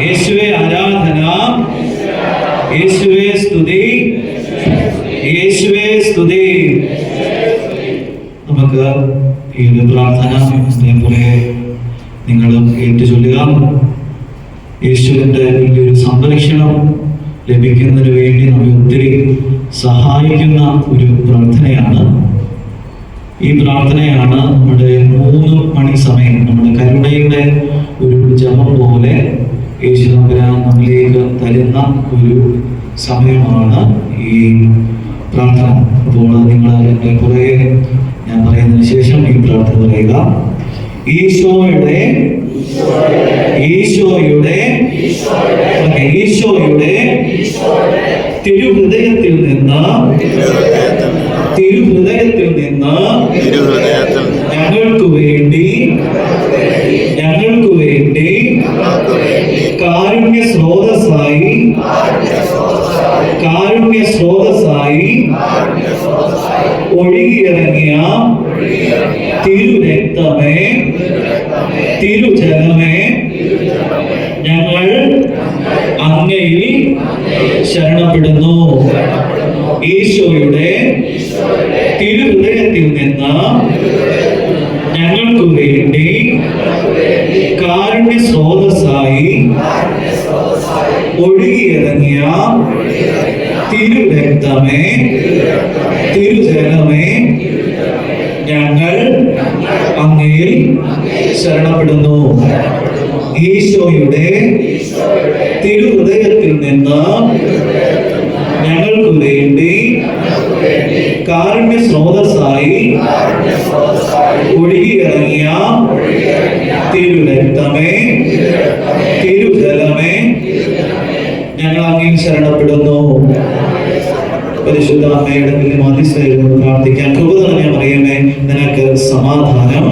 യേശുവേ ആരാധന, യേശുവേ സ്തുതി, യേശുവേ സ്തുതി. നമുക്ക് ഈ ഒരു പ്രാർത്ഥന അതേപോലെ നിങ്ങളും ഏറ്റുചൊല്ലുക. യേശുവിൻ്റെ വലിയൊരു സംരക്ഷണം ലഭിക്കുന്നതിന് വേണ്ടി നമ്മെ ഒത്തിരി സഹായിക്കുന്ന ഒരു പ്രാർത്ഥനയാണ്. ഈ പ്രാർത്ഥനയാണ് നമ്മുടെ 3 മണി സമയം, നമ്മുടെ കരുണയുടെ ഒരു ജപം പോലെ യേശു തമ്പുരാൻ നമ്മിലേക്ക് തരുന്ന ഒരു സമയമാണ് ഈ പ്രാർത്ഥന. അപ്പോൾ നിങ്ങൾ എൻ്റെ കുറേ ഞാൻ പറയുന്നതിന് ശേഷം ഈ പ്രാർത്ഥന പറയുക. ഈശോയുടെ തിരുഹൃദയത്തിൽ നിന്ന് ഞങ്ങൾക്ക് വേണ്ടി കാരുണ്യ സ്രോതസ്സായി ഒഴുകിയിറങ്ങിയ തിരുരക്തമേ, തിരുജലമേ, ഞങ്ങൾ അങ്ങയിൽ ശരണപ്പെടുന്നു. ഈശോയുടെ തിരുഹൃദയത്തിൽ നിന്ന് ഞങ്ങൾക്ക് വേണ്ടി കാരുണ്യ സ്രോതസ്സായി ഒഴുകിയിറങ്ങിയ തിരുരക്തമേ, തിരുജലമേ, ഞങ്ങൾ അങ്ങയിൽ ശരണപ്പെടുന്നു. ഈശോയുടെ തിരുഹൃദയത്തിൽ നിന്ന് ഞങ്ങൾക്ക് വേണ്ടി കാരുണ്യ സ്രോതസ്സായി ഒഴുകിയിറങ്ങിയ തിരുരക്തമേ, തിരുജലമേ, ഞങ്ങൾ അങ്ങയിൽ ശരണപ്പെടുന്നു. പരിശുദ്ധ അമ്മയുടെ വലിയ മധ്യസ്ഥതയിൽ പ്രാർത്ഥിക്കാൻ. കൃപ നിറഞ്ഞ മറിയമേ, നിനക്ക് സമാധാനം.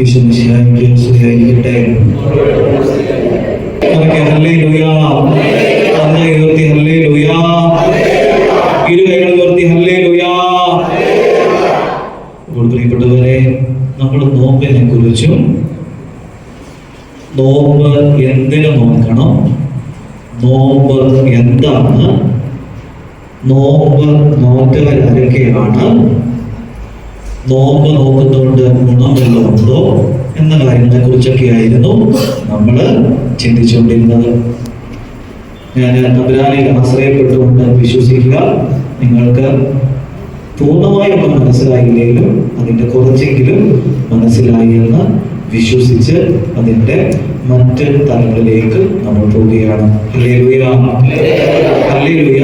ഈശോമിശിഹായിക്കട്ടെ. ഹല്ലേലൂയ, ഹല്ലേലൂയ, ഹല്ലേലൂയ. ഇരുകൈകൾ ഉയർത്തി ഹല്ലേലൂയ. അപ്പോൾ പ്രിയപ്പെട്ടവരെ, നമ്മൾ നോമ്പിനെ കുറിച്ചും നോമ്പ് എന്തിനു നോക്കണം, നോമ്പ് എന്താണ്, നോമ്പ് നോറ്റവരാരൊക്കെയാണ്, നോമ്പ് നോക്കുന്നതുകൊണ്ട് ഗുണമുള്ളതുണ്ടോ എന്ന കാര്യങ്ങളെ കുറിച്ചൊക്കെയായിരുന്നു നമ്മൾ ചിന്തിച്ചുകൊണ്ടിരുന്നത്. ഞാൻ തമ്പുരാനിൽ ആശ്രയപ്പെട്ടുകൊണ്ട് വിശ്വസിക്കുക, നിങ്ങൾക്ക് പൂർണ്ണമായൊന്നും മനസ്സിലായില്ലെങ്കിലും അതിൻ്റെ കുറച്ചെങ്കിലും മനസ്സിലായി എന്ന് വിശ്വസിച്ച് അതിൻ്റെ മറ്റ് തലങ്ങളിലേക്ക് നമ്മൾ പോവുകയാണ്. Hallelujah, hallelujah.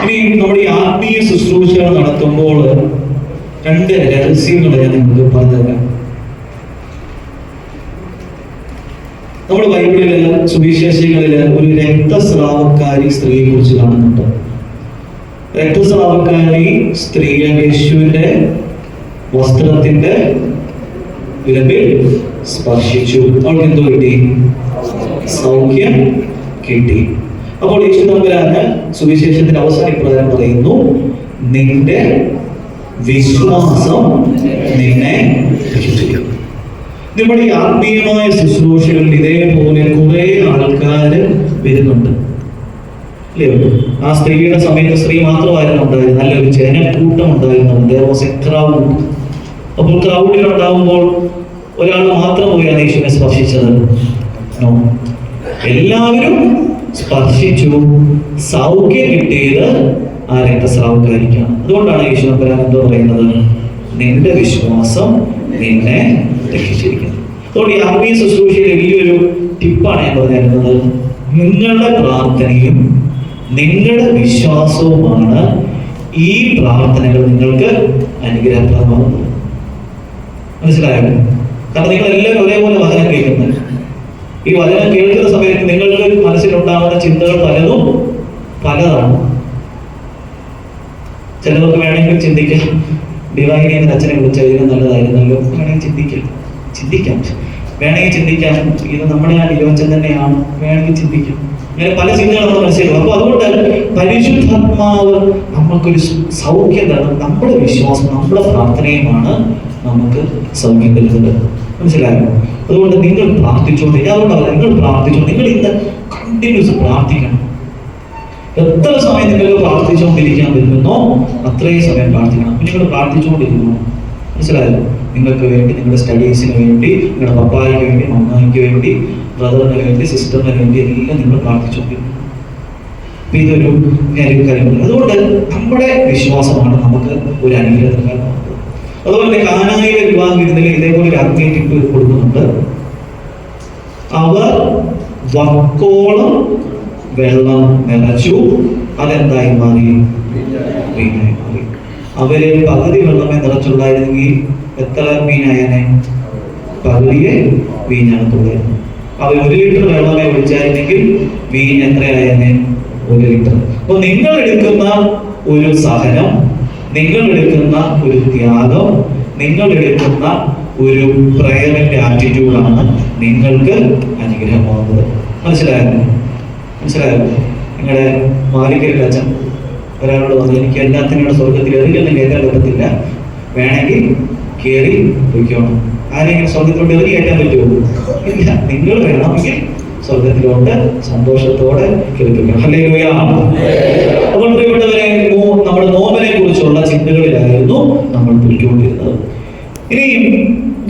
ഇനി നമ്മുടെ ഈ ആത്മീയ ശുശ്രൂഷകൾ നടത്തുമ്പോൾ 2 രഹസ്യങ്ങൾ ഞാൻ നിങ്ങൾക്ക് പറഞ്ഞുതരാം. നമ്മൾ ബൈബിളില് സുവിശേഷങ്ങളില് ഒരു രക്തസ്രാവക്കാരി സ്ത്രീയെ കുറിച്ച് കാണുന്നുണ്ട്. രക്തസ്രാവക്കാരി സ്ത്രീ യേശുവിന്റെ വസ്ത്രത്തിന്റെ വിരമ്പിൽ സ്പർശിച്ചു. അവൾക്ക് എന്തോ കിട്ടി? സൗഖ്യം കിട്ടി. അപ്പോൾ യേശു തമ്പുരാന് സുവിശേഷത്തിന്റെ അവസാനിപ്രകാരം പറയുന്നു, നിന്റെ വിശ്വാസം നിന്നെ രക്ഷിക്കും. നമ്മുടെ ഈ ആത്മീയമായ ശുശ്രൂഷകളിൽ ഇതേപോലെ കുറെ ആൾക്കാർ വരുന്നുണ്ട്, അല്ലേ? ആ സ്ത്രീയുടെ സമയത്ത് സ്ത്രീ മാത്രമായിരുന്നു ഉണ്ടായിരുന്നു, നല്ലൊരു ജനക്കൂട്ടം ഉണ്ടായിരുന്നു. അപ്പോൾ ക്രൗഡിൽ ഉണ്ടാവുമ്പോൾ ഒരാൾ മാത്രം പോയാണ് യേശുവിനെ സ്പർശിച്ചത്? എല്ലാവരും സ്പർശിച്ചു. സൗഖ്യം കിട്ടിയത് ആ രക്തസ്രാവക്കാരിക്കാണ്. അതുകൊണ്ടാണ് യേശു തമ്പുരാൻ എന്തോ പറയുന്നത്, നിന്റെ വിശ്വാസം നിന്നെ രക്ഷിച്ചിരിക്കുന്നത്. അതുകൊണ്ട് ഈ ആത്മീയ ശുശ്രൂഷയിൽ വലിയൊരു ടിപ്പാണ് ഞാൻ പറഞ്ഞിരുന്നത്. നിങ്ങളുടെ പ്രാർത്ഥനയും നിങ്ങളുടെ വിശ്വാസവുമാണ് ഈ പ്രാർത്ഥനകൾ നിങ്ങൾക്ക് അനുഗ്രഹപ്രദമാകുന്നത്. മനസ്സിലായോ? കാരണം നിങ്ങൾ എല്ലാവരും ഒരേപോലെ വചനം കേൾക്കുന്നത്. ഈ വചനം കേൾക്കുന്ന സമയത്ത് നിങ്ങൾക്ക് മനസ്സിലുണ്ടാകുന്ന ചിന്തകൾ പലതാണ്. ചിലർക്ക് വേണമെങ്കിൽ ചിന്തിക്കാം, ഡിവൈനിൽ നിന്ന് അച്ഛനെ വിളിച്ചതിന് നല്ലതായിരുന്നല്ലോ, വേണമെങ്കിൽ ചിന്തിക്കാം, വേണമെങ്കിൽ ചിന്തിക്കാം, ഇത് നമ്മുടെ ആ ലിയോച്ചൻ തന്നെയാണ്, വേണമെങ്കിൽ ചിന്തിക്കാം. അങ്ങനെ പല ചിന്തകൾ നമ്മൾ മനസ്സിലാക്കും. അപ്പൊ അതുകൊണ്ട് പരിശുദ്ധാത്മാവ് നമുക്കൊരു സൗഖ്യം തരണം. നമ്മുടെ വിശ്വാസം, നമ്മുടെ പ്രാർത്ഥനയുമാണ് നമുക്ക് സൗഖ്യം തരുന്നത്. മനസ്സിലായോ? അതുകൊണ്ട് നിങ്ങൾ പ്രാർത്ഥിച്ചുകൊണ്ട്, അതുകൊണ്ടല്ല നിങ്ങൾ പ്രാർത്ഥിച്ചുകൊണ്ട്, നിങ്ങൾ ഇന്ന് കണ്ടിന്യൂസ് പ്രാർത്ഥിക്കണം. എത്ര സമയം നിങ്ങൾ പ്രാർത്ഥിച്ചുകൊണ്ടിരിക്കാൻ പറ്റുന്നോ അത്രയും സമയം പ്രാർത്ഥിക്കണം. നിങ്ങൾ പ്രാർത്ഥിച്ചുകൊണ്ടിരിക്കണം. മനസ്സിലായോ? നിങ്ങൾക്ക് വേണ്ടി, നിങ്ങളുടെ സ്റ്റഡീസിന് വേണ്ടി, നിങ്ങളുടെ പപ്പായ്ക്ക് വേണ്ടി, മമ്മായിക്ക് വേണ്ടി, ബ്രദറിന് വേണ്ടി, സിസ്റ്ററിന് വേണ്ടി എല്ലാം നിങ്ങൾ പ്രാർത്ഥിച്ചുകൊണ്ടിരിക്കണം. ഇതൊരു കാര്യമില്ല. അതുകൊണ്ട് നമ്മുടെ വിശ്വാസമാണ് നമുക്ക് ഒരു അനുഗ്രഹം കാരണം. അതുപോലെ കാനായിലെ വിവാഹ വിരുന്നിൽ ഇതേപോലെ ഒരു അപ്ഡേറ്റ് കൊടുക്കുന്നുണ്ട്. അവർ വക്കോളം വെള്ളം നിറച്ചു, അതെന്തായി മാറി? വീഞ്ഞായി മാറി. അവര് പകുതി വെള്ളമേ നിറച്ചുള്ളായിരുന്നെങ്കിൽ എത്ര വീഞ്ഞായനെ? പകുതിയെ വീഞ്ഞാകത്തുള്ളായിരുന്നു. അവർ 1 ലിറ്റർ വെള്ളമേ ഒഴിച്ചായിരുന്നെങ്കിൽ വീഞ്ഞ് എത്രയായനെ? 1 ലിറ്റർ. അപ്പൊ നിങ്ങൾ എടുക്കുന്ന ഒരു സഹനം, നിങ്ങൾ എടുക്കുന്ന ഒരു ത്യാഗം, നിങ്ങൾ എടുക്കുന്ന ഒരു പ്രയറിന്റെ ആറ്റിറ്റ്യൂഡാണ് നിങ്ങൾക്ക് അനുഗ്രഹമാകുന്നത്. മനസ്സിലായോ? നിങ്ങളുടെ മാലിക്കലിൽ അച്ഛൻ ഒരാളോട് പറഞ്ഞു, എനിക്ക് എല്ലാത്തിനോട് സ്വർഗത്തിൽ എറിയൊന്നും കയറ്റാൻ പറ്റത്തില്ല, വേണമെങ്കിൽ കയറി വയ്ക്കണം. ആരെങ്കിലും സ്വർഗത്തിലോട്ട് എറിഞ്ഞ് കയറ്റാൻ പറ്റുമോ? ഇല്ല. നിങ്ങൾ വേണമെങ്കിൽ സ്വർഗത്തിലോട്ട് സന്തോഷത്തോടെ കയറിപ്പിക്കണം. ഹല്ലേലൂയ. അപ്പോൾ പ്രിയപ്പെട്ടവരെ, നമ്മുടെ നോമ്പിനെ കുറിച്ചുള്ള ചിന്തകളിലായിരുന്നു നമ്മൾ പോയിക്കൊണ്ടിരുന്നത്. ഇനി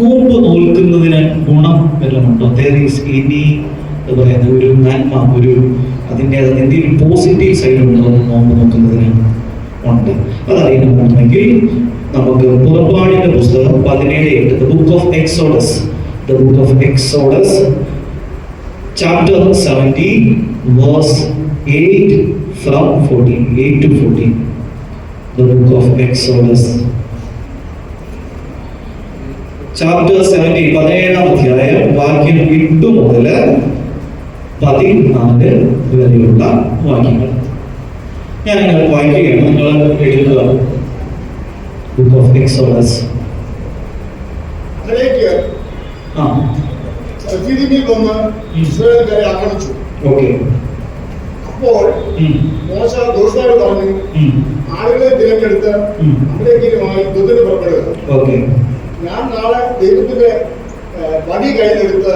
നോമ്പ് നോൽക്കുന്നതിന് ഗുണം വല്ലതുണ്ടോ? പറയുന്ന ഒരു നന്മ, അതിൻ്റെ ഒരു പോസിറ്റീവ് സൈഡ് ഉണ്ടോ നോമ്പ് നോക്കുന്നതിന്? ഉണ്ട്. അതറിയണമെന്നുണ്ടെങ്കിൽ നമുക്ക് പുറപ്പാടിന്റെ പുസ്തകം 17:8, The Book of Exodus, chapter 17, verse 8 from 14, 8 to 14. The Book of Exodus, chapter 17, 17-ാം അധ്യായം, വാക്യം 8 മുതൽ 14 വരെയുള്ള വാക്യങ്ങൾ ഞാൻ നിങ്ങൾ വായിക്കുകയാണ്. നിങ്ങൾ എഴുതുക. Book of exodus. ഇസ്രായേൽക്കാരെ ആക്രമിച്ചു. അപ്പോൾ മോശ ദോഷത്തോട് പറഞ്ഞു, ആളുകളെ തിരഞ്ഞെടുത്ത് അമലേക്കിനുമായി യുദ്ധത്തിന് പുറപ്പെടുക. ഞാൻ നാളെ ദൈവത്തിന്റെ വടി കയ്യിലെടുത്ത്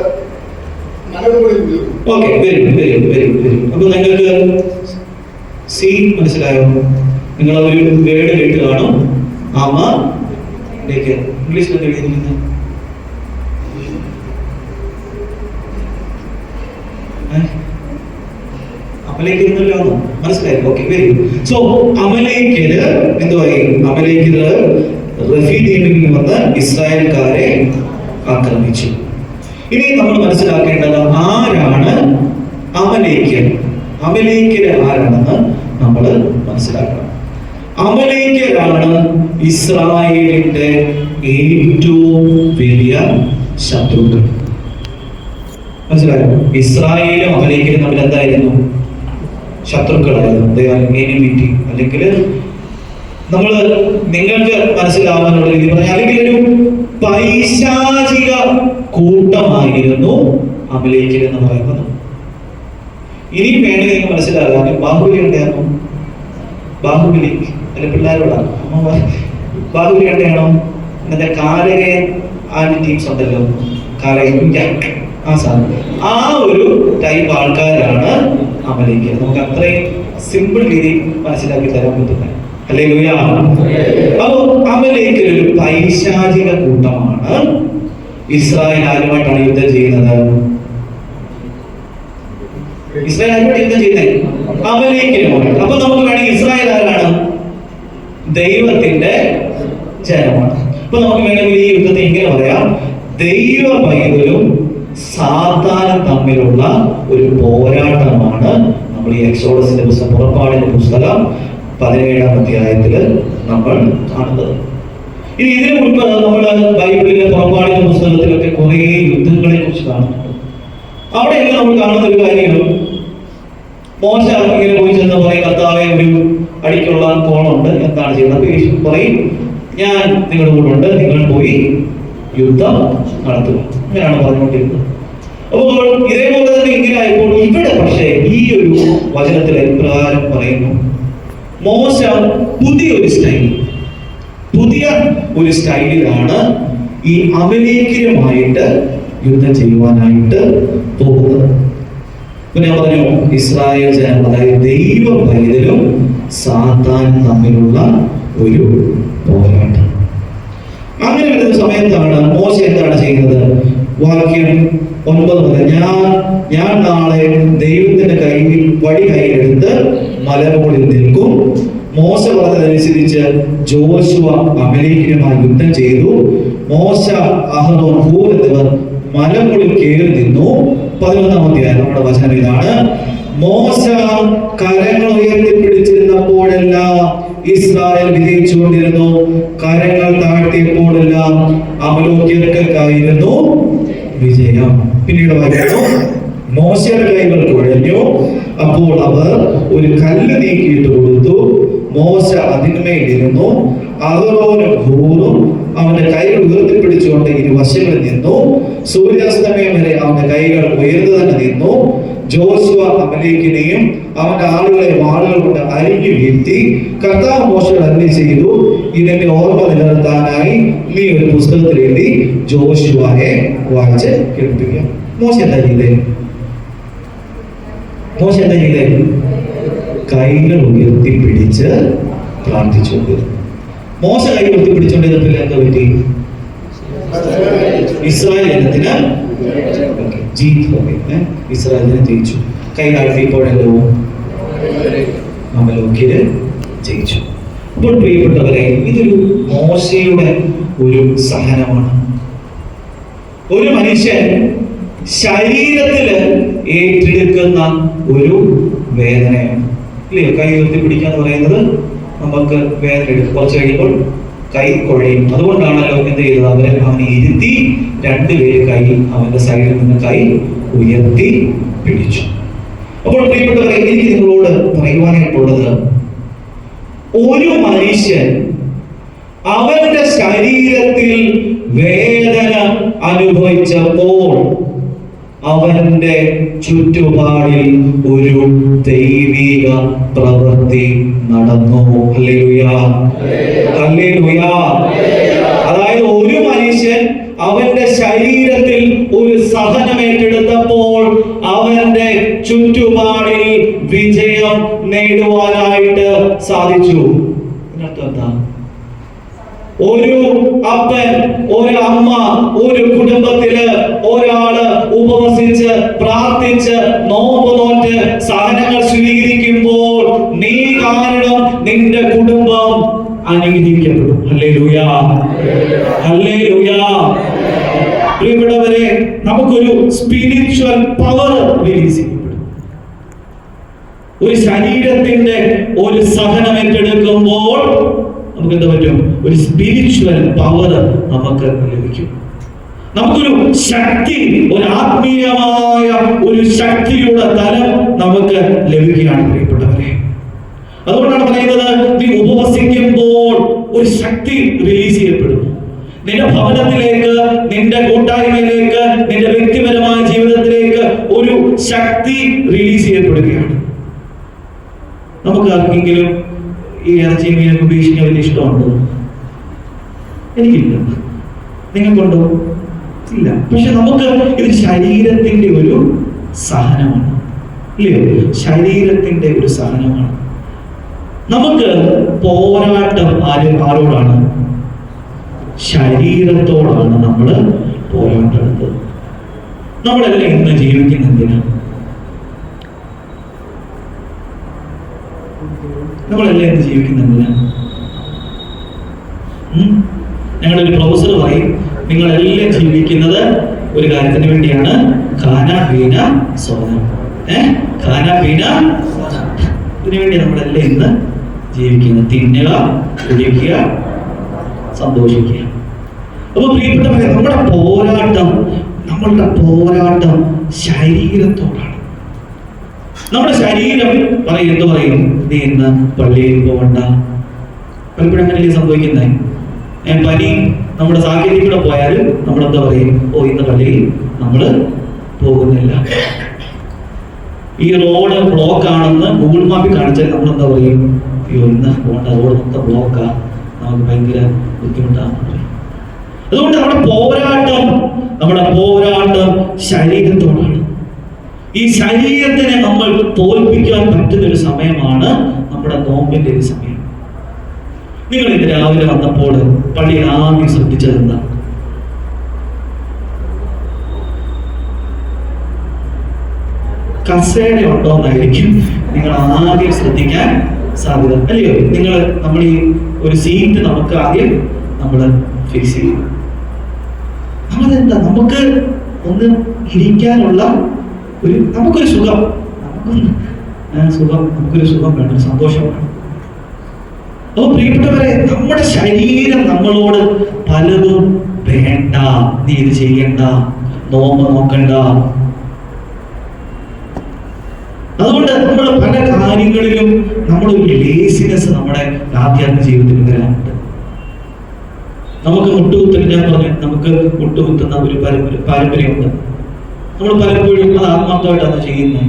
മലമുകളിൽ നിൽക്കും. അപ്പൊ നിങ്ങൾക്ക് സീൻ മനസ്സിലായോ? നിങ്ങൾ ഒരു വേർഡ് കേട്ട് കാണും. ഇംഗ്ലീഷിൽ എഴുതിയിരിക്കുന്നത് അമലേക്കിലോ? മനസ്സിലായി? Okay, very good. സോ അമലേക്കില് എന്തുവായി? അമലേക്കില് റഫീദീമിൽ വന്ന് ഇസ്രായേൽക്കാരെ ആക്രമിച്ചു. ഇനി നമ്മൾ മനസ്സിലാക്കേണ്ടത് ആരാണ് അമലേക്യൻ? അമലേക്യര് ആരാണെന്ന് നമ്മൾ മനസ്സിലാക്കണം. അമലേക്യരാണ് ഇസ്രായേലിന്റെ ഏറ്റവും വലിയ ശത്രുക്കൾ. മനസ്സിലായോ? ഇസ്രായേലും അമലേക്യരും തമ്മിൽ എന്തായിരുന്നു? ശത്രുക്കളായിരുന്നു. എനിമിറ്റി. അല്ലെങ്കിൽ നിങ്ങൾക്ക് മനസ്സിലാവാനുള്ള രീതി പറഞ്ഞാൽ, അല്ലെങ്കിൽ ഒരു പൈശാചിക കൂട്ടമായിരുന്നു അമലേക്യർ എന്ന് പറയുന്നത്. ഇനി വേണമെങ്കിൽ നിങ്ങൾ മനസ്സിലാകാൻ, ബാഹുബലി ഉണ്ടായിരുന്നു. ബാഹുബലി അല്ലെ പിള്ളേരോടാണ് അമ്മ. ബാഹുബലി ഉണ്ടാണോ? എന്നിട്ട് കാലകൻ ആൻഡ് ടീംസ് ഉണ്ടല്ലോ, ആ സാധനം, ആ ഒരു ടൈപ്പ് ആൾക്കാരാണ് അമലേക്യർ. നമുക്ക് അത്രയും സിമ്പിൾ രീതിയിൽ മനസ്സിലാക്കി തരാൻ പറ്റുന്നത്. ഹല്ലേലൂയ. അപ്പോ അമലേക്യർ ഒരു പൈശാചിക കൂട്ടമാണ്. ഇസ്രായേൽ ആരുമായിട്ടാണ് യുദ്ധം ചെയ്യുന്നത്? ഇസ്രായേൽ ആരുമായിട്ട് യുദ്ധം ചെയ്യുന്നത്? അമലേക്യരുമായിട്ട്. അപ്പൊ നമുക്ക് വേണമെങ്കിൽ ഇസ്രായേൽ ആരാണ്? ദൈവത്തിന്റെ ജനമാണ്. അപ്പൊ നമുക്ക് വേണമെങ്കിൽ ഈ യുദ്ധത്തെ ഇങ്ങനെ പറയാം, ദൈവ പൈതലും സാത്താനും തമ്മിലുള്ള ഒരു പോരാട്ടമാണ് നമ്മൾ ഈ എക്സോഡസിന്റെ പുസ്തകം, പുറപ്പാടിന്റെ പുസ്തകം 17-ാം അധ്യായത്തില് നമ്മൾ കാണുന്നത്. ഇനി ഇതിനു മുൻപ് നമ്മൾ ബൈബിളിലെ പുറപ്പാടിന്റെ പുസ്തകത്തിലൊക്കെ കുറെ യുദ്ധങ്ങളെ കുറിച്ച് കാണുന്നുണ്ട്. അവിടെയെല്ലാം നമ്മൾ കാണുന്ന ഒരു കാര്യം, മോശ ഇങ്ങനെ പോയി ചെന്ന് പറയും, കർത്താവെ ഒരു അടിക്കുള്ള കോളുണ്ട്, എന്താണ് ചെയ്യുന്നത്? പറയും, ഞാൻ നിങ്ങളുടെ കൂടെ ഉണ്ട്, നിങ്ങൾ പോയി യുദ്ധം നടത്തുക. അങ്ങനെയാണ് പറഞ്ഞുകൊണ്ടിരുന്നത്. അപ്പോൾ ഇതേപോലെ തന്നെ ഇങ്ങനെ ആയപ്പോൾ ഇവിടെ പക്ഷേ ഈ ഒരു വചനത്തിൽ പ്രകാരം പറയുന്നു, മോശ പുതിയ ഒരു സ്റ്റൈലിലാണ് ഈ അമലേക്കിലുമായിട്ട് യുദ്ധം ചെയ്യുവാനായിട്ട് പോകുന്നത്. പിന്നെ പറഞ്ഞു ഇസ്രായേൽ ജനം, അതായത് ദൈവ പൈതലും സാത്താനും തമ്മിലുള്ള ഒരു പോരാട്ടം. അങ്ങനെ വരുന്ന സമയത്താണ് മോശ എന്താണ് ചെയ്യുന്നത്? വാക്യം 9 മുതൽ ഞാൻ നാളെ ദൈവത്തിന്റെ വടി കയ്യിലെടുത്ത് മലമുകളിൽ നിൽക്കും. മോശ പറഞ്ഞതനുസരിച്ച് ജോശുവ അമലേക്കിനുമായി യുദ്ധം ചെയ്തു. മോശ, അഹറോൻ, ഹൂർ എന്നിവർ മലമുകളിൽ കയറി നിന്നു. 11-ാം അധ്യായം നമ്മുടെ വചനം ഇതാണ്. മോശ കരങ്ങൾ ഉയർത്തിപ്പിടിച്ചിരുന്നപ്പോഴെല്ലാം ഇസ്രായേൽ വിജയിച്ചുകൊണ്ടിരുന്നു. കരങ്ങൾ താഴ്ത്തിയപ്പോഴെല്ലാം അമലേക്യർക്കായിരുന്നു വിജയം. പിന്നീട് പറയുന്നു, മോശയുടെ കൈകൾ കുഴഞ്ഞു. അപ്പോൾ അവർ ഒരു കല്ല് നീക്കിയിട്ട് കൊടുത്തു. മോശ അതിന്മേലിരുന്നു. അഹറോനും ഹൂറും അവന്റെ കൈകൾ ഉയർത്തിപ്പിടിച്ചുകൊണ്ട് ഇരുവശങ്ങളിൽ നിന്നു. സൂര്യാസ്തമയം വരെ അവന്റെ കൈകൾ ഉയർന്നു തന്നെ നിന്നു. ജോശുവ അമലേക്കിനെയും അവന്റെ ആളുകളെ വാളുകൾ കൊണ്ട് അരിഞ്ഞു വീഴ്ത്തി. കർത്താവ് മോശയോട് അരുളി ചെയ്തു, ഇതിന്റെ ഓർമ്മ നിലനിർത്താനായി നീ ഒരു പുസ്തകത്തിൽ എഴുതി ജോശുവയെ വായിച്ച് കേൾപ്പിക്കുക. മോശ എന്താ ചെയ്തേ? കൈകൾ ഉയർത്തിപ്പിടിച്ച് പ്രാർത്ഥിച്ചുകൊണ്ടിരുന്നു. മോശ കൈ ഉയർത്തിപ്പിടിച്ചുകൊണ്ടിരുന്നപ്പോൾ എന്താ പറ്റി? ഇസ്രായേൽ ജനത്തിന് ഇസ്രായേൽ ജനം ജയിച്ചു. കൈ താഴ്ത്തിയപ്പോഴല്ലോ അമലേക്യര് ജയിച്ചു. അപ്പോൾ പ്രിയപ്പെട്ടവരെ, ഇതൊരു മോശയുടെ ഒരു സഹനമാണ്. ഒരു മനുഷ്യൻ ശരീരത്തില് ഏറ്റെടുക്കുന്ന ഒരു വേദനയാണ്, ഇല്ലയോ? കൈ ഉയർത്തിപ്പിടിക്കാന്ന് പറയുന്നത് നമുക്ക് വേദന എടുക്കും. കുറച്ച് കഴിയുമ്പോൾ കൈ കുഴയും. അതുകൊണ്ടാണല്ലോ എന്ത് ചെയ്തത്? അവനെ ഇരുത്തി 2 പേര് കൈ അവന്റെ സൈഡിൽ നിന്ന് കൈ ഉയർത്തി പിടിച്ചു. അപ്പോൾ പ്രിയപ്പെട്ടവരെ, എനിക്ക് നിങ്ങളോട് പറയുവാനായിട്ടുള്ളത്, ഒരു മനുഷ്യൻ അവന്റെ ശരീരത്തിൽ വേദന അനുഭവിച്ചപ്പോൾ അവന്റെ ചുറ്റുപാടിൽ ഒരു ദൈവിക പ്രവൃത്തി നടന്നു. Hallelujah, hallelujah. അതായത് ഒരു മനുഷ്യൻ അവന്റെ ശരീരത്തിൽ ഒരു സഹനം ഏറ്റെടുത്തപ്പോൾ അവന്റെ ചുറ്റുപാടിൽ വിജയം നേടുവാനായിട്ട് സാധിച്ചു. ഇതിനർത്ഥം എന്താ? ഒരു അപ്പൻ, ഒരു അമ്മ, ഒരു കുടുംബത്തില് ഒരാള് ഉപവസിച്ച് പ്രാർത്ഥിച്ച് നോമ്പ് നോറ്റ് സഹനങ്ങൾ സ്വീകരിക്കുമ്പോൾ നീ കാരണം നിന്റെ കുടുംബം അനുഗ്രഹിക്കപ്പെടും. ഹല്ലേലൂയ, ഹല്ലേലൂയ. പ്രിയപ്പെട്ടവരെ, നമുക്കൊരു സ്പിരിച്വൽ പവർ റിലീസ് ചെയ്യപ്പെടും. ഒരു ശരീരത്തിന്റെ ഒരു സഹനം ഏറ്റെടുക്കുമ്പോൾ നമുക്ക് എന്താ പറ്റും? ഒരു സ്പിരിച്വൽ പവർ നമുക്ക് ലഭിക്കും. നമുക്കൊരു ശക്തി, ഒരു ആത്മീയമായ ഒരു ശക്തിയുടെ തലം നമുക്ക് ലഭിക്കുകയാണ് പ്രിയപ്പെട്ടവരെ. അതുകൊണ്ടാണ് പറയുന്നത്, നീ ഉപവസിക്കുമ്പോൾ ഒരു ശക്തി റിലീസ് ചെയ്യപ്പെടുന്നു. നിന്റെ ഭവനത്തിലേക്ക്, നിന്റെ കൂട്ടായ്മയിലേക്ക്, നിന്റെ വ്യക്തിപരമായ ജീവിതത്തിലേക്ക് ഒരു ശക്തി റിലീസ് ചെയ്യപ്പെടുകയാണ്. നമുക്ക് ആർക്കെങ്കിലും ഈ ഇറച്ചി മീനൊക്കെ ഉപേക്ഷിക്കാൻ വലിയ ഇഷ്ടമുണ്ടോ? എനിക്കില്ല. നിങ്ങൾക്കുണ്ടോ? ഇല്ല. പക്ഷെ നമുക്ക് ഇത് ശരീരത്തിന്റെ ഒരു സഹനമാണ്, ഇല്ലയോ? ശരീരത്തിന്റെ ഒരു സഹനമാണ്. നമുക്ക് പോരാട്ടം ആരോടാണ്? ശരീരത്തോടാണ് നമ്മൾ പോരാട്ടം. നമ്മളെല്ലാം ഇന്ന് ജീവിക്കുന്ന എന്തിനാ? നമ്മളെല്ലാം ഇന്ന് ജീവിക്കുന്ന എന്തിനാ? ഞങ്ങളുടെ ഒരു പ്രൊഫസർ പറയും, നിങ്ങളെല്ലാം ജീവിക്കുന്നത് ഒരു കാര്യത്തിന് വേണ്ടിയാണ്. ഖാനാപീന സ്വപ്നം. ഖാനാപീന, ഇതിനു വേണ്ടി നമ്മളെല്ലാം ഇന്ന് ജീവിക്കുന്നത്. തിന്നുക, കുടിക്കുക, സന്തോഷിക്കുക. അപ്പൊ പ്രിയപ്പെട്ടവരെ, നമ്മളുടെ പോരാട്ടം ശരീരത്തോടാണ്. നമ്മുടെ ശരീരം എന്ത് പറയും? നീ ഇന്ന് പള്ളിയിൽ പോകണ്ട. പലപ്പോഴും അങ്ങനെയല്ലേ സംഭവിക്കുന്നത്? പനി നമ്മുടെ സാഹചര്യം കൂടെ പോയാലും നമ്മളെന്താ പറയും, ഓ ഇന്ന് പള്ളിയിൽ നമ്മൾ പോകുന്നില്ല. ഈ റോഡ് ബ്ലോക്ക് ആണെന്ന് ഗൂഗിൾ മാപ്പിൽ കാണിച്ചാൽ നമ്മളെന്താ പറയും, അയ്യോ ഇന്ന് പോകണ്ട, റോഡ് മൊത്തം ബ്ലോക്കാ, നമുക്ക് ഭയങ്കര ബുദ്ധിമുട്ടാണെന്ന് പറയും. അതുകൊണ്ട് നമ്മുടെ പോരാട്ടം ശരീരത്തോടാണ്. ഈ ശരീരത്തിനെ നമ്മൾ തോൽപ്പിക്കാൻ പറ്റുന്ന ഒരു സമയമാണ് നമ്മുടെ നോമ്പിന്റെ ഒരു സമയം. നിങ്ങൾ ഇന്ന് രാവിലെ വന്നപ്പോൾ പള്ളിയിൽ ആദ്യം ശ്രദ്ധിച്ചത് എന്താ? കസേര ഉണ്ടോന്നായിരിക്കും നിങ്ങൾ ആദ്യം ശ്രദ്ധിക്കാൻ സാധ്യത, അല്ലയോ? നമ്മൾ ഈ ഒരു സീറ്റ് നമുക്ക് ആദ്യം നമ്മൾ ഫിക്സ് ചെയ്യും. നമ്മളെന്താ, നമുക്ക് ഒന്ന് ഇരിക്കാനുള്ള നമുക്കൊരു സുഖം, നമുക്കൊരു സുഖം വേണം, സന്തോഷം വേണം. അപ്പോൾ പ്രിയപ്പെട്ടവരെ, നമ്മുടെ ശരീരം നമ്മളോട് പലതും വേണ്ട, നീ ഇത് ചെയ്യണ്ട, നോമ്പ് നോക്കണ്ട. അതുകൊണ്ട് നമ്മൾ പല കാര്യങ്ങളിലും നമ്മളൊരു ലേസിനെസ് നമ്മുടെ ആധ്യാത്മിക ജീവിതത്തിൽ വരാറുണ്ട്. നമുക്ക് മുട്ടുകുത്തൽ, ഞാൻ പറഞ്ഞു, നമുക്ക് മുട്ടുകുത്തുന്ന ഒരു പാരമ്പര്യമുണ്ട്. നമ്മൾ പലപ്പോഴും അത് ആത്മാർത്ഥമായിട്ടാണ് ചെയ്യുന്നത്.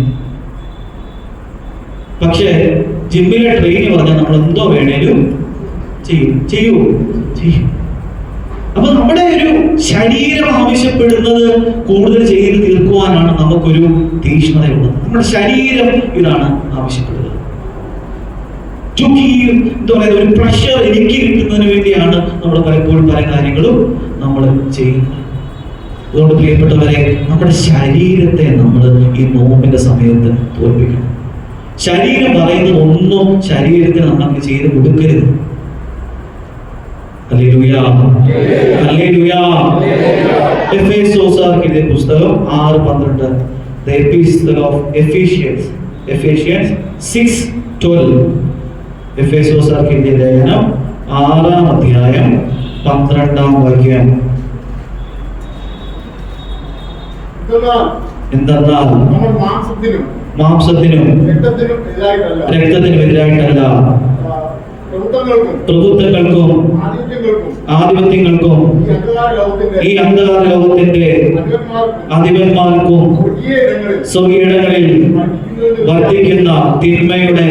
പക്ഷേ ജിമ്മിലെ ട്രെയിനി പറഞ്ഞാൽ നമ്മൾ എന്തോ വേണേലും ചെയ്യൂ. അപ്പൊ നമ്മുടെ ഒരു ശരീരം ആവശ്യപ്പെടുന്നത് കൂടുതൽ ചെയ്ത് തീർക്കുവാനാണ് നമുക്കൊരു തീക്ഷ്ണതയുള്ളത്. നമ്മുടെ ശരീരം ഇതാണ് ആവശ്യപ്പെടുന്നത്. എന്താ പറയുക, ഒരു പ്രഷർ എനിക്ക് കിട്ടുന്നതിന് വേണ്ടിയാണ് നമ്മൾ പലപ്പോഴും പല കാര്യങ്ങളും നമ്മൾ ചെയ്യുന്നത്. അതുകൊണ്ട് പ്രിയപ്പെട്ടവരെ, നമ്മുടെ ശരീരത്തെ നമ്മൾ ഈ നോമ്പിന്റെ സമയത്ത് തോൽപ്പിക്കണം. ശരീരം പറയുന്നത് ഒന്നും ശരീരത്തിന് നമുക്ക് ചെയ്ത് കൊടുക്കരുത്. Hallelujah, hallelujah. എഫേസ്യോസുകാർക്കെഴുതിയ പുസ്തകം 6:12, The Epistle of Ephesians 6:12. എഫേസ്യോസുകാർക്കെഴുതിയ ലേഖനം 6-ാം അധ്യായം 12-ാം വാക്യം. എന്തെന്നാൽ മാംസത്തിനും രക്തത്തിനും എതിരായിട്ടല്ല, പ്രഭുത്വങ്ങൾക്കും ആധിപത്യങ്ങൾക്കും ഈ അന്ധകാര ലോകത്തിന്റെ അധിപന്മാർക്കും സ്വകീടങ്ങളിൽ വർദ്ധിക്കുന്ന തിന്മയുടെ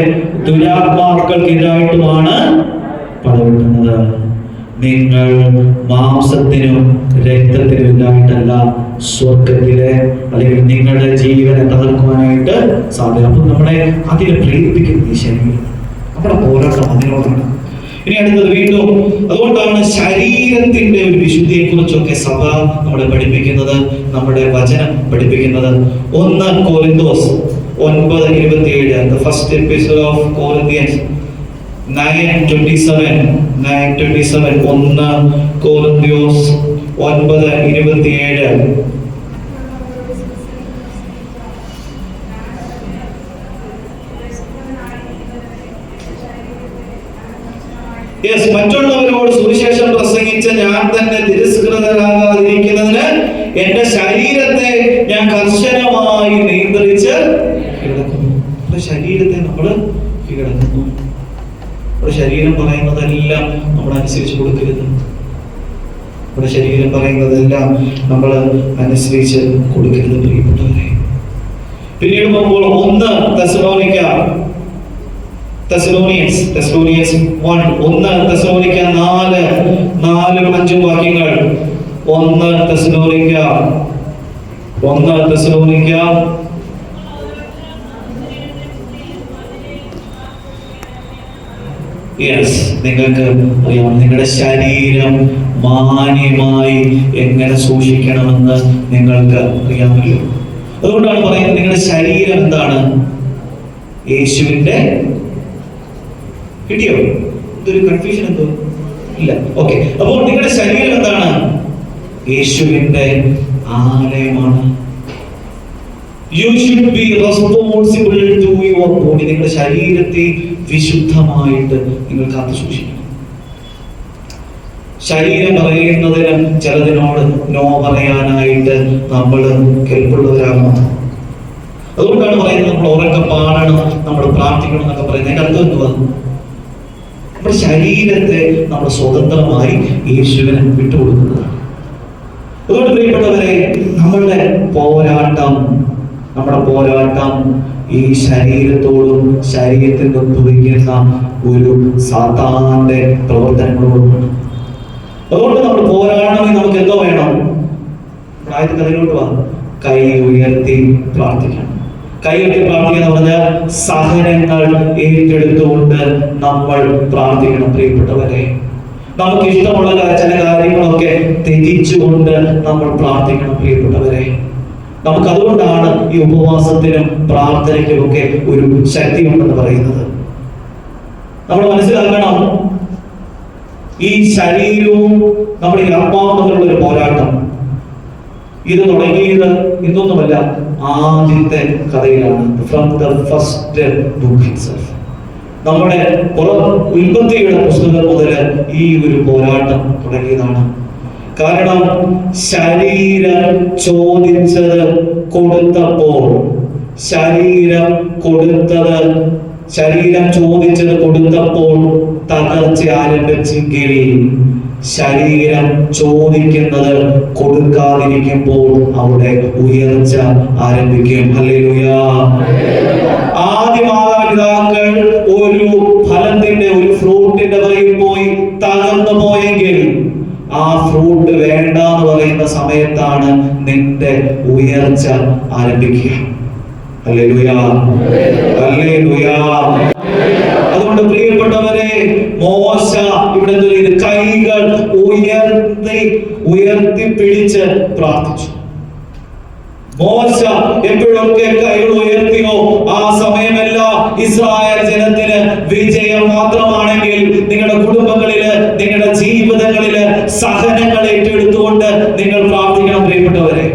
ദുരാത്മാക്കൾക്കെതിരായിട്ടുമാണ് പടവെട്ടുന്നത്. നിങ്ങൾ മാംസത്തിനും രക്തത്തിനും എതിരായിട്ടല്ല, സ്വർഗത്തിലെ അല്ലെങ്കിൽ നിങ്ങളുടെ ജീവനെ തകർക്കുവാനായിട്ട് സാധ്യത. അപ്പൊ നമ്മളെ അതിനെ പ്രേരിപ്പിക്കുന്നത് ഈ ശരീരം, നമ്മുടെ പോരാട്ടം അതിനോടാണ്. ഇനി അടുത്തത് വീണ്ടും, അതുകൊണ്ടാണ് ശരീരത്തിന്റെ ഒരു വിശുദ്ധിയെ കുറിച്ചൊക്കെ സഭ നമ്മളെ പഠിപ്പിക്കുന്നത്, നമ്മുടെ വചനം പഠിപ്പിക്കുന്നത്. 1 Corinthians 9:27, The first epistle of Corinthians 9:27. 1 Corinthians 9:27. മറ്റുള്ളവരോട് സുവിശേഷം പ്രസംഗിച്ച ഞാൻ തന്നെ തിരസ്കൃതരാകാതിരിക്കുന്നതിന് എന്റെ ശരീരത്തെ ഞാൻ കർശനമായി നിയന്ത്രിച്ച് കിടക്കുന്നു. ശരീരത്തെ നമ്മൾ കിടക്കുന്നു. നമ്മുടെ ശരീരം പറയുന്നതെല്ലാം നമ്മൾ അനുസരിച്ച് കൊടുക്കരുത്. നമ്മുടെ ശരീരം പറയുന്നതെല്ലാം നമ്മൾ അനുസരിച്ച് കൊടുക്കരുത് പ്രിയപ്പെട്ടവരെ. പിന്നീട് പോകുമ്പോൾ 1 Thessalonians 1, 1 Thessalonica 4-5 വാക്യങ്ങൾ. 1 Thessalonica നിങ്ങൾക്ക് അറിയാം, നിങ്ങളുടെ ശരീരം മാന്യമായി എങ്ങനെ സൂക്ഷിക്കണമെന്ന് നിങ്ങൾക്ക് അറിയാമല്ലോ. അതുകൊണ്ടാണ് പറയുന്നത്, നിങ്ങളുടെ ശരീരം എന്താണ്? യേശുവിന്റെ, കിട്ടിയോ? ഇതൊരു കൺഫ്യൂഷൻ എന്തോ ഇല്ല? ഓക്കെ. അപ്പോൾ നിങ്ങളുടെ ശരീരം എന്താണ്? യേശുവിന്റെ ആലയമാണ്. You should be responsible to your body. നിങ്ങളുടെ ശരീരത്തെ വിശുദ്ധമായിട്ട് നിങ്ങൾ കാത്തു സൂക്ഷിക്കണം. ശരീരം പറയുന്നതിന് ചിലതിനോട് നോ പറയാനായിട്ട് നമ്മൾ കെൽപ്പുള്ളവരാകണം. അതുകൊണ്ടാണ് പറയുന്നത് നമ്മൾ ഉറക്കെ പാടണം, നമ്മൾ പ്രാർത്ഥിക്കണം എന്നൊക്കെ പറയുന്നത്. അതിന്റെ അർത്ഥം എന്തുവാ? നമ്മുടെ ശരീരത്തെ നമ്മൾ സ്വതന്ത്രമായി യേശുവിന് വിട്ടുകൊടുക്കുന്നതാണ്. അതുകൊണ്ട് പ്രിയപ്പെട്ടവരെ, നമ്മുടെ പോരാട്ടം ഈ ശരീരത്തോടും ശരീരത്തിൽ ഉദ്ഭവിക്കുന്ന ഒരു സാത്താന്റെ പ്രവർത്തനങ്ങളോടുമാണ്. അതുകൊണ്ട് നമ്മൾ പോരാടണമെങ്കിൽ നമുക്ക് എന്തോ വേണം? പ്രായത്തിൽ അതിലോട്ട് വാ, കൈ ഉയർത്തി പ്രാർത്ഥിക്കണം. കൈ ഉയർത്തി പ്രാർത്ഥിക്കുക എന്ന് പറഞ്ഞാൽ സഹനങ്ങൾ ഏറ്റെടുത്തുകൊണ്ട് നമ്മൾ പ്രാർത്ഥിക്കണം. പ്രിയപ്പെട്ടവരെ, നമുക്ക് ഇഷ്ടമുള്ള ചില കാര്യങ്ങളൊക്കെ ത്യജിച്ചുകൊണ്ട് നമ്മൾ പ്രാർത്ഥിക്കണം. പ്രിയപ്പെട്ടവരെ, നമുക്ക് അതുകൊണ്ടാണ് ഈ ഉപവാസത്തിനും പ്രാർത്ഥനയ്ക്കും ഒക്കെ ഒരു ശക്തി ഉണ്ടെന്ന് പറയുന്നത്. നമ്മൾ മനസ്സിലാക്കണം, ഈ ശരീരവും നമ്മുടെ ഈ ആത്മാവും തമ്മിലുള്ള ഒരു പോരാട്ടം. ഇത് തുടങ്ങിയത് ഇതൊന്നുമല്ല, ആദ്യത്തെ കഥയിലാണ്. From the first book itself, നമ്മുടെ ഉൽപ്പത്തിയുടെ പുസ്തകം മുതൽ ഈ ഒരു പോരാട്ടം തുടങ്ങിയതാണ്. കാരണം ശരീരം ചോദിച്ചത് കൊടുത്തപ്പോൾ, ശരീരം ചോദിച്ചത് കൊടുത്തപ്പോൾ തകർച്ച ആരംഭിച്ചെങ്കിൽ, ശരീരം ചോദിക്കുന്നത് കൊടുക്കാതിരിക്കുമ്പോൾ അവിടെ ഉയർച്ച ആരംഭിക്കും. ഹല്ലേലൂയ. ആദ്യ മാതാപിതാക്കൾ ഒരു ഫലത്തിന്റെ, ഒരു ഫ്രൂട്ടിന്റെ പുറകിൽ പോയി തകർന്നു പോയെങ്കിൽ, ആ ഫ്രൂട്ട് വേണ്ട എന്ന് പറയുന്ന സമയത്താണ് നിന്റെ ഉയർച്ച ആരംഭിക്കുക. Hallelujah, hallelujah. അതുകൊണ്ട് പ്രിയപ്പെട്ടവരെ, മോശ ഇവിടെ കൈകൾ ഉയർത്തി പിടിച്ച് പ്രാർത്ഥിച്ചു. മോശ എപ്പോഴൊക്കെ കൈകൾ ഉയർത്തിയോ ആ സമയമെല്ലാം ഇസ്രായേൽ ജനത്തിന് വിജയം മാത്രമാണെങ്കിൽ, നിങ്ങളുടെ കുടുംബങ്ങളില്, നിങ്ങളുടെ ജീവിതങ്ങളില് സഹനങ്ങൾ ഏറ്റെടുത്തുകൊണ്ട് നിങ്ങൾ പ്രാർത്ഥിക്കണം. പ്രിയപ്പെട്ടവരെ,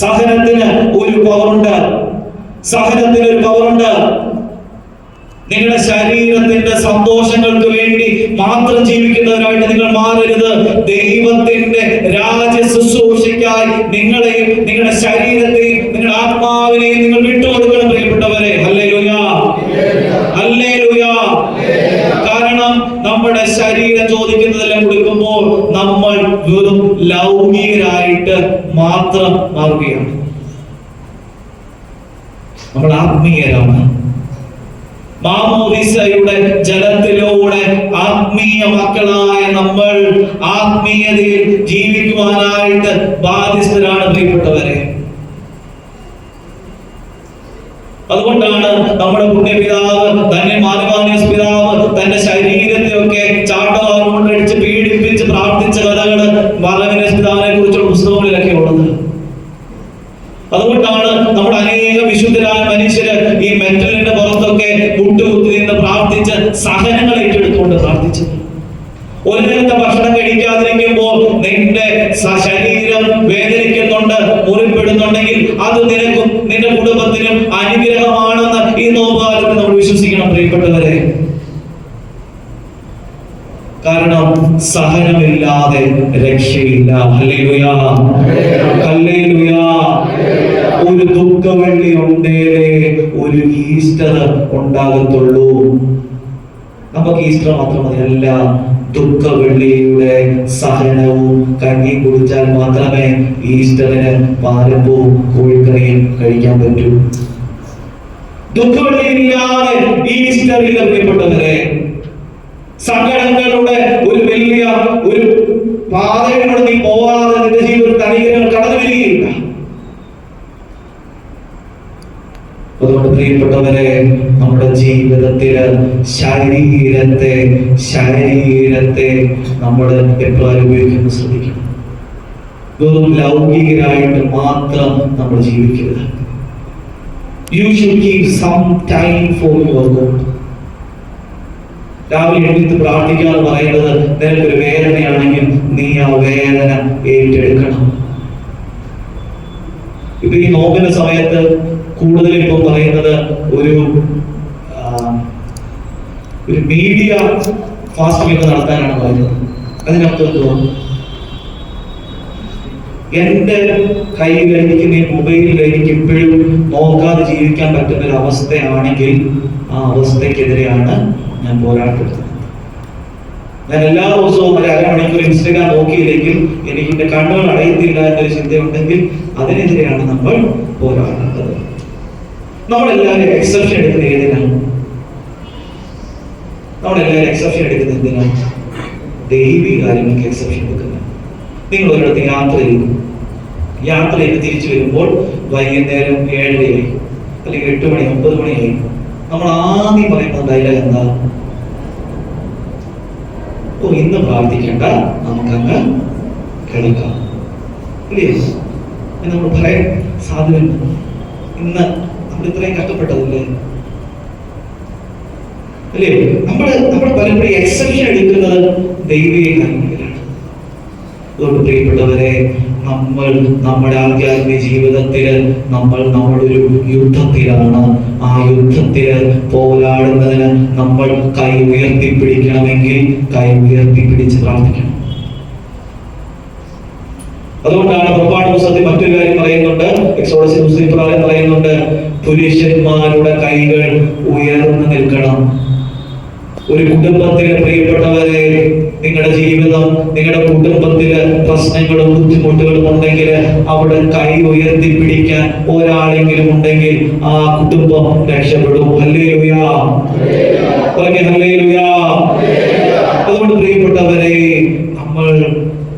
സഹനത്തിന് ഒരു പവറുണ്ട്. നിങ്ങളുടെ ശരീരത്തിന്റെ സന്തോഷങ്ങൾക്ക് വേണ്ടി മാത്രം ജീവിക്കുന്നവരായിട്ട് നിങ്ങൾ മാറരുത്. ദൈവത്തിന്റെ രാജ്യ ശുശ്രൂഷയ്ക്കായി നിങ്ങളെയും നിങ്ങളുടെ ശരീരത്തെയും നിങ്ങളുടെ ആത്മാവിനെയും നിങ്ങൾ വിട്ടുകൊടുക്കണം. പ്രിയപ്പെട്ടവരെ, ഹല്ലേലൂയ, ഹല്ലേലൂയ. കാരണം നമ്മുടെ ശരീരം ചോദിക്കുന്നതെല്ലാം കൊടുക്കുമ്പോൾ നമ്മൾ വെറും ലൗകികരായിട്ട് മാത്രം മാറുകയാണ്. നമ്മൾ ആത്മീയരാണ്. മാമോദീസയുടെ ജലത്തിലൂടെ ആത്മീയ മക്കളായ നമ്മൾ ആത്മീയതയിൽ ജീവിക്കുവാനായിട്ട് ബാധ്യസ്ഥരാണ്. പ്രിയപ്പെട്ടവരെ, അതുകൊണ്ടാണ് നമ്മുടെ പുണ്യപിതാവ്, തന്നെ മാനവാന്യസ് പിതാവ് തന്റെ ശരീരത്തെയൊക്കെ ചാട്ടവാർ കൊണ്ടടിച്ച് പീഡിപ്പിച്ച് പ്രാർത്ഥിച്ച കഥകള് മാനവാന്യസ് പിതാവിനെ കുറിച്ചുള്ള പുസ്തകങ്ങളിലൊക്കെ ഉള്ളത്. അതുകൊണ്ടാണ് നമ്മുടെ അനേകം വിശുദ്ധരായ മനുഷ്യര് ഈ മെറ്റലിന്റെ പുറത്തൊക്കെ മുട്ടുകുത്തി നിന്ന് പ്രാർത്ഥിച്ച് സഹനങ്ങൾ ഏറ്റെടുത്തുകൊണ്ട് പ്രാർത്ഥിച്ചത്. ഒരു നേരത്തെ ഭക്ഷണം കഴിക്കാതിരിക്കുമ്പോൾ നിന്റെ ശരീരം വേദനിക്കുന്നുണ്ട്, മുറിപ്പെടുന്നുണ്ടെങ്കിൽ അത് നിനക്കും നിന്റെ കുടുംബത്തിനും അനുഗ്രഹമാണെന്ന് ഈ നോമ്പുകാലത്ത് നമ്മൾ വിശ്വസിക്കണം. പ്രിയപ്പെട്ടവരെ, കാരണം സഹനമില്ലാതെ രക്ഷയില്ല. Hallelujah, hallelujah. ഒരു ദുഃഖവെള്ളി ഉണ്ടേലേ ഒരു ഈസ്റ്റർ ഉണ്ടാകത്തുള്ളൂ. നമുക്ക് ഈസ്റ്റർ മാത്രം മതിയല്ല, ദുഃഖവെള്ളിയുടെ സഹനവും കഞ്ഞി കുടിച്ചാൽ മാത്രമേ ഈസ്റ്ററിന് പാരമ്പവും കോഴിക്കറിയും കഴിക്കാൻ പറ്റൂ. ദുഃഖവെള്ളിയില്ലാതെ ഈസ്റ്റർ ഇല്ല. പ്രിയപ്പെട്ടവരെ, സങ്കടങ്ങളുടെ ഒരു വലിയ ഒരു പാതയിലൂടെ നീ പോകാതെ നിന്റെ ജീവിതത്തിൽ അനുഗ്രഹങ്ങൾ കടന്നു വരികയില്ല. അതുകൊണ്ട് പ്രിയപ്പെട്ടവരെ, നമ്മുടെ ജീവിതത്തില് ശരീരത്തെ നമ്മൾ എപ്പോഴും ഉപയോഗിക്കുന്നത് ശ്രദ്ധിക്കണം. വെറും ലൗകികരായിട്ട് മാത്രം നമ്മൾ ജീവിക്കരുത്. You should keep some time for your God. രാവിലെ എഴുന്നേറ്റ് പ്രാർത്ഥിക്കുക എന്ന് പറയുന്നത്, നിനക്കൊരു വേദനയാണെങ്കിൽ നീ ആ വേദന ഏറ്റെടുക്കണം. ഇപ്പൊ ഈ നോമ്പിന്റെ സമയത്ത് കൂടുതൽ ഇപ്പം പറയുന്നത് ഒരു മീഡിയ ഫാസ്റ്റിംഗ് നടത്താനാണ് പറയുന്നത്. അതിനകത്ത് എന്തുവാ? എന്റെ കയ്യിലേക്ക്, നീ മൊബൈലിലേക്ക് ഇപ്പോഴും നോക്കാതെ ജീവിക്കാൻ പറ്റുന്ന ഒരു അവസ്ഥയാണെങ്കിൽ ആ അവസ്ഥക്കെതിരെയാണ് ഞാൻ പോരാട്ടപ്പെടുന്നത്. ഞാൻ എല്ലാ ദിവസവും ഒരു അരമണിക്കൂർ ഇൻസ്റ്റഗ്രാം നോക്കിയില്ലെങ്കിൽ എനിക്ക് എന്റെ കണ്ണുകൾ അടയത്തില്ല എന്നൊരു ചിന്തയുണ്ടെങ്കിൽ അതിനെതിരെയാണ് നമ്മൾ പോരാടുന്നത്. നമ്മളെല്ലാവരും എക്സെപ്ഷൻ എടുക്കുന്നത് ഏതിനാണ്? നമ്മളെല്ലാവരും എക്സെപ്ഷൻ എടുക്കുന്നത് എന്തിനാണ്? ദൈവീക കാര്യങ്ങൾക്ക് എക്സെപ്ഷൻ എടുക്കുന്നത്. നിങ്ങൾ ഒരിടത്ത് യാത്ര ചെയ്ത് തിരിച്ചു വരുമ്പോൾ വൈകുന്നേരം 7:30 അല്ലെങ്കിൽ 8 മണി 9 മണിയായി. നമ്മൾ ആദ്യം പറയുന്ന ഡയലോഗ് എന്താ? ഓ, ഇന്ന് പ്രാർത്ഥിക്കേണ്ട, നമുക്കങ്ങ് കിടക്കാം, ഇല്ലേ? നമ്മൾ പറയാൻ സാധ്യതയുണ്ട്. ഇന്ന് നമ്മൾ ഇത്രയും കഷ്ടപ്പെട്ടതല്ലേ, അല്ലേ? നമ്മൾ പലപ്പോഴും എക്സെപ്ഷൻ എടുക്കുന്നത് ദൈവീക കാര്യങ്ങളിലാണ്. അതുകൊണ്ട് പ്രിയപ്പെട്ടവരെ, നമ്മൾ നമ്മുടെ ആധ്യാത്മിക ജീവിതത്തില് നമ്മളൊരു യുദ്ധത്തിലാണ്. ആ യുദ്ധത്തില് പോരാടുന്നതിന് നമ്മൾ കൈ ഉയർത്തിപ്പിടിക്കണമെങ്കിൽ കൈ ഉയർത്തിപ്പിടിച്ച് പ്രാർത്ഥിക്കണം. അതുകൊണ്ടാണ് പുറപ്പാട് പുസ്തകത്തിൽ മറ്റൊരു കാര്യം പറയുന്നുണ്ട്. എക്സോഡസിൽ മുസ്ലിം പ്രകാരം പറയുന്നുണ്ട്, പുരുഷന്മാരുടെ കൈകൾ ഉയർന്നു നിൽക്കണം. ഒരു കുടുംബത്തിലെ പ്രിയപ്പെട്ടവരെ, നിങ്ങളുടെ ജീവിതം, നിങ്ങളുടെ കുടുംബത്തില് പ്രശ്നങ്ങളും ബുദ്ധിമുട്ടുകളും ഉണ്ടെങ്കിൽ അവിടെ കൈ ഉയർത്തിപ്പിടിക്കാൻ ഒരാളെങ്കിലും ഉണ്ടെങ്കിൽ ആ കുടുംബം രക്ഷപ്പെടും. ഹല്ലേലൂയാ, പറഞ്ഞേ ഹല്ലേലൂയാ. അതുകൊണ്ട് പ്രിയപ്പെട്ടവരെ, നമ്മൾ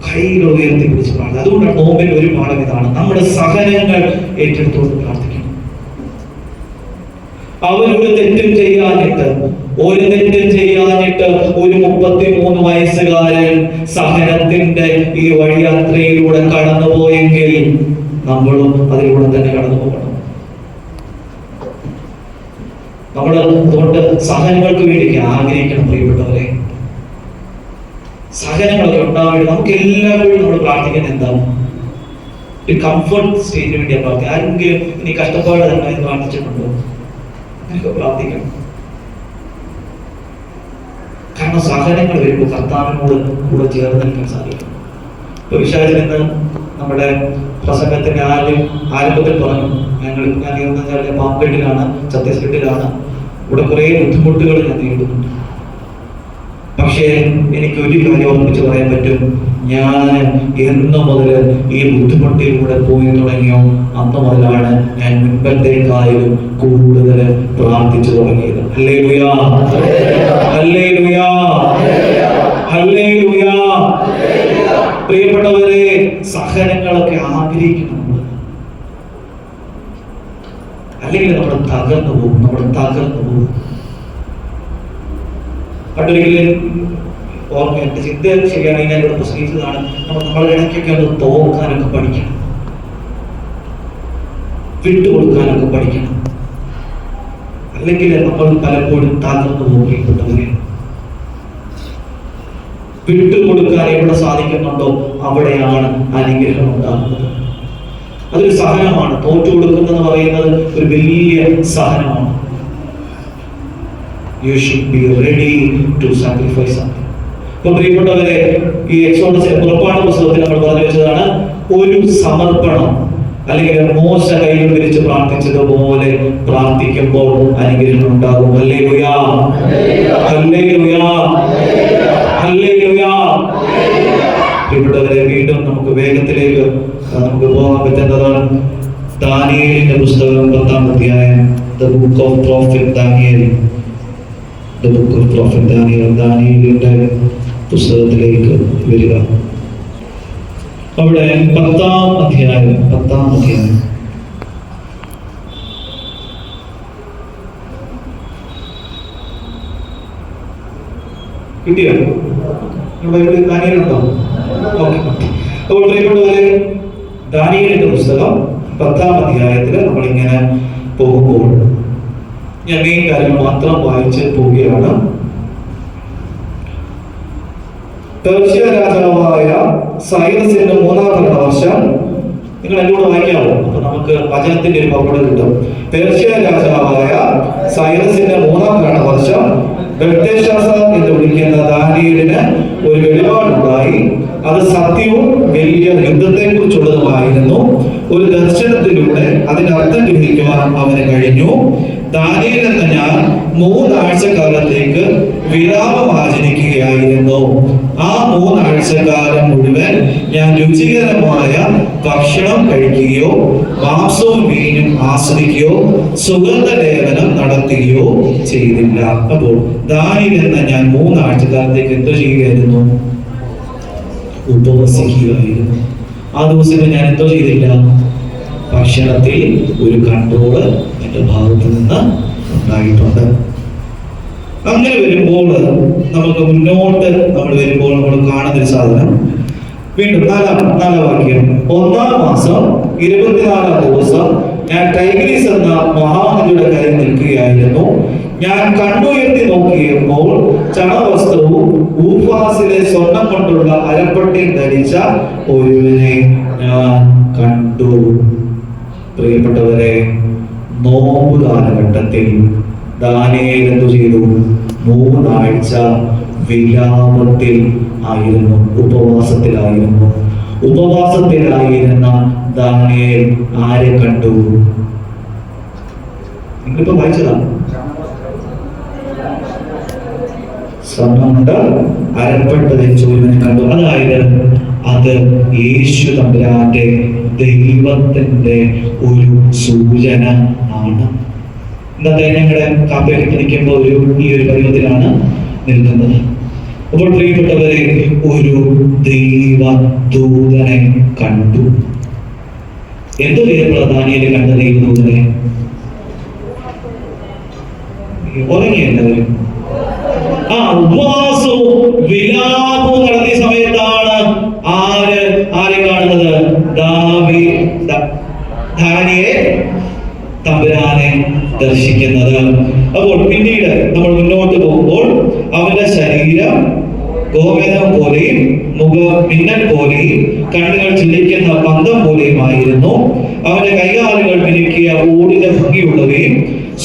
കൈകൾ ഉയർത്തിപ്പിടിച്ച് പ്രാർത്ഥിക്കണം. അതുകൊണ്ടാണ് നോമ്പിൽ ഒരു പാഠം ഇതാണ്, നമ്മുടെ സഹനങ്ങൾ ഏറ്റെടുത്തുകൊണ്ട് പ്രാർത്ഥിക്കണം. അവരൊരു തെറ്റും ചെയ്യാനിട്ട് ഒരു 33 വയസ്സുകാരൻ സഹനത്തിന്റെ ഈ വഴിയാത്രയിലൂടെ കടന്നുപോയെങ്കിൽ നമ്മളും അതിലൂടെ തന്നെ കടന്നു പോകണം. നമ്മൾ അതുകൊണ്ട് സഹനങ്ങൾക്ക് വേണ്ടി ആഗ്രഹിക്കണം പ്രിയപ്പെട്ടവരെ. സഹനങ്ങളൊക്കെ ഉണ്ടാവേണ്ടി നമുക്ക് എല്ലാവരും നമ്മൾ പ്രാർത്ഥിക്കുന്നത് എന്താണ്? ഒരു കംഫർട്ട് സ്റ്റേജിന് വേണ്ടിയാണ് പ്രാർത്ഥിക്കുക. ആരെങ്കിലും ഇനി കഷ്ടപ്പാട് തന്നെ പ്രാർത്ഥിച്ചിട്ടുണ്ടോ? അങ്ങനെയൊക്കെ പ്രാർത്ഥിക്കണം. കാരണം സഹനങ്ങൾ വരുമ്പോൾ കർത്താവിനോട് കൂടെ ചേർന്ന് നിൽക്കാൻ സാധിക്കും. ഇപ്പൊ വിശാലിന്ന് നമ്മുടെ പ്രസംഗത്തിന്റെ ആരംഭത്തിൽ പറഞ്ഞു, ഞാൻ പാമ്പേട്ടിലാണ്, ഛത്തീസ്ഗഡിലാണ്. ഇവിടെ കുറെ ബുദ്ധിമുട്ടുകൾ ഞാൻ നേരിടുന്നുണ്ട്. പക്ഷേ എനിക്ക് ഒരു കാര്യം ഓർമ്മിച്ച് പറയാൻ പറ്റും, ഞാൻ എന്ന് മുതൽ ഈ ബുദ്ധിമുട്ടിലൂടെ പോയി തുടങ്ങിയോ അന്ന് മുതലാണ് ഞാൻ മുൻപത്തേക്കായാലും കൂടുതൽ പ്രാർത്ഥിച്ചു തുടങ്ങിയത്. ഹല്ലേലൂയാ, ഹല്ലേലൂയാ, ഹല്ലേലൂയാ. പ്രിയപ്പെട്ടവരെ, സഹനങ്ങളൊക്കെ ആഗ്രഹിക്കണം നമ്മൾ, അല്ലെങ്കിൽ നമ്മൾ തകർന്നു പോകും. പണ്ടൊരിക്കലും ഓർമ്മയുണ്ട്, ചിന്ത ശരിയാണെങ്കിൽ ഞാൻ ഇവിടെ പ്രസംഗിച്ചതാണ്, നമ്മളെ ഇടയ്ക്കൊക്കെ ഒന്ന് തോക്കാനൊക്കെ പഠിക്കണം, വിട്ടുകൊടുക്കാനൊക്കെ പഠിക്കണം. അല്ലെങ്കിൽ നമ്മൾ പലപ്പോഴും തകർന്നു പോകപ്പെട്ടവരെ. വിട്ടുകൊടുക്കാൻ എവിടെ സാധിക്കുന്നുണ്ടോ അവിടെയാണ് അനുഗ്രഹം ഉണ്ടാകുന്നത്. അതൊരു സഹനമാണ്. തോറ്റു കൊടുക്കുന്നതെന്ന് പറയുന്നത് ഒരു വലിയ സഹനമാണ്. You should be ready to sacrifice something. അപ്പോൾ പ്രിയപ്പെട്ടവരെ, ഈ എക്സോഡസ് പുറപ്പാട് പുസ്തകത്തിൽ നമ്മൾ പറഞ്ഞു വെച്ചതാണ്, ഒരു സമർപ്പണം അല്ലെങ്കിൽ മോശ കൈകൾ വിരിച്ച് പ്രാർത്ഥിച്ചതുപോലെ പ്രാർത്ഥിക്കുമ്പോൾ അനുഗ്രഹം ഉണ്ടാകും. ഹല്ലേലൂയാ, ഹല്ലേലൂയാ, ഹല്ലേലൂയാ. പ്രിയപ്പെട്ടവരെ, വീണ്ടും നമുക്ക് വേഗത്തിലേക്ക് നമുക്ക് പോകാൻ പറ്റുന്നതാണ്. ദാനിയേലിന്റെ പുസ്തകം 10-ാം അധ്യായം, The Book of Prophet Daniel. The Book of Prophet Daniel. ദാനിയേലിന്റെ പുസ്തകത്തിലേക്ക് വരിക. അവിടെ 10-ാം അധ്യായം കിട്ടിയോ? ദാനിയേലുണ്ടോ? ഓക്കെ. അപ്പോൾ പ്രിയപ്പെട്ടവരെ, ദാനിയേലിന്റെ പുസ്തകം 10-ാം അധ്യായത്തിൽ നമ്മളിങ്ങനെ പോകുമ്പോൾ ഞാൻ മെയിൻ കാര്യങ്ങൾ മാത്രം വായിച്ച് പോവുകയാണ്. പെർഷ്യ രാജാവായ സൈറസിന്റെ 3-ാം ഭരണവർഷം, നിങ്ങൾ എന്നോട് വായിക്കാമോ? അപ്പൊ നമുക്ക് വചനത്തിന്റെ ഒരു പകർപ്പ് കിട്ടും. പെർഷ്യ രാജാവായ സൈറസിന്റെ 3-ാം ഭരണവർഷം ബെൽതെശാസർ എന്ന് വിളിക്കുന്ന ദാനിയേലിന് ഒരു വെളിപാടുണ്ടായി. അത് സത്യവും വലിയ യുദ്ധത്തെ കുറിച്ചുള്ളതുമായിരുന്നു. ഒരു ദർശനത്തിലൂടെ അതിന്റെ അർത്ഥം ഗ്രഹിക്കുവാൻ അവന് കഴിഞ്ഞു. ദാനിയേൽ എന്ന ഞാൻ 3 ആഴ്ചക്കാലത്തേക്ക് വിരാമം ആചരിക്കുകയായിരുന്നു. ആ 3 ആഴ്ചക്കാലം മുഴുവൻ ഞാൻ രുചികരമായ ഭക്ഷണം കഴിക്കുകയോ മാംസവും മീനും ആസ്വദിക്കുകയോ സുഗന്ധലേപനം നടത്തുകയോ ചെയ്തില്ല. അപ്പോൾ ദാനിയേൽ എന്ന ഞാൻ 3 ആഴ്ചക്കാലത്തേക്ക് എന്തോ ചെയ്യുകയായിരുന്നു? ഉപവസിക്കുകയായിരുന്നു. ആ ദിവസത്തിൽ ഞാൻ എന്തോ ചെയ്തില്ല? ഭക്ഷണത്തിൽ ഒരു കൺട്രോള് എന്റെ ഭാഗത്ത് നിന്ന് ഉണ്ടായിട്ടുണ്ട്. അങ്ങനെ വരുമ്പോൾ നമുക്ക് മുന്നോട്ട് നമ്മൾ വരുമ്പോൾ നമ്മൾ കാണുന്നൊരു സാധനം വീണ്ടും നാലാം വാക്യം. 1-ാം മാസം 24-ാം ദിവസം ഞാൻ ടൈഗ്രീസ് എന്ന മഹാനദിയുടെ കരയിൽ നിൽക്കുകയായിരുന്നു. ഞാൻ കണ്ണുയർത്തി നോക്കിയപ്പോൾ ചണവസ്ത്രവും ഊഫാസിലെ സ്വർണം കൊണ്ടുള്ള അരപ്പട്ടയും ധരിച്ച ഒരുവനെ ഞാൻ കണ്ടു. പ്രിയപ്പെട്ടവരെ, നോമ്പ് കാലഘട്ടത്തിൽ ദാനിയേൽ എന്തു ചെയ്തു? 3 ആഴ്ച വിലാപത്തിൽ ആയിരുന്നു, ഉപവാസത്തിലായിരുന്ന ദാനിയേൽ ആരെ കണ്ടു? നിങ്ങളിപ്പോ വായിച്ചതാ. സ്വർണ്ണമുണ്ട് അരപ്പട്ട ധരിച്ച ഒരുവനെ കണ്ടു. അതായത് അത് യേശു തമ്പുരാന്റെ ദൈവത്തിന്റെ ഒരു സൂചന ആണ്. ഇന്നത്തെ ഞങ്ങളുടെ കാപ്പയൊക്കെ നിൽക്കുമ്പോൾ ഈ ഒരു പരുവത്തിലാണ് നിൽക്കുന്നത്. അപ്പോൾ പ്രിയപ്പെട്ടവരെ, ഒരു ദൈവ ദൂതനെ കണ്ടു. എന്ത് പേരുള്ള ദാനിയേൽ കണ്ട ദൈവദൂതനെ? ഉറങ്ങിയെല്ലാവരും ഉപവാസവും വിലാപവും നടത്തിയ സമയത്താണ് ആരെ കാണുന്നത്? ദാനിയേൽ തമ്പുരാനെ ദർശിക്കുന്നത്. അപ്പോൾ പിന്നീട് നമ്മൾ മുന്നോട്ട് പോകുമ്പോൾ അവന്റെ ശരീരം ഗോമേധം പോലെയും മുഖം മിന്നൽ പോലെയും കണ്ണുകൾ ചില്ലിക്കുന്ന പന്തം പോലെയുമായിരുന്നു. അവന്റെ കൈകാലുകൾ മിനുക്കിയ ഊടിത ഭംഗിയുള്ളവയും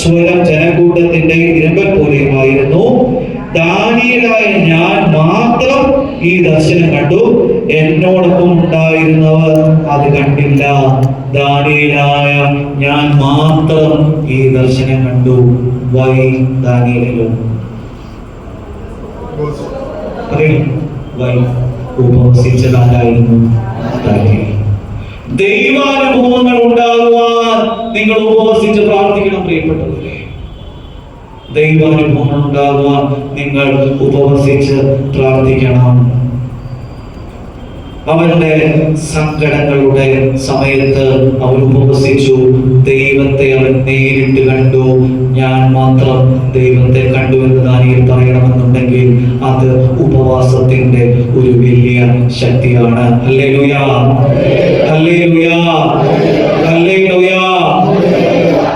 സ്വരം ജനക്കൂട്ടത്തിന്റെ ഇരമ്പൽ പോലെയുമായിരുന്നു. ദാനിയേലായ ഞാൻ മാത്രം ഈ ദർശനം കണ്ടു, എന്നോടൊപ്പം ഉണ്ടായിരുന്നവർ അത് കണ്ടില്ല. ദാനിയേലായ ഞാൻ മാത്രം ഈ ദർശനം കണ്ടു. വൈ ദാനിയേലോ? ഉപവസിച്ചതായിരുന്നു ദാനിയേൽ. ദൈവാനുഭവങ്ങൾ ഉണ്ടാകുവാൻ നിങ്ങൾ ഉപവസിച്ച് പ്രാർത്ഥിക്കണം പ്രിയപ്പെട്ടവരെ. ദൈവാനുഭവങ്ങൾ ഉണ്ടാകുവാൻ നിങ്ങൾ ഉപവസിച്ച് പ്രാർത്ഥിക്കണം. അവരുടെ സങ്കടങ്ങളുടെ സമയത്ത് അവൻ ഉപവസിച്ചു. ദൈവത്തെ അവൻ നേരിട്ട് കണ്ടു. ഞാൻ മാത്രം ദൈവത്തെ കണ്ടു എന്ന് ദാനിയേൽ പറയണമെന്നുണ്ടെങ്കിൽ അത് ഉപവാസത്തിന്റെ ഒരു വലിയ ശക്തിയാണ്. ഹല്ലേലൂയ, ഹല്ലേലൂയ, ഹല്ലേലൂയ.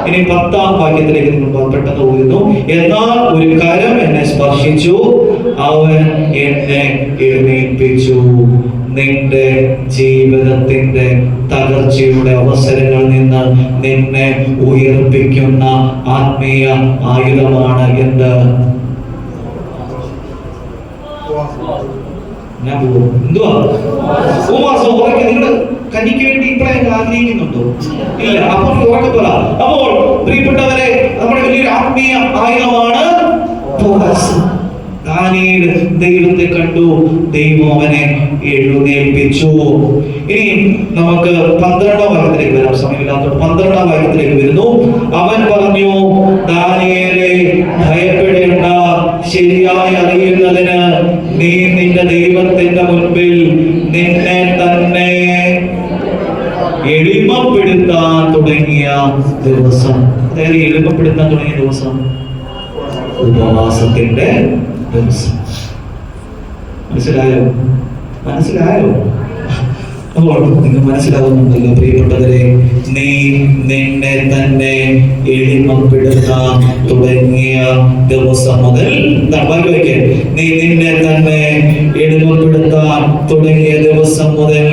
ഇനി 10-ാം വാക്യത്തിലേക്ക് നിങ്ങൾ പെട്ടെന്ന് പോകുന്നു. എന്നാൽ ഒരു കരം എന്നെ സ്പർശിച്ചു, അവൻ എന്നെ എഴുന്നേൽപ്പിച്ചു. നിന്റെ ജീവിതത്തിന്റെ തകർച്ചയുടെ അവസരങ്ങളിൽ നിന്ന് നിന്നെ ഉയർപ്പിക്കുന്ന ആത്മീയ ആയുധമാണ് എന്ത്? എന്തുവാ? ഉപവാസം. ഉറക്കെ നിങ്ങൾ കന്നിക്ക് വേണ്ടി ഇപ്പോഴെങ്കിലും ആഗ്രഹിക്കുന്നുണ്ടോ? ഇല്ല. അപ്പോൾ ഉറക്കെ പറ. അപ്പോൾ പ്രിയപ്പെട്ടവരെ, നമ്മുടെ വലിയൊരു ആത്മീയ ആയുധമാണ് ഉപവാസം. ദാനിയേൽ ദൈവത്തെ കണ്ടു, ദൈവം അവനെ എഴുന്നേൽപ്പിച്ചു. ഇനി നമുക്ക് 12-ാം വാക്യത്തിലേക്ക് വരാം. സമയമില്ലാത്തത് 12-ാം വാക്യത്തിലേക്ക് വരുന്നു. അവൻ പറഞ്ഞു, ദാനിയേലേ, ഭയപ്പെടേണ്ട. ശരിയായി അറിയുന്നതിന് നീ നിന്റെ ദൈവത്തിന്റെ മുൻപിൽ നിന്നെ തന്നെ എളിമപ്പെടുത്താൻ തുടങ്ങിയ ദിവസം. അതായത് എളിമപ്പെടുത്താൻ തുടങ്ങിയ ദിവസം ഉപവാസത്തിന്റെ ദിവസം. മനസ്സിലായോ? അപ്പോൾ നിങ്ങൾ മനസ്സിലാകുന്നുണ്ടല്ലോ പ്രിയപ്പെട്ടവരെ. നീ നിന്നെ തന്നെ എളിമപ്പെടുത്താൻ തുടങ്ങിയ ദിവസം മുതൽ, നീ നിന്നെ തന്നെ എളിമപ്പെടുത്താൻ തുടങ്ങിയ ദിവസം മുതൽ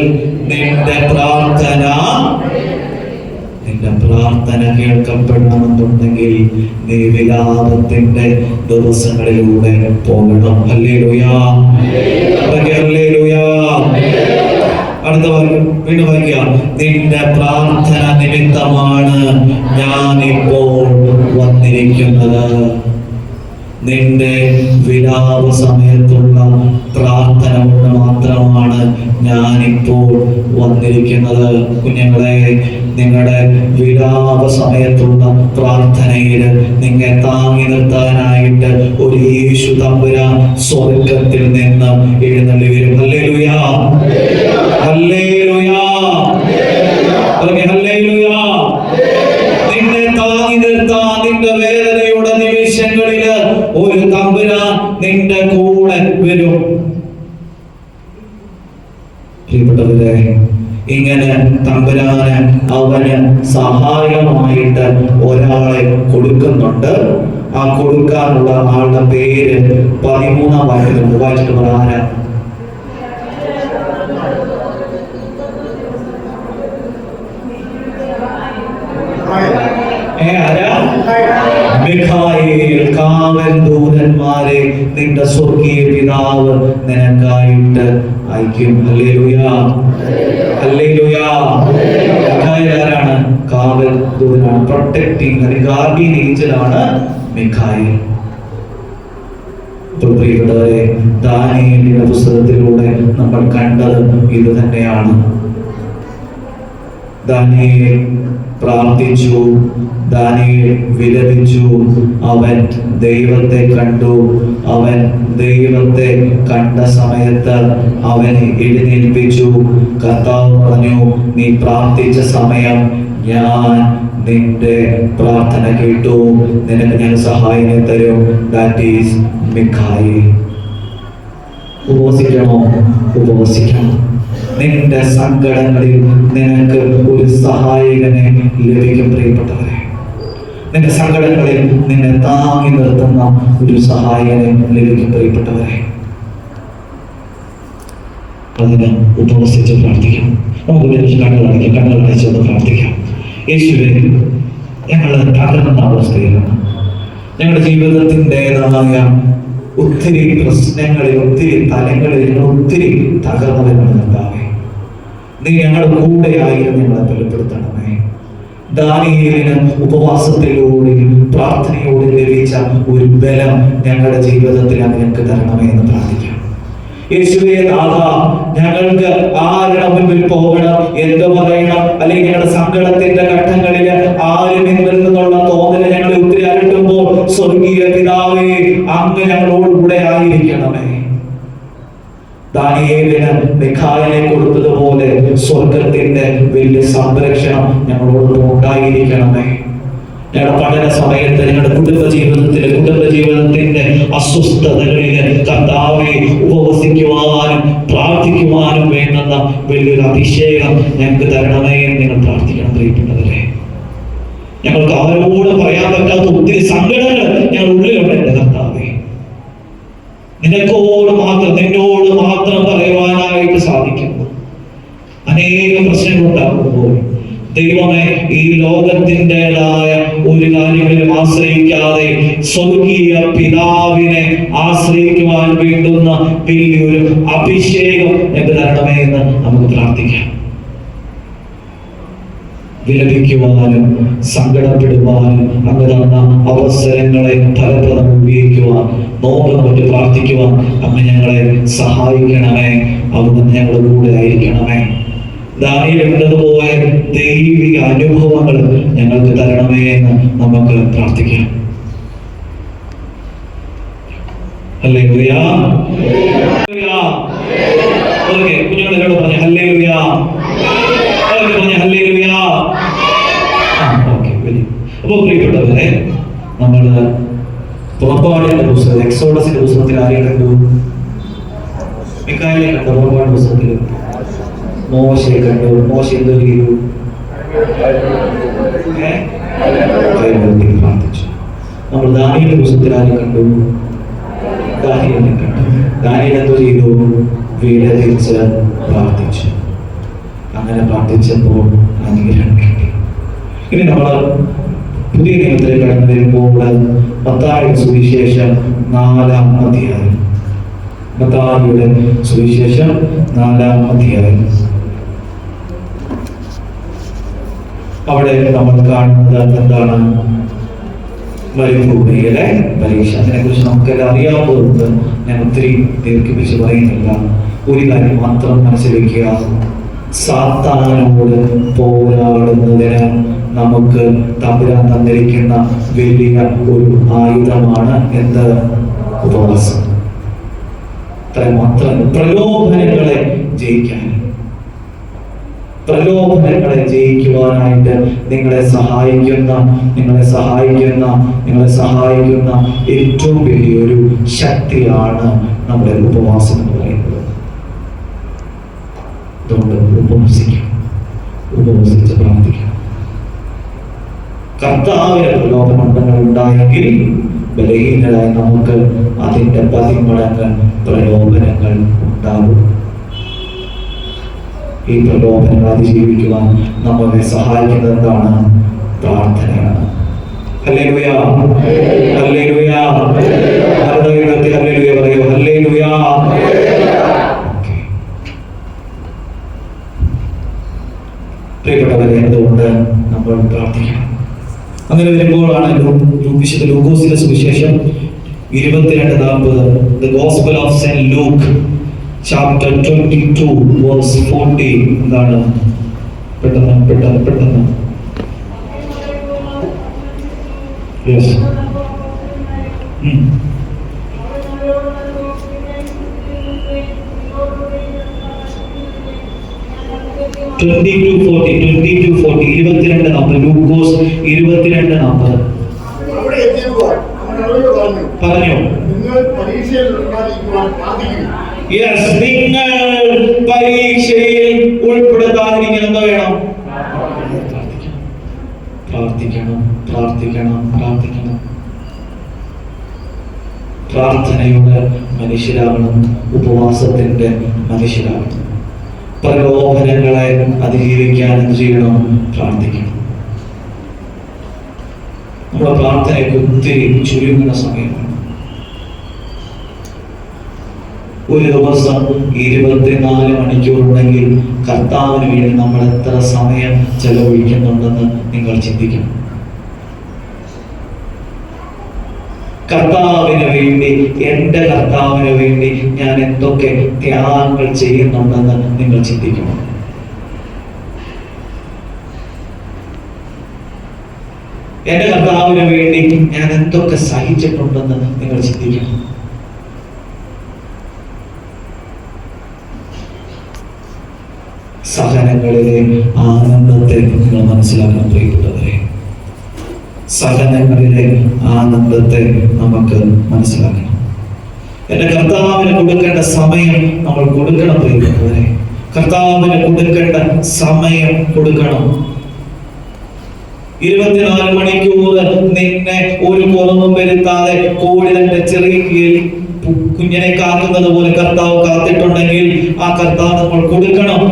നിന്റെ പ്രാർത്ഥന കേൾക്കപ്പെടണമെന്നുണ്ടെങ്കിൽ നീ വിലാപത്തിന്റെ ദിവസങ്ങളിലൂടെ പോകണം. Hallelujah, hallelujah. അടുത്ത വീണ്ടും വായിക്കുക. നിന്റെ പ്രാർത്ഥന നിമിത്തമാണ് ഞാനിപ്പോൾ വന്നിരിക്കുന്നത്. നിന്റെ വിലാപ സമയത്തുള്ള പ്രാർത്ഥന കൊണ്ട് മാത്രമാണ് ഞാനിപ്പോൾ വന്നിരിക്കുന്നത്. കുഞ്ഞുങ്ങളെ, നിങ്ങളുടെ വിലാപ സമയത്തുള്ള പ്രാർത്ഥനയിൽ നിങ്ങളെ താങ്ങി നിർത്താനായിട്ട് ഒരു യേശു തമ്പുരാൻ സ്വർഗത്തിൽ നിന്ന് എഴുന്നള്ളി വരും. ഹല്ലേലൂയാ, ഹല്ലേലൂയാ, ഹല്ലേലൂയാ. നിന്നെ താങ്ങി നിർത്താൻ നിന്റെ വേദനയുടെ നിമിഷങ്ങളില് ഒരു തമ്പുരാൻ നിന്റെ കൂടെ വരും. പ്രിയപ്പെട്ടവരെ, ഇങ്ങനെ തമ്പുരാന് അവന് സഹായമായിട്ട് ഒരാളെ കൊടുക്കുന്നുണ്ട്. ആ കൊടുക്കാനുള്ള ആളുടെ പേര് 13-ാം വാക്യത്തിൽ വായിച്ചിട്ട് പറ. ആരാ? മിഖായേൽ. കാവൽ ദൂതന്മാരെ നിന്റെ സ്വർഗീയ പിതാവ് നിനക്കായിട്ട് അയക്കും. ഹല്ലേലൂയാ, ഹല്ലേലൂയാ. മിഖായേൽ ആരാണ്? കാവൽ ദൂതനാണ്. പ്രൊട്ടക്ടിങ് അല്ലെങ്കിൽ ഗാർഡിയൻ ഏഞ്ചലാണ് മിഖായേൽ. പ്രിയപ്പെട്ടവരെ, ദാനിയേലിന്റെ പുസ്തകത്തിലൂടെ നമ്മൾ കണ്ടത് ഇത് തന്നെയാണ്. ദാനിയേൽ പ്രാർത്ഥിച്ചു, ദാനിയേൽ വിലപിച്ചു, അവൻ ദൈവത്തെ കണ്ടു. അവൻ ദൈവത്തെ കണ്ട സമയത്ത് അവനെ എഴുന്നേൽപ്പിച്ചു. കർത്താവ് പറഞ്ഞു, നീ പ്രാർത്ഥിച്ച സമയം ഞാൻ നിന്റെ പ്രാർത്ഥന കേട്ടു, നിനക്ക് ഞാൻ സഹായം തരും. ദാറ്റ് ഈസ് മിഖായേൽ. ഉപവസിക്കണോ? ഉപവസിക്കണം. നിന്റെ സങ്കടങ്ങളിൽ നിനക്ക് ഒരു സഹായകനെ ലഭിക്കും. പ്രിയപ്പെട്ടവരെ, നിന്റെ സങ്കടങ്ങളിൽ നിന്നെ താങ്ങി നിർത്തുന്ന ഒരു സഹായകനെ ലഭിക്കും. പ്രിയപ്പെട്ടവരെ, അതിന് ഉപവസിച്ച് പ്രാർത്ഥിക്കാം. നമുക്ക് കണ്ണുകളടച്ചൊന്ന് പ്രാർത്ഥിക്കാം. യേശുവേ, ഞങ്ങൾ തകർന്ന അവസ്ഥയിലാണ്. ഞങ്ങളുടെ ജീവിതത്തിൻ്റെതായ ഒത്തിരി പ്രശ്നങ്ങളിൽ, ഒത്തിരി തലങ്ങളിൽ ഞങ്ങൾ ഒത്തിരി തകർന്നവരുണ്ടാവേ. നീ ഞങ്ങളുടെ കൂടെയായിരുന്നു ഞങ്ങളെ ബലപ്പെടുത്തണമേ. ദാനിയേലിന് ഉപവാസത്തിലൂടെയും പ്രാർത്ഥനയോടെ ലഭിച്ച ഒരു ബലം ഞങ്ങളുടെ ജീവിതത്തിൽ ഞങ്ങൾക്ക് തരണമേ എന്ന് പ്രാർത്ഥിക്കാം. യേശുവേ നാഥാ, ഞങ്ങൾക്ക് ആരുടെ മുൻപിൽ പോകണം, എന്ത് പറയണം, അല്ലെങ്കിൽ ഞങ്ങളുടെ സങ്കടത്തിന്റെ ഘട്ടങ്ങളിൽ ആരും എന്നിൽ നിന്നുള്ള തോന്നല് ഞങ്ങളെ ഒത്തിരി അലട്ടുമ്പോൾ സ്വർഗീയ പിതാവേ, അങ്ങ് ഞങ്ങളോട് കൂടെ ആയിരിക്കണമേ. ദാനിയേലിന് മിഖായേലിനെ കൊടുത്തതുപോലെ സ്വർഗത്തിന്റെ വലിയ സംരക്ഷണം ഞങ്ങളോട് ഉണ്ടായിരിക്കണമേ. ഞങ്ങളുടെ പഠന സമയത്ത്, ഞങ്ങളുടെ കുടുംബജീവിതത്തിന്റെ അസ്വസ്ഥതകളിൽ കർത്താവെ ഉപവസിക്കുവാനും പ്രാർത്ഥിക്കുവാനും വേണ്ടുന്ന വലിയൊരു അഭിഷേകം ഞങ്ങൾക്ക് തരണമേ എന്ന് നിങ്ങൾ പ്രാർത്ഥിക്കണം. പ്രിയപ്പെട്ടവരെ, ഞങ്ങൾക്ക് അവരോട് പറയാൻ പറ്റാത്ത ഒത്തിരി സങ്കടങ്ങൾ ഞങ്ങൾ ഉള്ളിലുണ്ട്. എന്റെ കർത്താവേ, നിന്നോട് മാത്രം പറയുവാനായിട്ട് സാധിക്കുന്നു. അനേകം പ്രശ്നങ്ങൾ ഉണ്ടാകുമ്പോൾ ദൈവമേ, ഈ ലോകത്തിൻ്റെതായ ഒരു കാര്യങ്ങളിലും ആശ്രയിക്കാതെ സ്വർഗീയ പിതാവിനെ ആശ്രയിക്കുവാൻ വേണ്ടുന്ന വലിയൊരു അഭിഷേകം ഞങ്ങൾക്ക് തരണമേ എന്ന് നമുക്ക് പ്രാർത്ഥിക്കാം. വിലപിക്കുവാനും സങ്കടപ്പെടുവാനും അങ്ങ് തന്ന അവസരങ്ങളെ ഫലപ്രദം ഉപയോഗിക്കുവാൻ, നോമ്പ് മറ്റ് പ്രാർത്ഥിക്കുവാൻ അങ്ങ് ഞങ്ങളെ സഹായിക്കണമേ. അവിടുന്ന് ഞങ്ങളുടെ കൂടെ ആയിരിക്കണമേ. ദാനിയേലിനുള്ളതുപോലെ ദൈവിക അനുഭവങ്ങൾ ഞങ്ങൾക്ക് തരണമേ എന്ന് നമുക്ക് പ്രാർത്ഥിക്കാം. ഹല്ലേലൂയാ, ഹല്ലേലൂയാ. ഓക്കേ, കുഞ്ഞുങ്ങളോട് പറഞ്ഞു ഹല്ലേലൂയാ. ഓക്കേ, പറഞ്ഞു ഹല്ലേലൂയാ. Okay, very. അപ്പോൾ പ്രിയപ്പെട്ടവരെ, നമ്മൾ പുറപ്പാടിന്റെ പുസ്തകം, എക്സോഡസിന്റെ പുസ്തകത്തിൽ ആരെയും കണ്ടു? മിഖായേലിനെ കണ്ടു. പുറപ്പാട് പുസ്തകത്തിൽ മോശയെ കണ്ടു. മോശ എന്തോ ചെയ്തു? പ്രാർത്ഥിച്ചു. നമ്മൾ ദാനിയേലിന്റെ പുസ്തകത്തിൽ ആരെ കണ്ടു? ദാനിയേലിനെ കണ്ടു. ദാനിയേൽ എന്തോ ചെയ്തു? വിലപിച്ച് പ്രാർത്ഥിച്ചു. അങ്ങനെ പ്രാർത്ഥിച്ചപ്പോൾ അനുഗ്രഹം കിട്ടി. ഇനി നമ്മൾ പുതിയ നിയമത്തിലേക്ക് കടന്നു വരുമ്പോൾ മത്തായിയുടെ സുവിശേഷം 4-ാം അധ്യായം. മത്തായിയുടെ സുവിശേഷം 4-ാം അധ്യായം അവിടെ നമ്മൾ കാണുന്നത് എന്താണ്? മരുഭൂമിയിലെ പരീക്ഷ. അതിനെക്കുറിച്ച് നമുക്കെല്ലാം അറിയാവുന്നത് ഞാൻ ഒത്തിരി ദീർഘിപ്പിച്ച് പറയുന്നില്ല. ഒരു കാര്യം മാത്രം മനസ്സിൽ വയ്ക്കുക, സാത്താനോട് പോരാടുന്നതിന് നമുക്ക് തമ്പുരാൻ തന്നിരിക്കുന്ന വലിയ ഒരു ആയുധമാണ് എന്ത്? ഉപവാസം. അത്ര മാത്രം. പ്രലോഭനങ്ങളെ ജയിക്കുവാനായിട്ട് നിങ്ങളെ സഹായിക്കുന്ന ഏറ്റവും വലിയൊരു ശക്തിയാണ് നമ്മുടെ ഉപവാസം എന്ന് പറയുന്നത്. അതുകൊണ്ട് ഉപവസിച്ച് പ്രാർത്ഥിക്കണം. കർത്താവിന് പ്രലോഭനങ്ങൾ ഉണ്ടായെങ്കിൽ ബലഹീനരായി നമുക്ക് അതിന്റെ 10 മടങ്ങ് പ്രലോഭനങ്ങൾ ഉണ്ടാകും. ഈ പ്രലോഭനങ്ങൾ അതിജീവിക്കുവാൻ നമ്മളെ സഹായിക്കുന്നത് എന്താണ്? പ്രാർത്ഥനയാണ്. ഹല്ലേലൂയ, ഹല്ലേലൂയ, ഹല്ലേലൂയ പറയൂ, ഹല്ലേലൂയ. പ്രിയപ്പെട്ടവരെ, അതുകൊണ്ട് നമ്മൾ പ്രാർത്ഥിക്കണം. അങ്ങനെ വരുമ്പോഴാണ് വിശുദ്ധ ലൂക്കോസിന്റെ സുവിശേഷം 22:40, The Gospel of St. Luke chapter 22 verse 40. എന്താണ്? പെട്ടെന്ന് യെസ് 22:40 22 നമ്പർ, ലൂക്കോസ് 22:40. പറഞ്ഞു, നിങ്ങൾ പരീക്ഷയിൽ ഉൾപ്പെടുത്താതിരിക്കാൻ എന്താ വേണം? പ്രാർത്ഥിക്കണം. പ്രാർത്ഥനയുടെ മനുഷ്യരാകണം, ഉപവാസത്തിന്റെ മനുഷ്യരാകണം. പ്രലോഭനങ്ങളെ അതിജീവിക്കാൻ എന്ത് ചെയ്യണം? പ്രാർത്ഥിക്കണം. നമ്മുടെ പ്രാർത്ഥനയ്ക്ക് ഒത്തിരി ചുരുങ്ങുന്ന സമയമാണ്. ഒരു ദിവസം 24 മണിക്കൂറുണ്ടെങ്കിൽ കർത്താവിന് വേണ്ടി നമ്മൾ എത്ര സമയം ചെലവഴിക്കുന്നുണ്ടെന്ന് നിങ്ങൾ ചിന്തിക്കണം. കർത്താവിന് വേണ്ടി, എൻ്റെ കർത്താവിന് വേണ്ടി ഞാൻ എന്തൊക്കെ ത്യാഗങ്ങൾ ചെയ്യുന്നുണ്ടെന്ന് നിങ്ങൾ ചിന്തിക്കണം. എൻ്റെ കർത്താവിന് വേണ്ടി ഞാൻ എന്തൊക്കെ സഹിച്ചിട്ടുണ്ടെന്ന് നിങ്ങൾ ചിന്തിക്കണം. സഹനങ്ങളിലെ ആനന്ദത്തെ നിങ്ങൾ മനസ്സിലാക്കണം പ്രിയപ്പെട്ടവരെ. സഹനങ്ങളിലെ ആനന്ദത്തെ നമുക്ക് മനസ്സിലാക്കണം. എന്റെ കർത്താവിന് കൊടുക്കേണ്ട സമയം നമ്മൾ കൊടുക്കണം പ്രിയപ്പെട്ടവരെ. കർത്താവിന് കൊടുക്കേണ്ട സമയം കൊടുക്കണം. 24 മണിക്കൂർ നിന്നെ ഒരു കുറവും വരുത്താതെ കോഴി തന്റെ ചെറിയ കുഞ്ഞിനെ കാക്കുന്നത് പോലെ കർത്താവ് കാത്തിട്ടുണ്ടെങ്കിൽ ആ കർത്താവ് നമ്മൾ കൊടുക്കണം.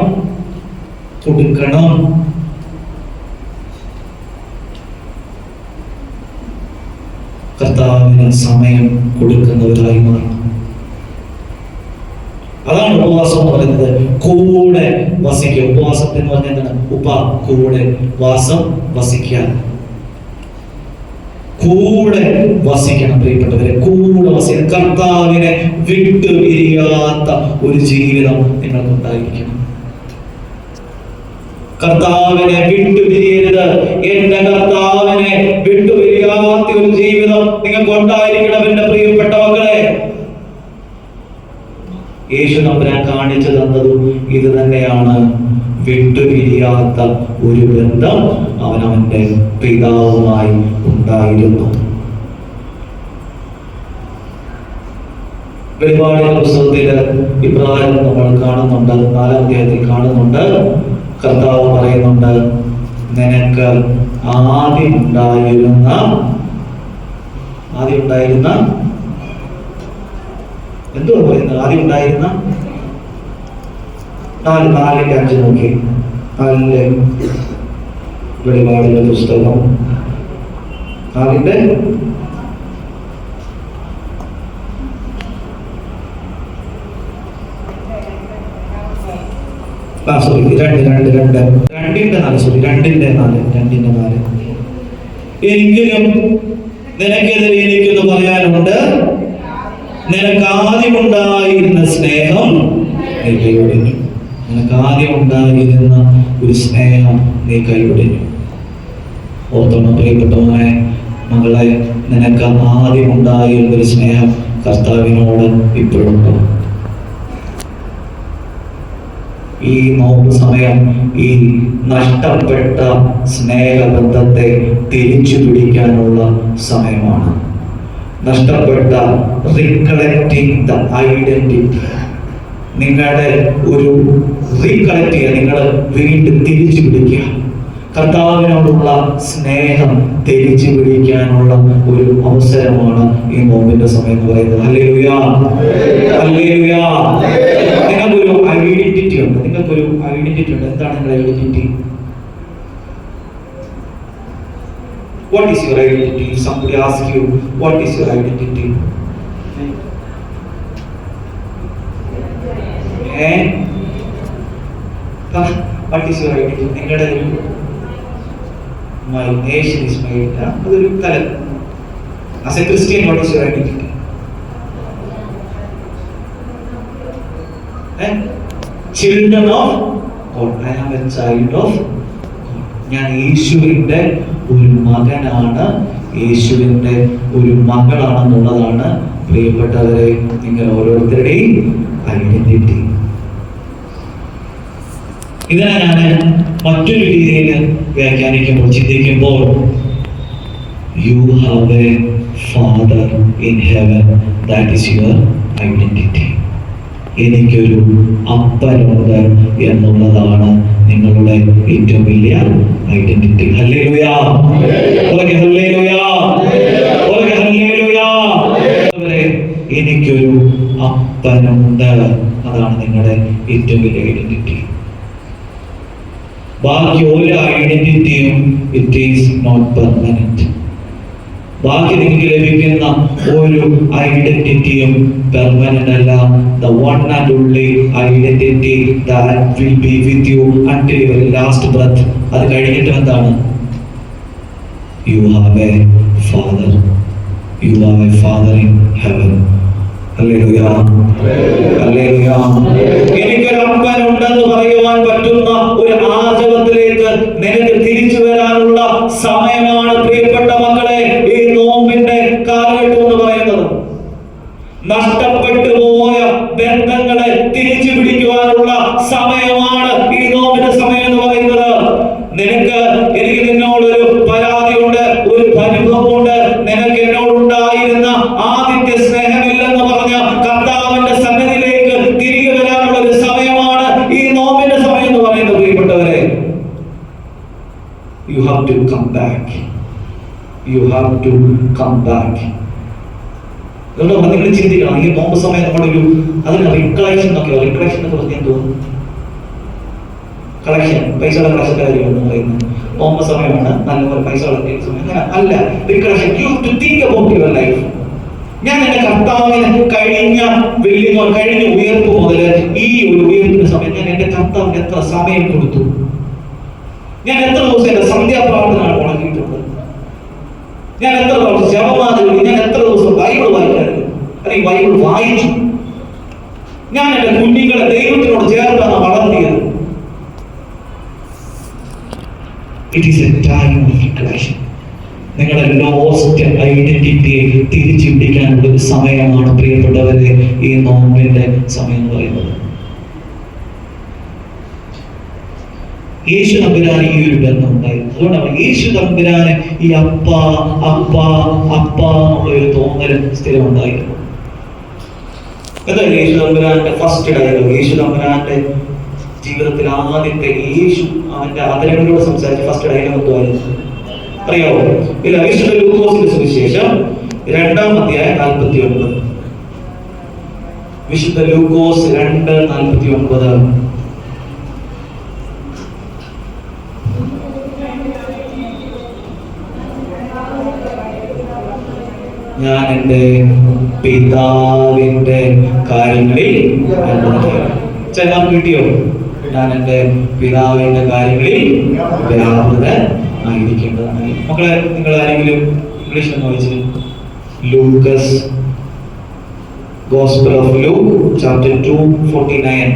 കർത്താവിന് സമയം കൊടുക്കുന്നവരായി മാറണം. അതാണ് ഉപവാസം എന്ന് പറയുന്നത്. കൂടെ വസിക്കുക. ഉപവാസത്തിന് എന്ന് പറഞ്ഞാൽ എന്താണ്? കൂടെ വാസം, വസിക്കാൻ. കൂടെ വസിക്കണം പ്രിയപ്പെട്ടവരെ. കൂടെ വസിക്കണം. കർത്താവിനെ വിട്ടുപിരിയാത്ത ഒരു ജീവിതം നിങ്ങൾക്കുണ്ടായിരിക്കണം. കർത്താവിനെ വിട്ടുപിരിയരുത്. എന്റെ കർത്താവിനെ വിട്ടുപിരിയാത്ത ഒരു ജീവിതം നിങ്ങൾക്ക് ഉണ്ടായിരിക്കണം എന്റെ പ്രിയപ്പെട്ട മക്കളെ. യേശു തമ്പുരാൻ കാണിച്ചു തന്നതും ഇത് തന്നെയാണ്. വിട്ടുപിരിയാത്ത ഒരു ബന്ധം അവനവന്റെ പിതാവുമായി ഉണ്ടായിരുന്നു. വെളിപാടിന്റെ പുസ്തകത്തില് ഇപ്രകാരം നമ്മൾ കാണുന്നുണ്ട്. 4-ാം അധ്യായത്തിൽ കാണുന്നുണ്ട്. കർത്താവ് പറയുന്നുണ്ട്, നിനക്ക് ആദ്യം ഉണ്ടായിരുന്ന എന്തോ പറയുന്നത്? ആദ്യം ഉണ്ടായിരുന്ന 4:5 നോക്കി. 4 വെളിപാടിന്റെ പുസ്തകം 4 4 2:4 എങ്കിലും നിനക്കെതിരെ എനിക്കൊന്ന് പറയാനുണ്ട്, നിനക്ക് ആദ്യമുണ്ടായിരുന്ന സ്നേഹം നീ കൈവിടിഞ്ഞു. നിനക്ക് ആദ്യമുണ്ടായിരുന്ന ഒരു സ്നേഹം നീ കൈവിടിഞ്ഞു. ഓർത്തോണം പ്രിയപ്പെട്ടവനെ, മകളെ, നിനക്ക് ആദ്യമുണ്ടായിരുന്ന ഒരു സ്നേഹം കർത്താവിനോട് ഇപ്പോഴുണ്ടോ? ഈ നോമ്പ് സമയം ഈ നഷ്ടപ്പെട്ട സ്നേഹബന്ധത്തെ തിരിച്ചു പിടിക്കാനുള്ള സമയമാണ്. നഷ്ടപ്പെട്ട റീകളക്റ്റിംഗ് ദ ഐഡന്റിറ്റി, നിങ്ങളുടെ ഒരു റീകളക്ട് ചെയ്യുക, നിങ്ങൾ വീണ്ടും തിരിച്ചു പിടിക്കുക. കർത്താവിനോടുള്ള സ്നേഹം തിരിച്ചു പിടിക്കാനുള്ള ഒരു അവസരമാണ് ഈ നോമ്പിന്റെ സമയം എന്ന് പറയുന്നത്. ഹല്ലേലൂയാ, ഹല്ലേലൂയാ. നിങ്ങൾക്കൊരു ഐഡന്റിറ്റി ഉണ്ട്. എന്താണ് നിങ്ങളുടെ identity? What is your identity? If somebody asks you, what is your identity? What is your identity? നിങ്ങളുടെ my nation is my അതൊരു തലം. As a Christian, what is your identity? Children of God. I am a child of God. ഞാൻ യേശുവിൻ്റെ ഒരു മകനാണ്, യേശുവിൻ്റെ ഒരു മകളാണെന്നുള്ളതാണ് പ്രിയപ്പെട്ടവരെ നിങ്ങൾ ഓരോരുത്തരുടെയും ഐഡന്റിറ്റി. ഇതിനെ ഞാൻ മറ്റൊരു രീതിയിൽ വ്യാഖ്യാനിക്കുമ്പോൾ, ചിന്തിക്കുമ്പോൾ, U have a father in heaven, that is your identity. എനിക്കൊരു അപ്പനുണ്ട് എന്നുള്ളതാണ് നിങ്ങളുടെ ഏറ്റവും വലിയ ഐഡന്റിറ്റി. ഹല്ലേലൂയാ, ഹല്ലേലൂയാ, ഹല്ലേലൂയാ. എനിക്കൊരു അപ്പനുണ്ട്, അതാണ് നിങ്ങളുടെ ഏറ്റവും വലിയ ഐഡന്റിറ്റി. ബാക്കി ഒരു ഐഡന്റിറ്റിയും ഇറ്റ് ഈസ് നോട്ട് പെർമനന്റ്. ബാക്കി നിങ്ങൾക്ക് ലഭിക്കുന്ന ഒരു ഐഡന്റിറ്റിയും പെർമനന്റ് അല്ല. The one and only identity that will be with you until your last breath. അത് കഴിഞ്ഞിട്ട് എന്താണ്? You have a father. You have a father in heaven. ഹല്ലേലൂയാ, ഹല്ലേലൂയാ. എനിക്കൊരു അപ്പനുണ്ടെന്ന് പറയുവാൻ പറ്റുന്ന ഒരു ആജവത്തിലേക്ക് നിനക്ക് തിരിച്ചു വരാനുള്ള സമയമാണ് പ്രിയപ്പെട്ട മക്കളെ ഈ നോമ്പിന്റെ കാലഘട്ടം എന്ന് പറയുന്നത്. നഷ്ടപ്പെട്ടു പോയ ബന്ധങ്ങളെ തിരിച്ചു പിടിക്കുവാനുള്ള സമയമാണ് ഈ നോമ്പിന്റെ സമയം എന്ന് പറയുന്നത്. എനിക്ക് നിന്നോടൊരു പരാതിയുണ്ട്, ഒരു പരിഭവമുണ്ട്. നിനക്ക് എന്നോടുണ്ടായിരുന്ന ആദ്യത്തെ സ്നേഹമില്ലെന്ന് പറഞ്ഞ കർത്താവിന്റെ സന്നിധിയിലേക്ക് തിരികെ വരാനുള്ള ഒരു സമയമാണ് ഈ നോമ്പിന്റെ സമയം എന്ന് പറയുന്നത്. പ്രിയപ്പെട്ടവരെ, you have to come back. You have to come back. അതുകൊണ്ട് നിങ്ങൾ ചിന്തിക്കണം, ഈ നോമ്പ് സമയം നമ്മളൊരു അതിന് റിക്കളക്ഷൻ എന്നൊക്കെ പറഞ്ഞാൽ തോന്നുന്നു. കളക്ഷൻ, പൈസയുടെ കളക്ഷന്റെ കാര്യമാണ് പറയുന്നത്. നോമ്പ് സമയമാണ്, നല്ലപോലെ പൈസ കളക്ട് സമയം. അങ്ങനെ അല്ല, recollection. You have to think about your life. ഞാൻ എന്റെ കർത്താവിന് കഴിഞ്ഞ ഉയർപ്പ് മുതൽ ഈ ഒരു ഉയർപ്പിന്റെ സമയം ഞാൻ എന്റെ കർത്താവിന് എത്ര സമയം കൊടുത്തു? ഞാൻ എത്ര ദിവസം എന്റെ സന്ധ്യാപ്രാർത്ഥനകൾ ഉണക്കിയിട്ടുണ്ട്? ഞാൻ എത്ര ദിവസം ജപമാലകൾ, ഞാൻ എത്ര ദിവസം ബൈബിൾ വായിക്കാറുണ്ട്, അല്ലെങ്കിൽ ബൈബിൾ വായിച്ചു? ഞാൻ എന്റെ കുഞ്ഞുങ്ങളെ ദൈവത്തിനോട് ചേർത്താണ് വളർത്തിയത്. It is a time of reflection. നിങ്ങളുടെ ലോസ്റ്റ് ഐഡന്റിറ്റിയെ തിരിച്ചു പിടിക്കാനുള്ള ഒരു സമയമാണ് പ്രിയപ്പെട്ടവരെ ഈ നോമ്പിന്റെ സമയം എന്ന് പറയുന്നത്. യേശു തമ്പുരാന് ഈ ഒരു ബന്ധം ഉണ്ടായിരുന്നു. അതുകൊണ്ടാണ് യേശു തമ്പുരാന് ഈ അപ്പ എന്നുള്ള ഒരു തോന്നലും സ്ഥിരം ഉണ്ടായിരുന്നു. എന്താണ് യേശു തമ്പുരാന്റെ ഫസ്റ്റ് ഡയലോഗ്? യേശു തമ്പുരാന്റെ ജീവിതത്തിൽ ആദ്യത്തെ യേശു അവന്റെ ആദരങ്ങളോട് സംസാരിച്ച ഫസ്റ്റ് ഡയലോഗ് എന്തുവായിരുന്നു അറിയാവോ? ഇല്ല, വിശുദ്ധ ലൂക്കോസിന്റെ സുവിശേഷം 2-ാം അധ്യായം 49. വിശുദ്ധ ലൂക്കോസ് 2:49. ഞാൻ എൻ്റെ പിതാവിന്റെ കാര്യങ്ങളിൽ ചെല്ലാൻ കിട്ടിയോ? ഞാൻ എൻ്റെ പിതാവിൻ്റെ കാര്യങ്ങളിൽ വ്യാപൃതനായിരിക്കേണ്ടതാണ്. മക്കളെ, നിങ്ങൾ ആരെങ്കിലും ഇംഗ്ലീഷിൽ വായിച്ചു Lucas Gospel of Luke, chapter 2:49.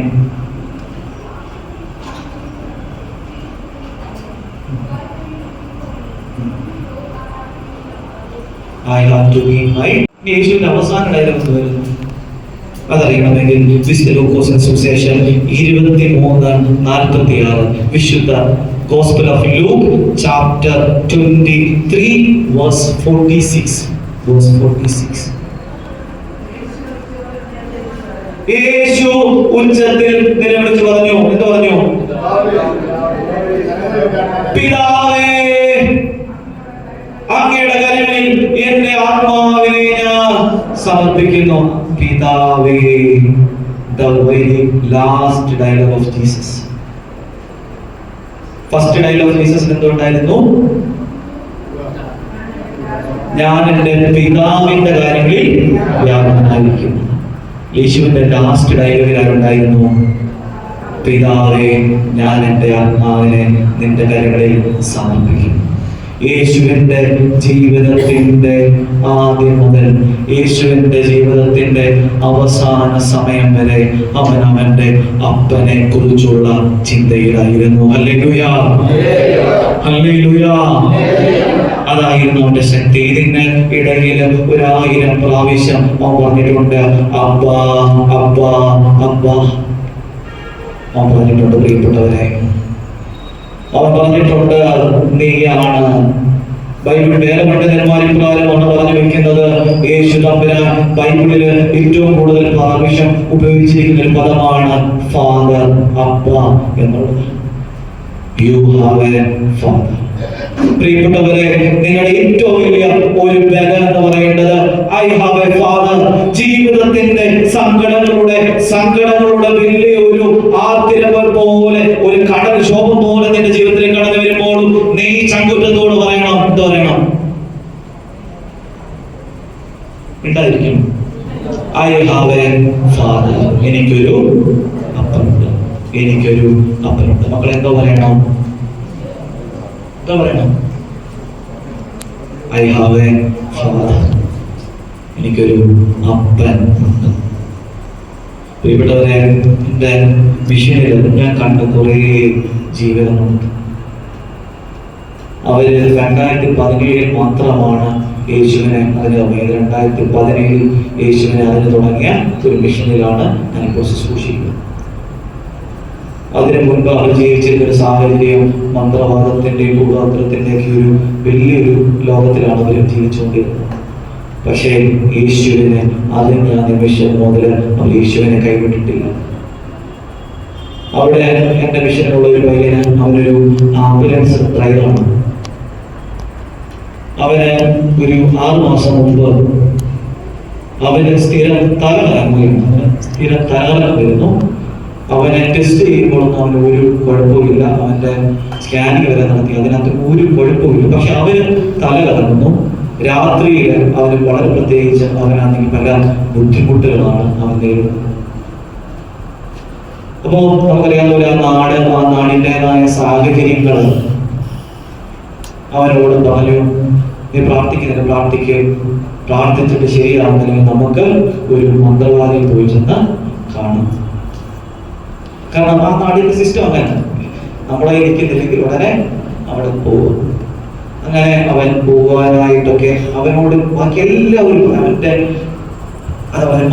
I have to be my. യേശുവിന്റെ അവസാന ഡയലോഗ് വരുന്നു. അതറിയണമെങ്കിൽ വിശുദ്ധ ലൂക്കോസിന്റെ സുവിശേഷം 23:46 വിശുദ്ധ Gospel of Luke, chapter 23, verse 46. Verse 46. യേശു ഉച്ചത്തിൽ നിലവിളിച്ചു പറഞ്ഞു. എന്ത് പറഞ്ഞു? പിതാവേ, അങ്ങയുടെ കരങ്ങളിൽ എന്റെ ആത്മാവിനെ ഞാൻ സമർപ്പിക്കുന്നു. പിതാവേ, the very last dialogue of Jesus. First dialogue ജീസസിന് എന്തുകൊണ്ടായിരുന്നു? ഞാൻ എൻ്റെ പിതാവിന്റെ കാര്യങ്ങളിൽ വ്യാപൃതനായിരിക്കും. യേശുവിന്റെ ലാസ്റ്റ് ഡയലോഗിലാണുണ്ടായിരുന്നു, പിതാവേ, ഞാൻ എൻ്റെ ആത്മാവിനെ നിന്റെ കരങ്ങളിൽ സമർപ്പിക്കും. യേശുവിന്റെ ജീവിതത്തിന്റെ ആദ്യം മുതൽ യേശുവിന്റെ ജീവിതത്തിന്റെ അവസാന സമയം വരെ അവൻ അവന്റെ അപ്പനെ കുറിച്ചുള്ള ചിന്തയിലായിരുന്നു. ഹല്ലേലൂയാ, ഹല്ലേലൂയാ. അതായിരുന്നു അവന്റെ ശക്തി. ഇതിന് ഇടയിൽ 1000 പ്രാവശ്യം അവൻ പറഞ്ഞിട്ടുണ്ട്, അബ്ബാ അബ്ബാ അബ്ബാ. അവൻ പറഞ്ഞിട്ടുണ്ട്, പ്രിയപ്പെട്ടവരെ, അവൻ പറഞ്ഞിട്ടുണ്ട്, നീയാണ്. ബൈബിൾ വേറെ പണ്ഡിതന്മാരിൽ പ്രകാരമാണ് പറഞ്ഞു വെക്കുന്നത്, യേശു തമ്പുരാൻ ബൈബിളില് ഏറ്റവും കൂടുതൽ പ്രാവശ്യം ഉപയോഗിച്ചിരിക്കുന്ന ഒരു പദമാണ് ഫാദർ, അബ്ബ എന്നുള്ളത്. U have a father. പ്രിയപ്പെട്ടവരെ, നിങ്ങളുടെ ഏറ്റവും വലിയ ഒരു ബലം എന്ന് പറയുന്നത് ഐ ഹാവ് എ ഫാദർ. ജീവിതത്തിന്റെ സങ്കടങ്ങളുടെ വലിയ ഒരു ആർത്തിരവൽ പോലെ, ഒരു കടൽക്ഷോഭം പോലെ നിന്റെ ജീവിതത്തിലേക്ക് കടന്നു വരുമ്പോഴും നീ ചങ്കുറ്റത്തോട് പറയണം. എന്ത് പറയണം? ഉണ്ടായിരിക്കണം, ഐ ഹാവ് എ ഫാദർ. എനിക്കൊരു അപ്പനുണ്ട്, എനിക്കൊരു അപ്പനുണ്ട്. മക്കൾ എന്തോ പറയണം? പറയണം, ഐ ഹാവ് എ ഫാദർ. എനിക്കൊരു അപ്പൻ ഉണ്ട്. പ്രിയപ്പെട്ടവരെ, എൻ്റെ മിഷനിൽ ഞാൻ കണ്ട കുറേ ജീവിതങ്ങളുണ്ട്. അവര് 2017 മാത്രമാണ് യേശുവിനെ അതിന് തുടങ്ങിയത്. 2017 യേശുവിനെ അതിന് തുടങ്ങിയ ഒരു മിഷനിലാണ് ഞാനിപ്പോൾ ശുശ്രൂഷിക്കുന്നത്. അതിനു മുൻപ് അവർ ജീവിച്ചിരുന്ന ഒരു സാഹചര്യം മന്ത്രവാദത്തിന്റെ കൂടാത്രത്തിന്റെ ഒരു വലിയൊരു ലോകത്തിലാണ് അവർ ജീവിച്ചുകൊണ്ടിരുന്നത്. പക്ഷേ യേശുവിനെ അതിന് ആ നിമിഷം മുതൽ അവർ യേശുവിനെ കൈവിട്ടിട്ടില്ല. അവിടെ എന്റെ മിഷനുള്ള ഒരു പയ്യന്, അവനൊരു ആംബുലൻസ് ഡ്രൈവറാണ്. അവന് ഒരു 6 മാസം മുമ്പ് അവന് സ്ഥിരം തലകറക്കം വരുന്നു. അവനെ ടെസ്റ്റ് ചെയ്യുമ്പോഴൊന്നും അവന് ഒരു കുഴപ്പമില്ല. അവന്റെ സ്കാനിങ് വരെ നടത്തി, അതിനകത്ത് ഒരു കുഴപ്പമില്ല. പക്ഷെ അവന് തല കറങ്ങുന്നു. രാത്രിയിൽ അവന് വളരെ പ്രത്യേകിച്ച് അവനാണെങ്കിൽ പല ബുദ്ധിമുട്ടുകളാണ് അവൻ നേരിടുന്നത്. അപ്പോ നമുക്കറിയാവുന്ന ആ നാടിൻ്റെതായ സാഹചര്യങ്ങൾ അവനോട് പറഞ്ഞു, നീ പ്രാർത്ഥിച്ചിട്ട് ശരിയാവുന്നില്ലെങ്കിൽ നമുക്ക് ഒരു മന്ത്രവാദിയെ പോയി ചെന്ന് കാണും. കാരണം ആ നാടിന്റെ സിസ്റ്റം അങ്ങനെ, നമ്മളെ ഇരിക്കുന്നില്ലെങ്കിൽ ഉടനെ അവിടെ പോകും. അങ്ങനെ അവൻ പോകാനായിട്ടൊക്കെ അവനോട് ബാക്കി എല്ലാവരും, അവന്റെ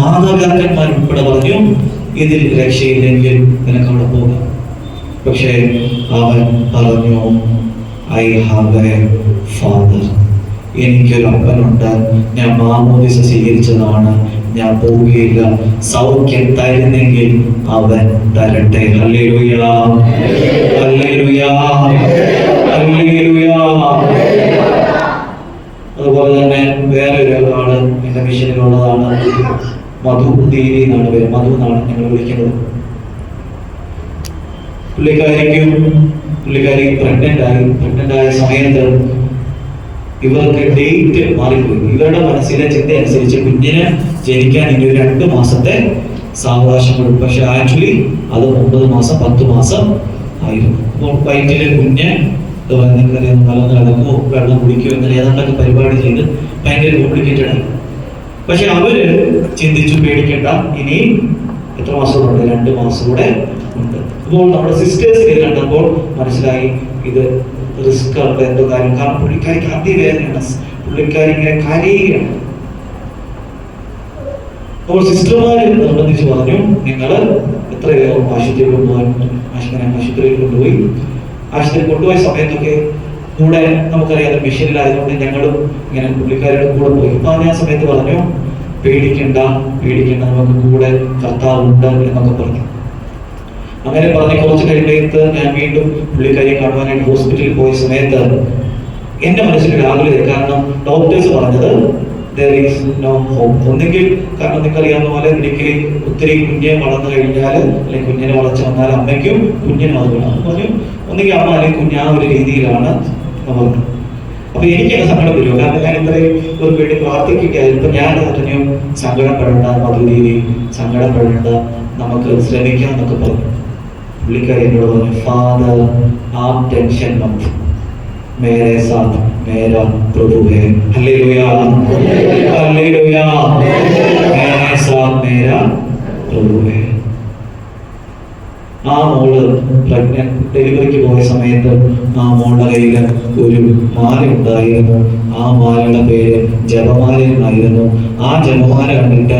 മാതാപിതാക്കന്മാർ ഉൾപ്പെടെ പറഞ്ഞു, ഇതിൽ രക്ഷയില്ലെങ്കിൽ നിനക്ക് അവിടെ പോകാം. പക്ഷേ അവൻ പറഞ്ഞു, ഐ ഹാവ് എ ഫാദർ. എനിക്കൊരു അപ്പനുണ്ട്. ഞാൻ മാമോദിസ സ്വീകരിച്ചതാണ്. ഞാൻ പോവുകയില്ല. സൗഖ്യം തരുന്നെങ്കിൽ അവൻ തരട്ടെ. ഹല്ലേലൂയാ, ഹല്ലേലൂയാ, ഹല്ലേലൂയാ. അതുപോലെ തന്നെ വേറെ ഒരാള് എന്റെ മിഷനിലുള്ളതാണ്. മധു ദേവി എന്നാണ് പേര്. മധു എന്നാണ് ഞങ്ങൾ വിളിക്കുന്നത്. പുള്ളിക്കാരി പ്രഗ്നന്റ് ആയ സമയത്ത് ഇവർക്ക് ഡേറ്റ് മാറിപ്പോയി. ഇവരുടെ മനസ്സിലെ ചിന്ത അനുസരിച്ച് കുഞ്ഞിന് ജനിക്കാൻ ഇനി 2 മാസത്തെ സാവകാശം കൊടുക്കും. പക്ഷെ ആക്ച്വലി അത് 9 മാസം 10 മാസം ആയിരുന്നു. അപ്പോൾ വയറ്റിലെ കുഞ്ഞ് നിങ്ങൾക്കറിയാം, മലന്ന് കിടക്കുമോ വെള്ളം കുടിക്കുമോ എന്നൊക്കെ ഏതാണ്ടൊക്കെ പരിപാടി ചെയ്ത് ഭയങ്കര കോംപ്ലിക്കേറ്റഡ് ആയി. പക്ഷെ അവര് ചിന്തിച്ചു, പേടിക്കേണ്ട, ഇനി എത്ര മാസം ഉണ്ട്? 2 മാസം കൂടെ ഉണ്ട്. അപ്പോൾ നമ്മുടെ സിസ്റ്റേഴ്സിനെ കണ്ടപ്പോൾ മനസ്സിലായി ഇത് റിസ്ക് ഉണ്ട് എന്തോ കാര്യം. കാരണം പുള്ളിക്കാരിക്ക് അതിവേദനയാണ്, പുള്ളിക്കാരി ഇങ്ങനെ കരയുകയാണ്. അപ്പോൾ സിസ്റ്റർമാർ നിർബന്ധിച്ച് പറഞ്ഞു, നിങ്ങൾ എത്രയോ ആശുപത്രിയിൽ കൊണ്ടുപോകാൻ ആശുപത്രിയിൽ കൊണ്ടുപോയി. ആശുപത്രിയിൽ കൊണ്ടുപോയ സമയത്തൊക്കെ കൂടെ നമുക്കറിയാം മിഷനിലായതുകൊണ്ട് ഞങ്ങളും ഇങ്ങനെ പുള്ളിക്കാരുടെ കൂടെ പോയി. അപ്പൊ ആ സമയത്ത് പറഞ്ഞു, പേടിക്കണ്ട, നമുക്ക് കൂടെ കർത്താവുണ്ട് എന്നൊക്കെ പറഞ്ഞു. അങ്ങനെ പറഞ്ഞ് കുറച്ച് കഴിയുമ്പോഴേക്ക് ഞാൻ വീണ്ടും പുള്ളിക്കാരിയെ കാണുവാനായിട്ട് ഹോസ്പിറ്റലിൽ പോയ സമയത്ത് എന്റെ മനസ്സിലൊരു ആകുലത. കാരണം ഡോക്ടേഴ്സ് പറഞ്ഞത് there is no hope. ഒന്നെങ്കിൽ കാരണം നിങ്ങൾക്കറിയാവുന്ന പോലെ ഒരിക്കലും ഒത്തിരി കുഞ്ഞെ വളർന്നു കഴിഞ്ഞാൽ അല്ലെങ്കിൽ കുഞ്ഞിനെ വളർച്ച വന്നാൽ അമ്മയ്ക്കും കുഞ്ഞിനും അത് വേണം. പറഞ്ഞു ഒന്നെങ്കിൽ അമ്മ അല്ലെങ്കിൽ കുഞ്ഞ് ആ ഒരു രീതിയിലാണ് നമ്മൾ. അപ്പൊ എനിക്കത് സങ്കടം വരുമോ? കാരണം ഞാൻ ഇത്രയും ഒരു വേണ്ടി പ്രാർത്ഥിക്കുകയായിരുന്നു. ഇപ്പൊ ഞാൻ പറഞ്ഞു സങ്കടപ്പെടേണ്ട, മധുരീതി സങ്കടപ്പെടേണ്ട, നമുക്ക് ശ്രമിക്കാം എന്നൊക്കെ പറഞ്ഞു. പുള്ളിക്കാരി എന്നോട് പറഞ്ഞു, ഫാദർ ആപ് ടെൻഷൻ മത്, मेरे साथ मेरा प्रभु है. हालेलुया, हालेलुया, मेरे साथ मेरा प्रभु है. ആ മോള് ഡെലിവറിക്ക് പോയ സമയത്ത് ആ മോളുടെ കയ്യിൽ ഒരു മാല ഉണ്ടായിരുന്നു. ആ മാലയുടെ പേര് ജപമാല എന്നായിരുന്നു. ആ ജപമാല കണ്ടിട്ട്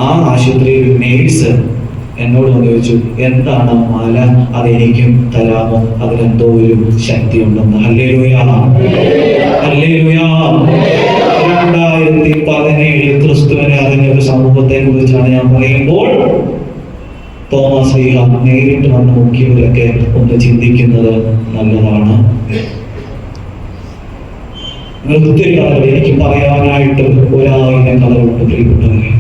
ആ ആശുപത്രിയിൽ നേഴ്സ് എന്നോട് ചോദിച്ചു, എന്താണ് മാല, അതെനിക്കും തരാമോ, അതിനെന്തോ ഒരു ശക്തി ഉണ്ടെന്ന്. ഹല്ലേലൂയാ, ഹല്ലേലൂയാ. 2017 ക്രിസ്തുവിനെ അറിഞ്ഞ ഒരു സമൂഹത്തെ കുറിച്ചാണ് ഞാൻ പറയുമ്പോൾ തോമസ് ലീഹ നേരിട്ട് വന്ന് മുഖ്യവരൊക്കെ ഒന്ന് ചിന്തിക്കുന്നത് നല്ലതാണ്. നിങ്ങൾക്ക് ഒത്തിരി കഥകൾ, എനിക്ക് പറയാനായിട്ട് 1000 കഥകളുണ്ട് പ്രിയപ്പെട്ടവരെ.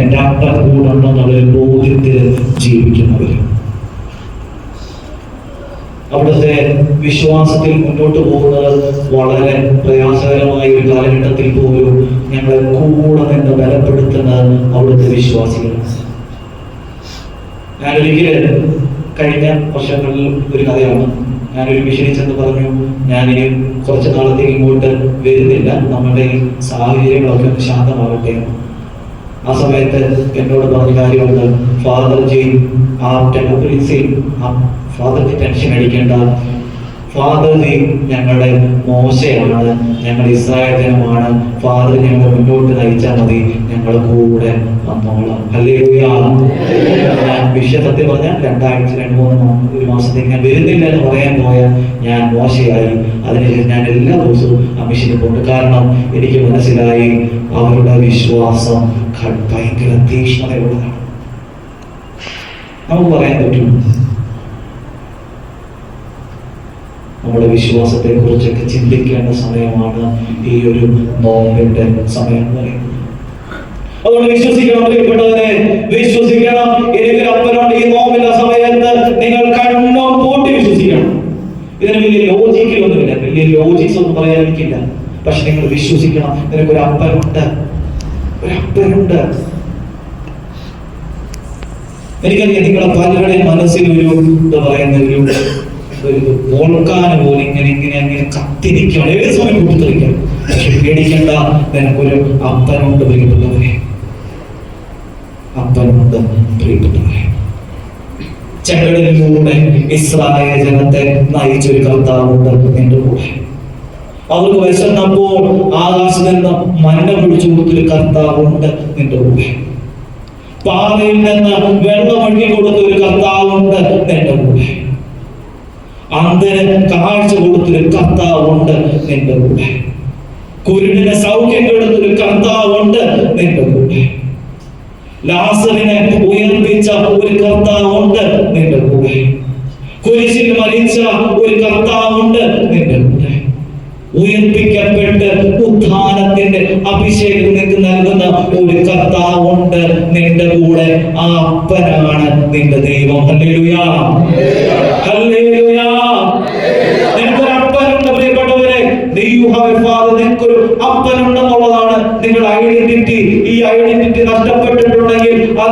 എന്റെ അപ്പൻ കൂടെന്നുള്ള ബോധ്യത്തിൽ ജീവിക്കുന്നവര്, അവിടുത്തെ വിശ്വാസത്തിൽ മുന്നോട്ട് പോകുന്നത് വളരെ പ്രയാസകരമായ ഒരു കാലഘട്ടത്തിൽ പോലും ഞങ്ങളെ കൂടെ നിന്ന് ബലപ്പെടുത്തുന്ന അവിടുത്തെ വിശ്വാസികളാണ്. ഞാനൊരിക്കല് കഴിഞ്ഞ വർഷങ്ങളിൽ ഒരു കഥയാണ്. ഞാനൊരു മിഷനിൽ ചെന്ന് പറഞ്ഞു, ഞാനിനി കുറച്ച് നാളത്തേക്ക് ഇങ്ങോട്ട് വരുന്നില്ല, നമ്മുടെ സാഹചര്യങ്ങളൊക്കെ ഒന്ന് ശാന്തമാകട്ടെ. ആ സമയത്ത് എന്നോട് പറഞ്ഞ കാര്യമുണ്ട്, ഫാദർജി ഫാദർജി ടെൻഷൻ അടിക്കേണ്ട, ഫാദർജി ഞങ്ങളുടെ മോശയാണ്, ഞങ്ങൾ ഇസ്രായേൽ ജനമാണ്, ഫാദർ ഞങ്ങൾ മുന്നോട്ട് നയിച്ചാൽ മതി, ഞങ്ങൾ കൂടെ വന്നോളാം. ഹല്ലേലൂയാ. ഞാൻ വിശ്വസത്യം പറഞ്ഞാൽ 2 മാസത്തേക്ക് ഞാൻ വരുന്നില്ല എന്ന് പറയാൻ പോയ ഞാൻ മോശയായി. അതിനുശേഷം ഞാൻ എല്ലാ ദിവസവും ആ മിഷനിൽ പോകുന്നു. കാരണം എനിക്ക് മനസ്സിലായി അവരുടെ വിശ്വാസം ഭയങ്കര തീക്ഷ്ണതയുള്ളതാണ്. നമുക്ക് പറയാൻ പറ്റും നമ്മുടെ വിശ്വാസത്തെ കുറിച്ചൊക്കെ ചിന്തിക്കേണ്ട സമയമാണ് ഈ ഒരു നോമ്പിന്റെ സമയം എന്ന് പറയുന്നത്. അതുകൊണ്ട് വിശ്വസിക്കണം പ്രിയപ്പെട്ടവരെ, വിശ്വസിക്കണം. എനിക്ക് അപ്പനോട് ഈ നോമ്പിന്റെ സമയത്ത് നിങ്ങൾ കണ്ണും പൂട്ടി വിശ്വസിക്കണം. ഇതിന് വലിയ ലോജിക്കൊന്നുമില്ല, വലിയ ലോജിക്സ് ഒന്നും പറയാൻ എനിക്കില്ല. പക്ഷെ നിങ്ങൾ വിശ്വസിക്കണം, നിനക്കൊരു അപ്പനുണ്ട്, ഒരപ്പനുണ്ട്. എനിക്കറിയാം നിങ്ങളുടെ പലരുടെയും മനസ്സിലൊരു എന്താ പറയുന്ന ഒരു വോൾക്കാന് പോലെ ഇങ്ങനെ കത്തിരിക്കുകയാണ്, ഏത് സമയം പൊട്ടിത്തെറിക്കാം. പക്ഷെ പേടിക്കേണ്ട, നിനക്കൊരു അപ്പനുണ്ട് പ്രിയപ്പെട്ടവരെ, അപ്പനുണ്ട് പ്രിയപ്പെട്ടവരെ. ചെങ്കടലിലൂടെ ഇസ്രായേൽ ജനത്തെ നയിച്ചൊരു കർത്താവുണ്ട് നിന്റെ കൂടെ. അവർക്ക് വിശന്നപ്പോൾ ആകാശത്ത് നിന്ന് മന്ന പിടിച്ചു കൊടുത്തൊരു കർത്താവുണ്ട് നിന്റെ കൂടെ. പാറയിൽ നിന്ന് വെള്ളം ഒഴുകി കൊടുത്തൊരു കർത്താവുണ്ട് നിന്റെ കൂടെ. അന്ധന് കാഴ്ച കൊടുത്തൊരു കർത്താവുണ്ട് നിന്റെ കൂടെ. കുരുടിനെ സൗഖ്യം കൊടുത്തൊരു കർത്താവുണ്ട് നിന്റെ കൂടെ. ലാസറിനെ ഉയർപ്പിച്ച ഒരു കർത്താവുണ്ട് നിന്റെ കൂടെ. കുരിശിൽ മരിച്ച ഒരു കർത്താവുണ്ട് നിന്റെ കൂടെ. ഉയർപ്പിക്കപ്പെട്ട് ഉത്ഥാനത്തിന്റെ അഭിഷേകം നിനക്ക് നൽകുന്ന ഒരു കർത്താവുണ്ട് നിന്റെ കൂടെ. ആ അപ്പനാണ് നിന്റെ ദൈവം. ഹല്ലേലൂയാ, ഹല്ലേലൂയാ. നിനക്കൊരു അപ്പനുണ്ട് പ്രിയപ്പെട്ടവരെ. നിനക്കൊരു അപ്പനുണ്ടെന്നുള്ളതാണ് നിങ്ങളുടെ ഐഡന്റിറ്റി. ഈ ഐഡന്റിറ്റി നഷ്ടപ്പെട്ടിട്ടുണ്ടെങ്കിൽ അത്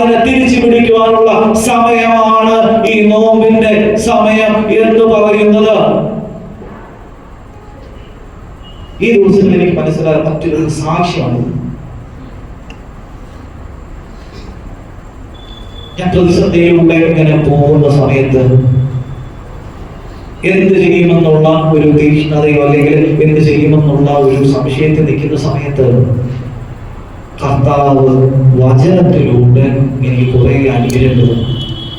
ഉള്ള സമയമാണ് ഈ നോമ്പിന്റെ സമയം എന്ന് പറയുന്നത്. ഈ ദിവസത്തിൽ എനിക്ക് മനസ്സിലായ മറ്റൊരു സാക്ഷ്യമാണ്. ഞാൻ പ്രതിസന്ധിയിലൂടെ ഇങ്ങനെ പോകുന്ന സമയത്ത് എന്ത് ചെയ്യുമെന്നുള്ള ഒരു തീക്ഷ്ണതയോ അല്ലെങ്കിൽ എന്ത് ചെയ്യുമെന്നുള്ള ഒരു സംശയത്തിൽ നിൽക്കുന്ന സമയത്ത് കർത്താവ് വചനത്തിലൂടെ എനിക്ക് കുറെ അനുഗ്രഹം.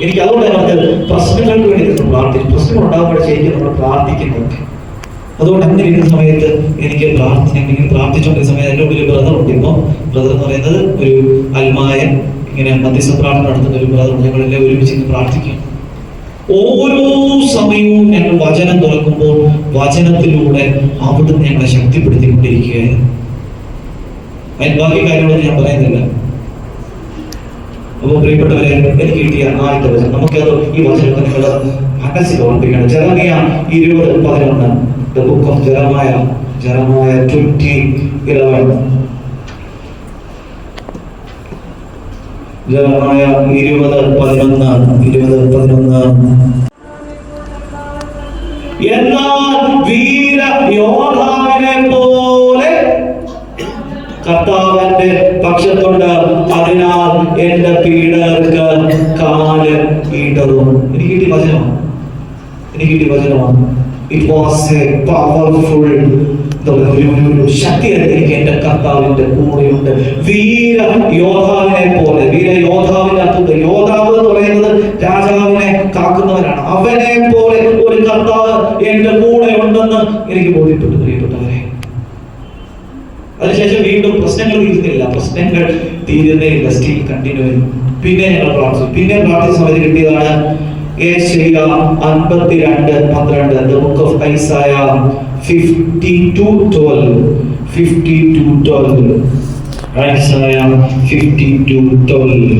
എനിക്ക് അതുകൊണ്ട് പറഞ്ഞത് പ്രശ്നങ്ങൾക്ക് വേണ്ടി നമ്മൾ പ്രാർത്ഥിക്കും. പ്രശ്നങ്ങൾ ഉണ്ടാകുമ്പോൾ ശരിക്കും നമ്മൾ പ്രാർത്ഥിക്കുന്നത്. അതുകൊണ്ട് അങ്ങനെ ഇരിക്കുന്ന സമയത്ത് എനിക്ക് പ്രാർത്ഥിച്ചുകൊണ്ടിരുന്ന സമയത്ത് എൻ്റെ ഉള്ളിൽ ബ്രദർ ഉണ്ടിരുന്നു. ബ്രദർ എന്ന് പറയുന്നത് ഒരു അൽമായൻ, ഇങ്ങനെ മധ്യസ്ഥ പ്രാർത്ഥന നടത്തുന്ന ഒരു ബ്രദർ. ഞങ്ങളെല്ലാം ഒരുമിച്ച് പ്രാർത്ഥിക്കും. ഓരോ സമയവും ഞങ്ങൾ വചനം തുറക്കുമ്പോൾ വചനത്തിലൂടെ അവിടുന്ന് ഞങ്ങളെ ശക്തിപ്പെടുത്തിക്കൊണ്ടിരിക്കുകയായിരുന്നു. അതിന് ബാക്കി കാര്യങ്ങളൊന്നും ഞാൻ പറയുന്നില്ല. അപ്പോൾ പ്രിയപ്പെട്ടവരെ, എനിക്ക് കിട്ടിയ ആദ്യത്തെ വചനം നമുക്കത് ഈ വചനത്തെ നിങ്ങൾ മനസ്സിൽ ഓർപ്പിക്കണം. Jeremiah 20:11, The book of Jeremiah 20:11. Jeremiah 20:11. എന്നാൽ വീര യോദ്ധാവിനെ പോലെ കർത്താവിന്റെ പക്ഷത്തുണ്ട്, അതിനാൽ എന്റെ പീഡകർക്ക് കാല് ഇടറും. എനിക്ക് കിട്ടിയ വചനമാണ്. It was a powerful ശക്തി. എനിക്ക് എന്റെ കർത്താവിന്റെ കൂടെയുണ്ട്. വീര യോദ്ധാവിനെ പോലെ. വീര യോദ്ധാവിന്റെ അർത്ഥം, യോദ്ധാവ് എന്ന് പറയുന്നത് രാജാവിനെ കാക്കുന്നവനാണ്. അവനെ പോലെ ഒരു കർത്താവ് എന്റെ കൂടെ ഉണ്ടെന്ന് എനിക്ക് ബോധ്യപ്പെട്ടു. പ്രിയപ്പെട്ടവരെ, അതിനുശേഷം വീണ്ടും പ്രശ്നങ്ങൾ തീരുന്നില്ല. Still continue. പിന്നെ ഞങ്ങൾ പ്രാർത്ഥിച്ചു. പിന്നെ പ്രാർത്ഥിച്ച സമയത്ത് കിട്ടിയതാണ് യേശയ്യ 52:12. The book of Isaiah 52:12. Isaiah 52:12.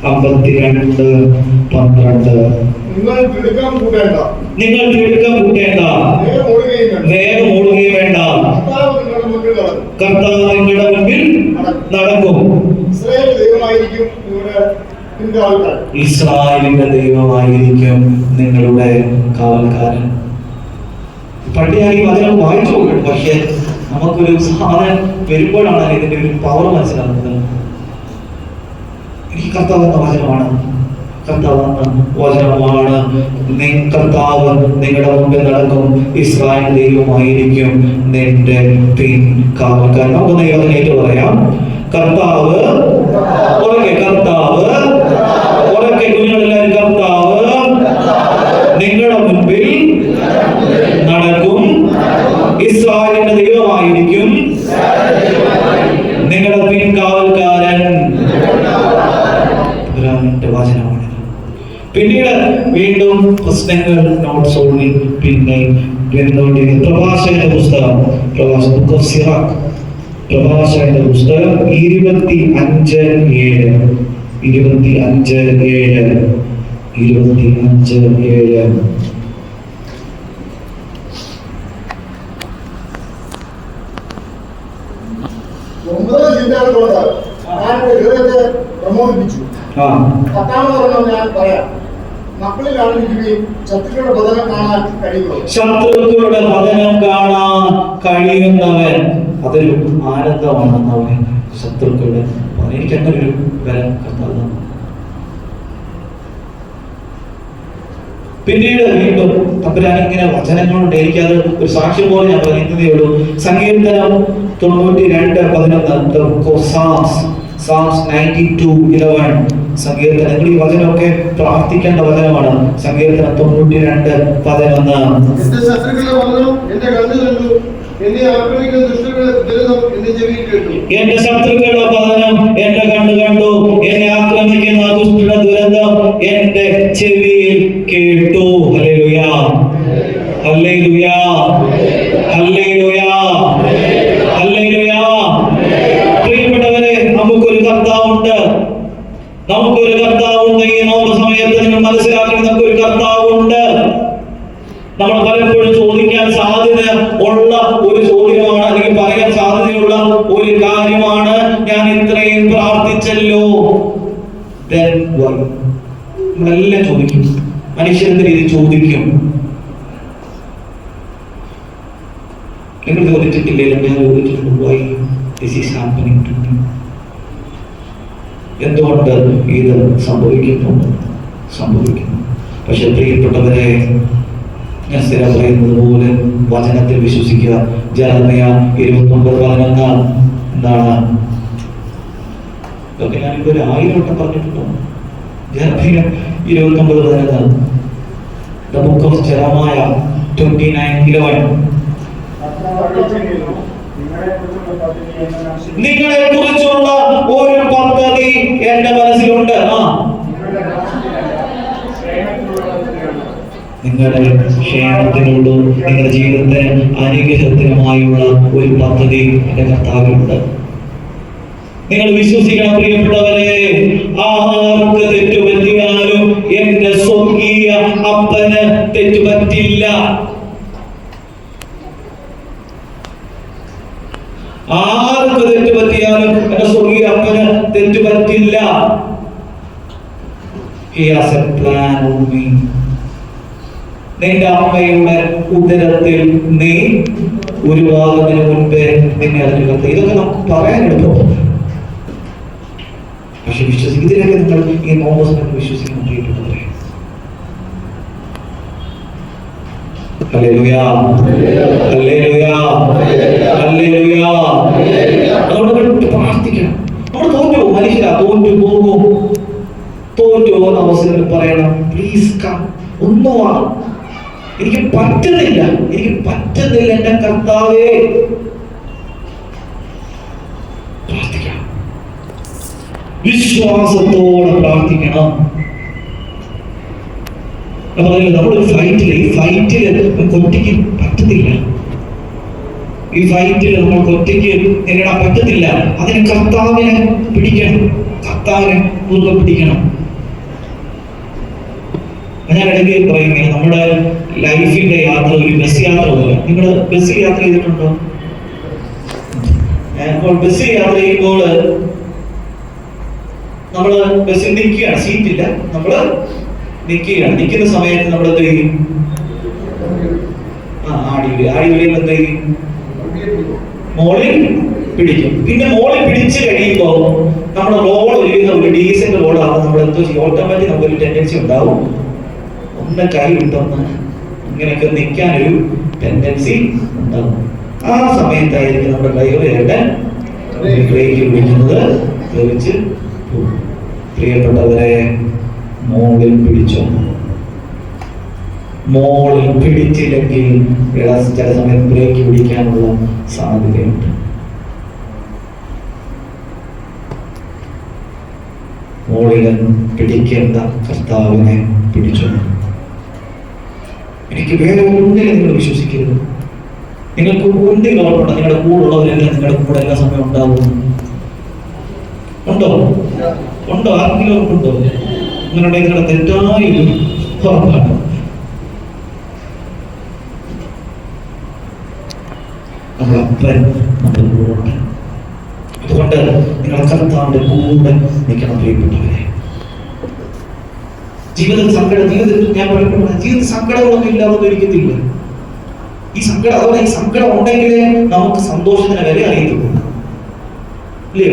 52:12. നിങ്ങൾ തിടുക്കം കൂട്ടേണ്ട, വേഗം ഓടുകയും വേണ്ട. കർത്താവ് നിങ്ങളുടെ മുമ്പിൽ നടക്കും. ഇസ്രായേലിന്റെ ദൈവമായിരിക്കും നിങ്ങളുടെ കാവൽക്കാരൻ. പട്ടിയായി വചനം വായിച്ചു പോകണം. പക്ഷെ നമുക്കൊരു സാധനം വരുമ്പോഴാണ് ഇതിന്റെ ഒരു പവർ മനസ്സിലാകുന്നത്. എനിക്ക് കർത്താവ് എന്ന വചനമാണ്. കർത്താവ് നിങ്ങളുടെ മുമ്പിൽ നടക്കും. ഇസ്രായേൽ ദൈവമായിരിക്കും നിന്റെ പിൻ കാവൽക്കാരൻ. നമുക്ക് ദൈവത്തിനേറ്റ് പറയാം. കർത്താവ് കുഞ്ഞുങ്ങളെല്ലാവരും, കർത്താവ് നിങ്ങളുടെ മുമ്പിൽ നടക്കും. ഇസ്രായേലിന്റെ ദൈവമായിരിക്കും നിങ്ങളുടെ പിൻകാവൽക്കാരൻ. വചനമാണ്. പിന്നീട് വീണ്ടും പ്രശ്നങ്ങൾ നോട്ട് സോൾവിംഗ്. പിന്നെ പ്രഭാഷകന്റെ പുസ്തകം, പ്രഭാഷകന്റെ പുസ്തകം 25:7. പ്രമോദിപ്പിച്ചു. 10-ാമത് ഞാൻ പറയാം, മക്കളിലാണെങ്കിൽ ശത്രുക്കളുടെ പതനം കാണാൻ കഴിയുന്നവൻ അതൊരു ആനന്ദമാണെന്നവൻ. ശത്രുക്കളുടെ എനിക്ക് അങ്ങനെ ഒരു ബലം കർത്താവ്. പിന്നീട് വീണ്ടും തമ്പുരാൻ ഇങ്ങനെ വചനങ്ങളുണ്ട്. എനിക്കത് ഒരു സാക്ഷ്യം പോലെ ഞാൻ പറയുന്നതേ ഉള്ളൂ. സങ്കീർത്തനം 92:11. Psalms 92:11. സങ്കീർത്തനങ്ങൾ, ഈ വചനമൊക്കെ പ്രാർത്ഥിക്കേണ്ട വചനമാണ്. സങ്കീർത്തനം 92:11. എന്റെ ശത്രുക്കളുടെ വചനം എന്റെ കണ്ണു കണ്ടു, എന്നെ ആക്രമിക്കുന്ന ദുഷ്ടരുടെ ദുരിതം എന്റെ ചെവിയിൽ കേട്ടു. എന്റെ ശത്രുക്കളുടെ പതനം എന്റെ കണ്ണു കണ്ടു, എന്നെ ആക്രമിക്കുന്ന ദുഷ്ടരുടെ ദുരന്തം എന്റെ ചെവിയിൽ കേട്ടു. ഹല്ലേലൂയ, ഹല്ലേലൂയ, ഹല്ലേലൂയ, ഹല്ലേലൂയ. പ്രിയപ്പെട്ടവരെ, നമുക്കൊരു കർത്താവുണ്ട്. ഈ നോമ്പ് സമയത്ത് നിങ്ങൾ മനസ്സിലാക്കണം, നമുക്കൊരു കർത്താവുണ്ട്. നമ്മൾ പലപ്പോഴും ചോദിക്കാൻ സാധ്യത ഉള്ള ഒരു ചോദ്യമാണ്, അല്ലെങ്കിൽ പറയാൻ സാധ്യതയുള്ള ഒരു കാര്യമാണ്, ഞാൻ ഇത്രയും പ്രാർത്ഥിച്ചല്ലോ, then why? നമ്മളെല്ലാം ചോദിക്കും, മനുഷ്യന്റെ രീതി ചോദിക്കും. നിങ്ങൾ ചോദിച്ചിട്ടില്ലേ? ഞാൻ ചോദിച്ചിട്ടുണ്ട്, why this is happening to me? എന്തുകൊണ്ട് ഇത് സംഭവിക്കുന്നു? പക്ഷെ പ്രിയപ്പെട്ടവരെ, ഞാൻ സ്ഥിരം പറയുന്നത് പോലെ വചനത്തിൽ വിശ്വസിക്കുക. ജെറമ്യ 29:11 എന്താണ്? ഇതൊക്കെ ഞാനിപ്പോ 1000 വട്ടം പറഞ്ഞിട്ടുണ്ടോ? Jeremiah 29:11, The book of Jeremiah 29:11. നിങ്ങളെ കുറിച്ചുള്ള ഒരു പദ്ധതി എന്റെ മനസ്സിലുണ്ട്. നിങ്ങളുടെ ക്ഷേമത്തിനുള്ള, നിങ്ങളുടെ ജീവിതത്തെ അനുഗ്രഹത്തിനുമായുള്ള ഒരു പദ്ധതി എന്റെ കർത്താവിനുണ്ട്. നിങ്ങൾ വിശ്വസിക്കണം പ്രിയപ്പെട്ടവരെ. ആർക്ക് തെറ്റുപറ്റിയാലും എന്റെ സ്വർഗീയ അപ്പന് തെറ്റുപറ്റില്ല. ആർക്ക് തെറ്റുപറ്റിയാലും എന്റെ സ്വർഗീയ അപ്പന് തെറ്റുപറ്റില്ല. He has a plan on me. നിന്റെ അമ്മയുടെ ഉദരത്തിൽ നീ ഉരുവാകുന്നതിന് മുൻപേ നിന്നെ അറിഞ്ഞു. ഇതൊക്കെ നമുക്ക് പറയാൻ എളുപ്പം, പക്ഷെ ഇതിനൊക്കെ നിങ്ങൾ ഈ നോമ്പ് വിശ്വസിക്കാൻ പ്രിയപ്പെട്ടവരെ. ഹല്ലേലൂയ, ഹല്ലേലൂയ, ഹല്ലേലൂയ. അതുകൊണ്ട് പ്രാർത്ഥിക്കണം. നമ്മൾ തോറ്റു മനുഷ്യരാ, തോറ്റു പോകും. തോറ്റു പോകുന്ന അവസരത്തിൽ പറയണം, പ്ലീസ് കം, ഒന്നുവാ, എനിക്ക് പറ്റുന്നില്ല എന്റെ കർത്താവേ. പ്രാർത്ഥിക്കണം, വിശ്വാസത്തോടെ പ്രാർത്ഥിക്കണം. നമ്മളൊരു ഫൈറ്റില് ഒറ്റയ്ക്ക് പറ്റത്തില്ല. ഈ ഫൈറ്റിൽ നമുക്ക് ഒറ്റയ്ക്ക് നേരിടാൻ പറ്റത്തില്ല. അതിന് കർത്താവിനെ പിടിക്കണം, കർത്താവിനെ മുറുകെ പിടിക്കണം. ഞാൻ ഇടയ്ക്ക് പറയുന്നത്, നമ്മുടെ ലൈഫിന്റെ യാത്ര ഒരു ബസ് യാത്ര പോലെ. നിങ്ങൾ ബസ്സിൽ യാത്ര ചെയ്തിട്ടുണ്ടോ? അപ്പോൾ ബസ്സിൽ യാത്ര ചെയ്യുമ്പോൾ നമ്മള് ബസ്സിൽ നിൽക്കുകയാണ്, സീറ്റില്ല, നമ്മള് നിൽക്കുകയാണ്. നിൽക്കുന്ന സമയത്ത് നമ്മൾ എന്ത് ചെയ്യും? ആടി വരെയും എന്ത് ചെയ്യും? മോളിൽ പിടിക്കും. പിന്നെ മോളിൽ പിടിച്ചു കഴിയുമ്പോൾ നമ്മുടെ റോഡ് ഒരു ഡീസന്റ് റോഡാകുമ്പോൾ നമ്മൾ എന്തോ ചെയ്യും? ഓട്ടോമാറ്റിക് നമുക്കൊരു ടെൻഡൻസി ഉണ്ടാവും, ഒന്ന് കൈ വിട്ടൊന്ന് ഇങ്ങനെയൊക്കെ നിൽക്കാനൊരു ടെൻഡൻസി ഉണ്ടാവും. ആ സമയത്തായിരിക്കും നമ്മുടെ ഡ്രൈവറുടെ ബ്രേക്ക് പിടിക്കുന്നത്, തെറിച്ച് പോകും. പ്രിയപ്പെട്ടവരെ, മോളിൽ പിടിച്ചോ. മോളിൽ പിടിച്ചില്ലെങ്കിൽ ചില സമയത്ത് ബ്രേക്ക് പിടിക്കാനുള്ള സാധ്യതയുണ്ട്. മോളിൽ പിടിക്കേണ്ട കർത്താവിനെ പിടിച്ചു. എനിക്ക് വേറെ ഒന്നിനെ നിങ്ങൾ വിശ്വസിക്കരുത്. നിങ്ങൾക്ക് ഒന്നിനും ഉറപ്പുണ്ട് നിങ്ങളുടെ കൂടെ ഉള്ളവരെല്ലാം നിങ്ങളുടെ കൂടെ എല്ലാ സമയം ഉണ്ടാവും. ഉണ്ടോ? ആർക്കെങ്കിലും ഉറപ്പുണ്ടോ? നിങ്ങളുടെ നിങ്ങളുടെ തെറ്റായൊരു ഉറപ്പാണ്. നമ്മുടെ അപ്പൻ നമ്മുടെ കൂടെ. അതുകൊണ്ട് നിങ്ങൾ കർത്താവിന്റെ കൂടെ നിൽക്കണം പ്രിയപ്പെട്ടവരെ. ജീവിതത്തിൽ ഞാൻ പറയുമ്പോൾ ജീവിത സങ്കടങ്ങളൊന്നും ഇല്ലാതെ ഇരിക്കത്തില്ല. ഈ സങ്കടം ഉണ്ടെങ്കിലേ നമുക്ക് സന്തോഷത്തിന് വില അറിയത്തുള്ളൂ, ഇല്ലേ?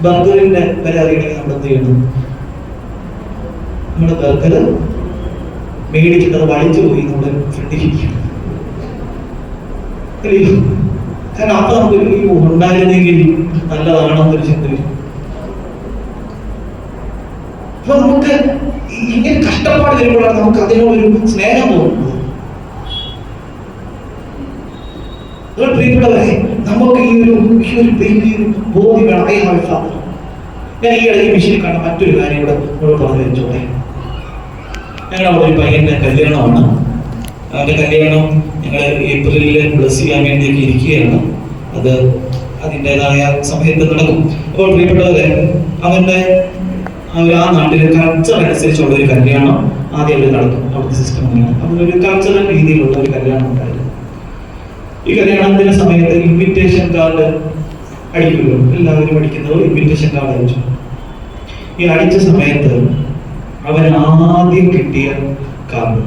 ബർഗറിന്റെ വില അറിയണമെങ്കിൽ നമ്മൾ എന്ത് ചെയ്യണം? നമ്മുടെ ബർഗർ മേടിച്ചിട്ട് അത് വളിച്ചു പോയി നമ്മുടെ ഫ്രണ്ടിലിരിക്കണം, കാരണം അപ്പൊ നമുക്ക് ഉണ്ടായിരുന്നെങ്കിൽ നല്ലതാണെന്നൊരു ചിന്ത വരും. അപ്പൊ നമുക്ക് ഇങ്ങനെ കഷ്ടപ്പാട് വരുമ്പോഴാണ് നമുക്ക് അതിനോടൊരു സ്നേഹം തോന്നുന്നത്. പ്രിയപ്പെട്ടവരെ, നമുക്ക് ഈ ഒരു വലിയൊരു ബോധ്യം വേണം. I have a father. ഞാൻ ഈ ഇടയ്ക്ക് മിഷനിൽ കണ്ട മറ്റൊരു കാര്യം ഇവിടെ പറഞ്ഞു വെച്ചോട്ടെ. ഞങ്ങളുടെ ഒരു പയ്യന്റെ കല്യാണമാണ്. അവന്റെ കല്യാണം ഞങ്ങൾ ഏപ്രിലിൽ ബ്ലസ് ചെയ്യാൻ വേണ്ടിയൊക്കെ ഇരിക്കുകയാണ്. അത് അതിൻ്റെതായ സമയത്ത് നടക്കും. അപ്പോൾ പ്രിയപ്പെട്ടവരെ, അവന്റെ ആ നാട്ടിലെ കൾച്ചർ അനുസരിച്ചുള്ള ഒരു കല്യാണം ആദ്യം അവർ നടക്കും. അവിടുത്തെ സിസ്റ്റം അങ്ങനെയാണ്. അതിലൊരു കൾച്ചറൽ രീതിയിലുള്ള ഒരു കല്യാണം ഉണ്ടായിരുന്നു. ഈ കല്യാണത്തിന്റെ സമയത്ത് ഇൻവിറ്റേഷൻ കാർഡ് അടിക്കുമല്ലോ, എല്ലാവരും അടിക്കുന്നവർ ഇൻവിറ്റേഷൻ കാർഡ് അയച്ചു. ഈ അടിച്ച സമയത്ത് അവന് ആദ്യം കിട്ടിയ കാർഡ്,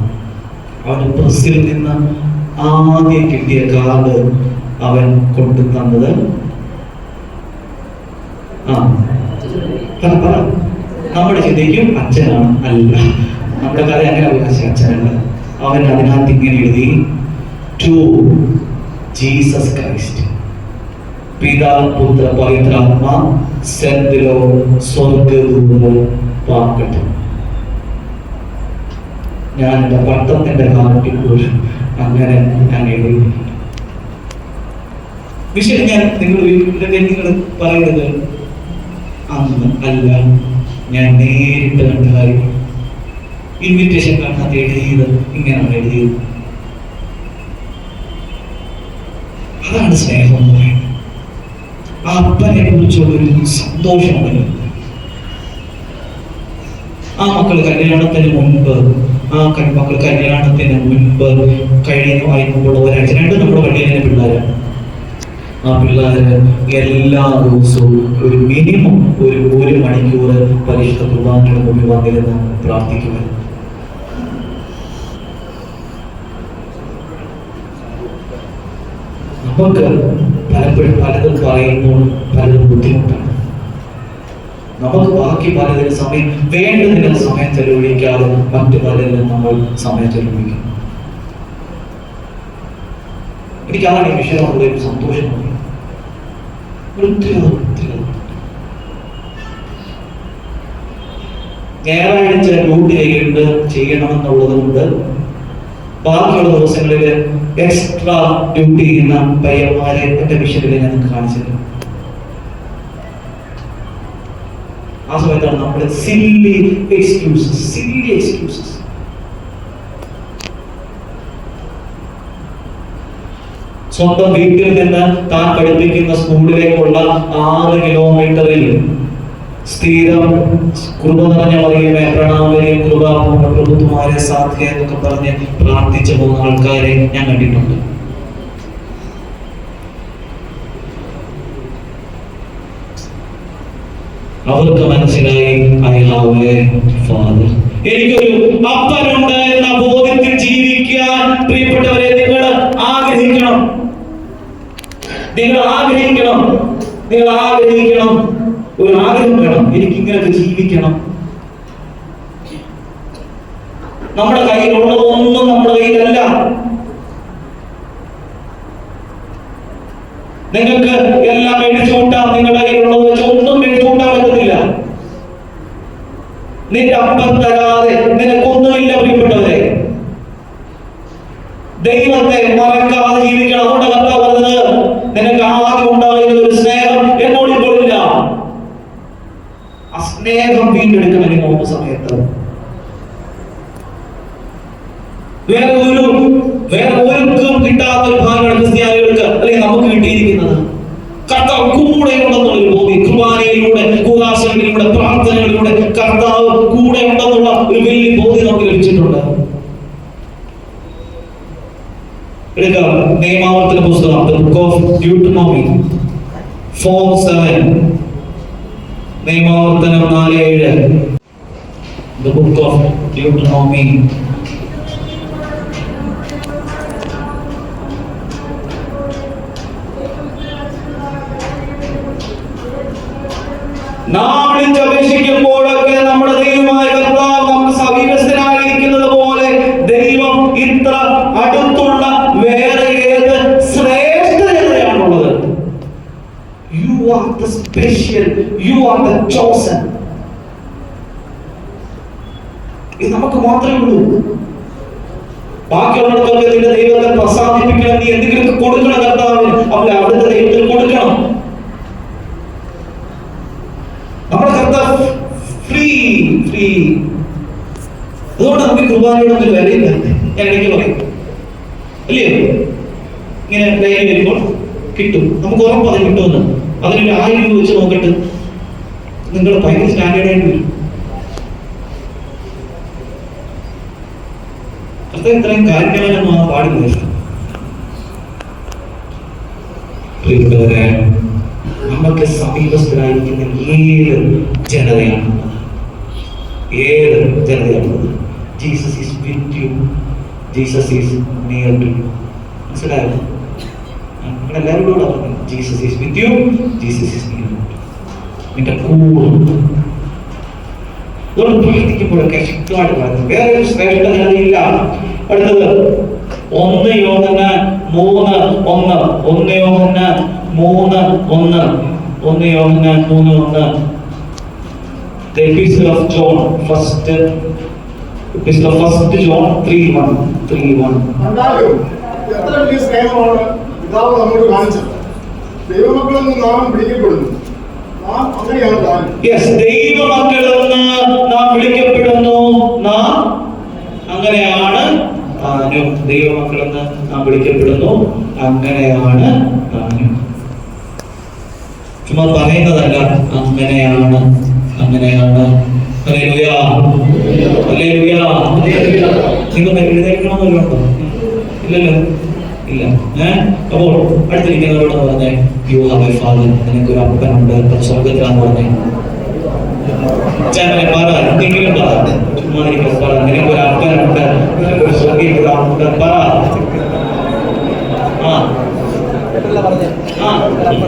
അവന് പ്രസ്സിൽ നിന്ന് ആദ്യം കിട്ടിയ കാർഡ് അവൻ കൊണ്ടു തന്നത് നമ്മുടെ ചിന്തയ്ക്കും അച്ഛനാണ്. അല്ല, നമ്മുടെ കഥ അങ്ങനെ അവകാശം അച്ഛനല്ല. അവൻ അതിനകത്ത് ഇങ്ങനെ എഴുതി, ടു ജീസസ് ക്രൈസ്റ്റ്, പിതാ പുത്ര പവിത്രാത്മ സെന്തിലോ സ്വർഗദൂതർ പാർക്കട്ടെ. ഞാൻ എൻ്റെ പട്ടത്തിന്റെ കാലത്തിൽ പോലും അങ്ങനെ ഞാൻ എഴുതി. വിഷയം ഞാൻ നിങ്ങൾ പറയുന്നത് അന്ന് അല്ല, ഞാൻ നേരിട്ട് കണ്ട കാര്യം. ഇൻവിറ്റേഷൻ കാർഡിനകത്ത് എഴുതിയത് ഇങ്ങനെയാണ് എഴുതിയത്. അതാണ് സ്നേഹം എന്ന് പറയുന്നത്. ആ അപ്പനെ കുറിച്ചുള്ളൊരു സന്തോഷമുണ്ടല്ലോ. ആ മക്കൾ കല്യാണത്തിന് മുൻപ് കഴിഞ്ഞു വായിക്കുമ്പോൾ ഒരാഴ്ച രണ്ട് നമ്മുടെ പള്ളിയിലെ പിള്ളേരാണ്. ആ പിള്ളേര് എല്ലാ ദിവസവും ഒരു മിനിമം ഒരു മണിക്കൂർ പരിശുദ്ധ കുർബാനയുടെ മുമ്പിൽ വന്നിരുന്ന് പ്രാർത്ഥിക്കുക. നമുക്ക് പലപ്പോഴും പലതും പറയുമ്പോൾ പലതും ബുദ്ധിമുട്ടാണ്. നമുക്ക് ബാക്കി പലതിനും സമയം വേണ്ടതിന് സമയം ചെലവഴിക്കാതെ മറ്റു പലതിനും നമ്മൾ സമയം ചെലവഴിക്കും. എനിക്കതാണ് ഈ വിഷയമുള്ള ഒരു സന്തോഷം. ഞായറാഴ്ച ഡ്യൂട്ടി ചെയ്യണമെന്നുള്ളത് കൊണ്ട് ബാക്കിയുള്ള ദിവസങ്ങളിൽ എക്സ്ട്രാ ഡ്യൂട്ടി ചെയ്യുന്ന പയ്യന്മാരെ എന്റെ വിഷയത്തിൽ ഞാൻ കാണിച്ചത്. ആ സമയത്താണ് നമ്മുടെ സില്ലി എക്സ്ക്യൂസസ്. സ്വന്തം വീട്ടിൽ നിന്ന് താൻ പഠിപ്പിക്കുന്ന സ്കൂളിലേക്കുള്ള 6 കിലോമീറ്ററിൽ സ്ഥിരം കൃപ നിറഞ്ഞ മറിയമേ പ്രണാമരെയും കൃപാപൂർണ്ണ പ്രഭുത്വമാരെ സാധ്യ എന്നൊക്കെ പറഞ്ഞ് പ്രാർത്ഥിച്ചു പോകുന്ന ആൾക്കാരെ ഞാൻ കണ്ടിട്ടുണ്ട്. അവർക്ക് മനസ്സിലായി ഐ ഹാവ് എ ഫാദർ. എനിക്കൊരു അപ്പനുണ്ട് എന്ന ബോധ്യത്തിൽ ജീവിക്കാൻ പ്രിയപ്പെട്ടവരെ നിങ്ങൾ ആഗ്രഹിക്കണം. ഒരു ആഗ്രഹം വേണം. എനിക്ക് ഇങ്ങനെയൊക്കെ ജീവിക്കണം. നമ്മുടെ കയ്യിലുള്ളതൊന്നും നമ്മുടെ കയ്യിലല്ല. നിങ്ങൾക്ക് എല്ലാം മേടിച്ചു കൂട്ടാം. നിങ്ങളുടെ കയ്യിലുള്ളത് വെച്ച് ഒന്നും മേടിച്ചു കൂട്ടാൻ പറ്റുന്നില്ല. നിന്റെ അപ്പം തരാതെ നിനക്കൊന്നുമില്ല പ്രിയപ്പെട്ടവരെ. ദൈവത്തെ മറക്കാതെ ജീവിക്കണം. അതുകൊണ്ട് കർത്താവ് പറഞ്ഞത്, നിനക്ക് ആകെ ഉണ്ടായിരുന്ന ഒരു സ്നേഹം എന്നോട് ഇപ്പോഴില്ല. ആ സ്നേഹം വീണ്ടെടുക്കണം. ഈ നോമ്പ് സമയത്ത് വേറെ ഒരുക്കും കിട്ടാത്ത ഒരു ഭാഗമാണ് ക്രിസ്ത്യാനികൾക്ക് അല്ലെങ്കിൽ നമുക്ക് കിട്ടിയിരിക്കുന്നത്. കർത്താവ് കൂടെ ഉണ്ടെന്നുള്ളൊരു ബോധ്യം. കുർബാനയിലൂടെ, കൂദാശകളിലൂടെ, പ്രാർത്ഥനകളിലൂടെ കർത്താവ് കൂടെ ഉണ്ടെന്നുള്ള ഒരു വലിയ ബോധ്യം നമുക്ക് ലഭിച്ചിട്ടുണ്ട്. നിയമാവർത്തന പുസ്തകം The Book of Deuteronomy 4:7. നിയമാവർത്തനം 4:7. The Book of Deuteronomy. നാം വിളിച്ചപേക്ഷിക്കുമ്പോഴൊക്കെ നമ്മുടെ ദൈവമായ കർത്താവ് നമുക്ക് സമീപസ്ഥനായിരിക്കുന്നത് പോലെ ദൈവം ഇത്ര അടുത്തുള്ള വേറെ ഏത് ശ്രേഷ്ഠ ജനതയാണുള്ളത്. You are the special, you are the chosen. ഇത് നമുക്ക് മാത്രമേ ഉള്ളൂ. ബാക്കിയുള്ളവർക്കൊക്കെ നിന്റെ ദൈവത്തെ പ്രസാദിപ്പിക്കണം. നീ എന്തെങ്കിലും കൊടുക്കണം കർത്താവിന്. അവരെ അവിടുത്തെ ദൈവത്തിന് കൊടുക്കണം. നമ്മുടെ കർത്താവ് ഫ്രീ. അതുകൊണ്ട് നമുക്ക് കുർബാനയുടെ ഒരു വിലയില്ല. ഞാൻ ഇടയ്ക്ക് പറയും അല്ലയോ, ഇങ്ങനെ ലൈനിൽ വരുമ്പോൾ കിട്ടും. നമുക്ക് ഉറപ്പ് അത് കിട്ടുമെന്ന്. അതിനൊരു 1000 രൂപ വെച്ച് നോക്കട്ടെ, നിങ്ങൾ ഭയങ്കര സ്റ്റാൻഡേർഡ് ആയിട്ട് വരും. അത് ഇത്രയും കാര്യങ്ങളൊന്നും ആ പാടില്ല. പ്രിയപ്പെട്ടവരെ, നമുക്ക് സമീപസ്ഥരായിരിക്കുന്ന ഏത് ജനതയാണ് ഏത് ജനതയാണുള്ളത്? Jesus is with you, Jesus is near to you. മനസ്സിലായോ? എല്ലാവരും കൂടെ പറഞ്ഞു, Jesus is with you, Jesus is near to you. നിന്റെ കൂടെ അതുകൊണ്ട് പ്രാർത്ഥിക്കുമ്പോഴൊക്കെ ശക്തമായിട്ട് പറഞ്ഞു. വേറെ ഒരു ശ്രേഷ്ഠ ജനതയില്ല. അടുത്തത് 1 യോഹന്നാൻ 3:1. 1 യോഹന്നാൻ 3:1. 1 യോഹന്നാൻ 3:1. The epistle of John, first epistle of 1 John 3:1. കണ്ടാലും എത്ര വലിയ സ്നേഹമാണ് പിതാവ് നമ്മോട് കാണിച്ചത്. ദൈവമക്കളിൽ നിന്ന് നാം വിളിക്കപ്പെടുന്നു. നാം അങ്ങനെയാണ് താനും. Yes, ദൈവമക്കളെന്ന് നാം വിളിക്കപ്പെടുന്നു. നാം അങ്ങനെയാണ് താനും. ദൈവമക്കളെന്ന് നാം വിളിക്കപ്പെടുന്നു. അങ്ങനെയാണ് താനും. ചുമ്മാ പറയുന്നതല്ല, അങ്ങനെയാണ്. അങ്ങനെയാണ്. Hallelujah, hallelujah. നിങ്ങൾ എഴുന്നേൽക്കണമെന്നല്ലോ ഉണ്ടോ? ഇല്ലല്ലോ, ഇല്ല. അപ്പോൾ അടുത്തിരിക്കുന്നവരോട് പറഞ്ഞേ, യു ഹാവ് എ ഫാദർ. നിനക്കൊരു അപ്പനുണ്ട്, സ്വർഗത്തിലാന്ന് പറഞ്ഞേ. എന്തെങ്കിലും പറ, ചുമ്മാ പറ. നിനക്കൊരു അപ്പനുണ്ട്, നിനക്കൊരു സ്വർഗീയമുണ്ട്. പറ.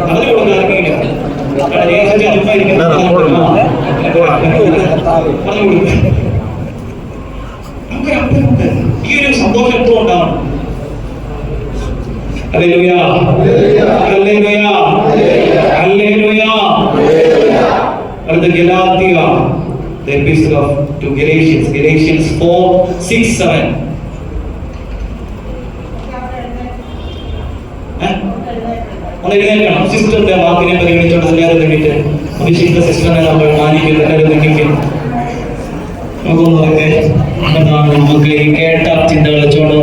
പറഞ്ഞു കൊടുക്കാറില്ല. ഈ ഒരു സന്തോഷം എപ്പോഴും ഉണ്ടാവണം. ഹല്ലേലൂയ, ഹല്ലേലൂയ, ഹല്ലേലൂയ. അടുത്ത Galatia, the epistle to Galatians, Galatians 4:6-7. ഒന്ന് എഴുന്നേൽക്കണം. സിസ്റ്ററിന്റെ വാക്കിനെ പരിഗണിച്ചുകൊണ്ട് എല്ലാവരും വേണ്ടിയിട്ട് അഭിഷിക്ത സിസ്റ്ററിനെ നമ്മൾ മാനിക്കുന്നു. എല്ലാവരും വേണ്ടിയിട്ട് നമുക്ക് ഈ കേട്ട ചിന്തകൾ വെച്ചോണ്ട്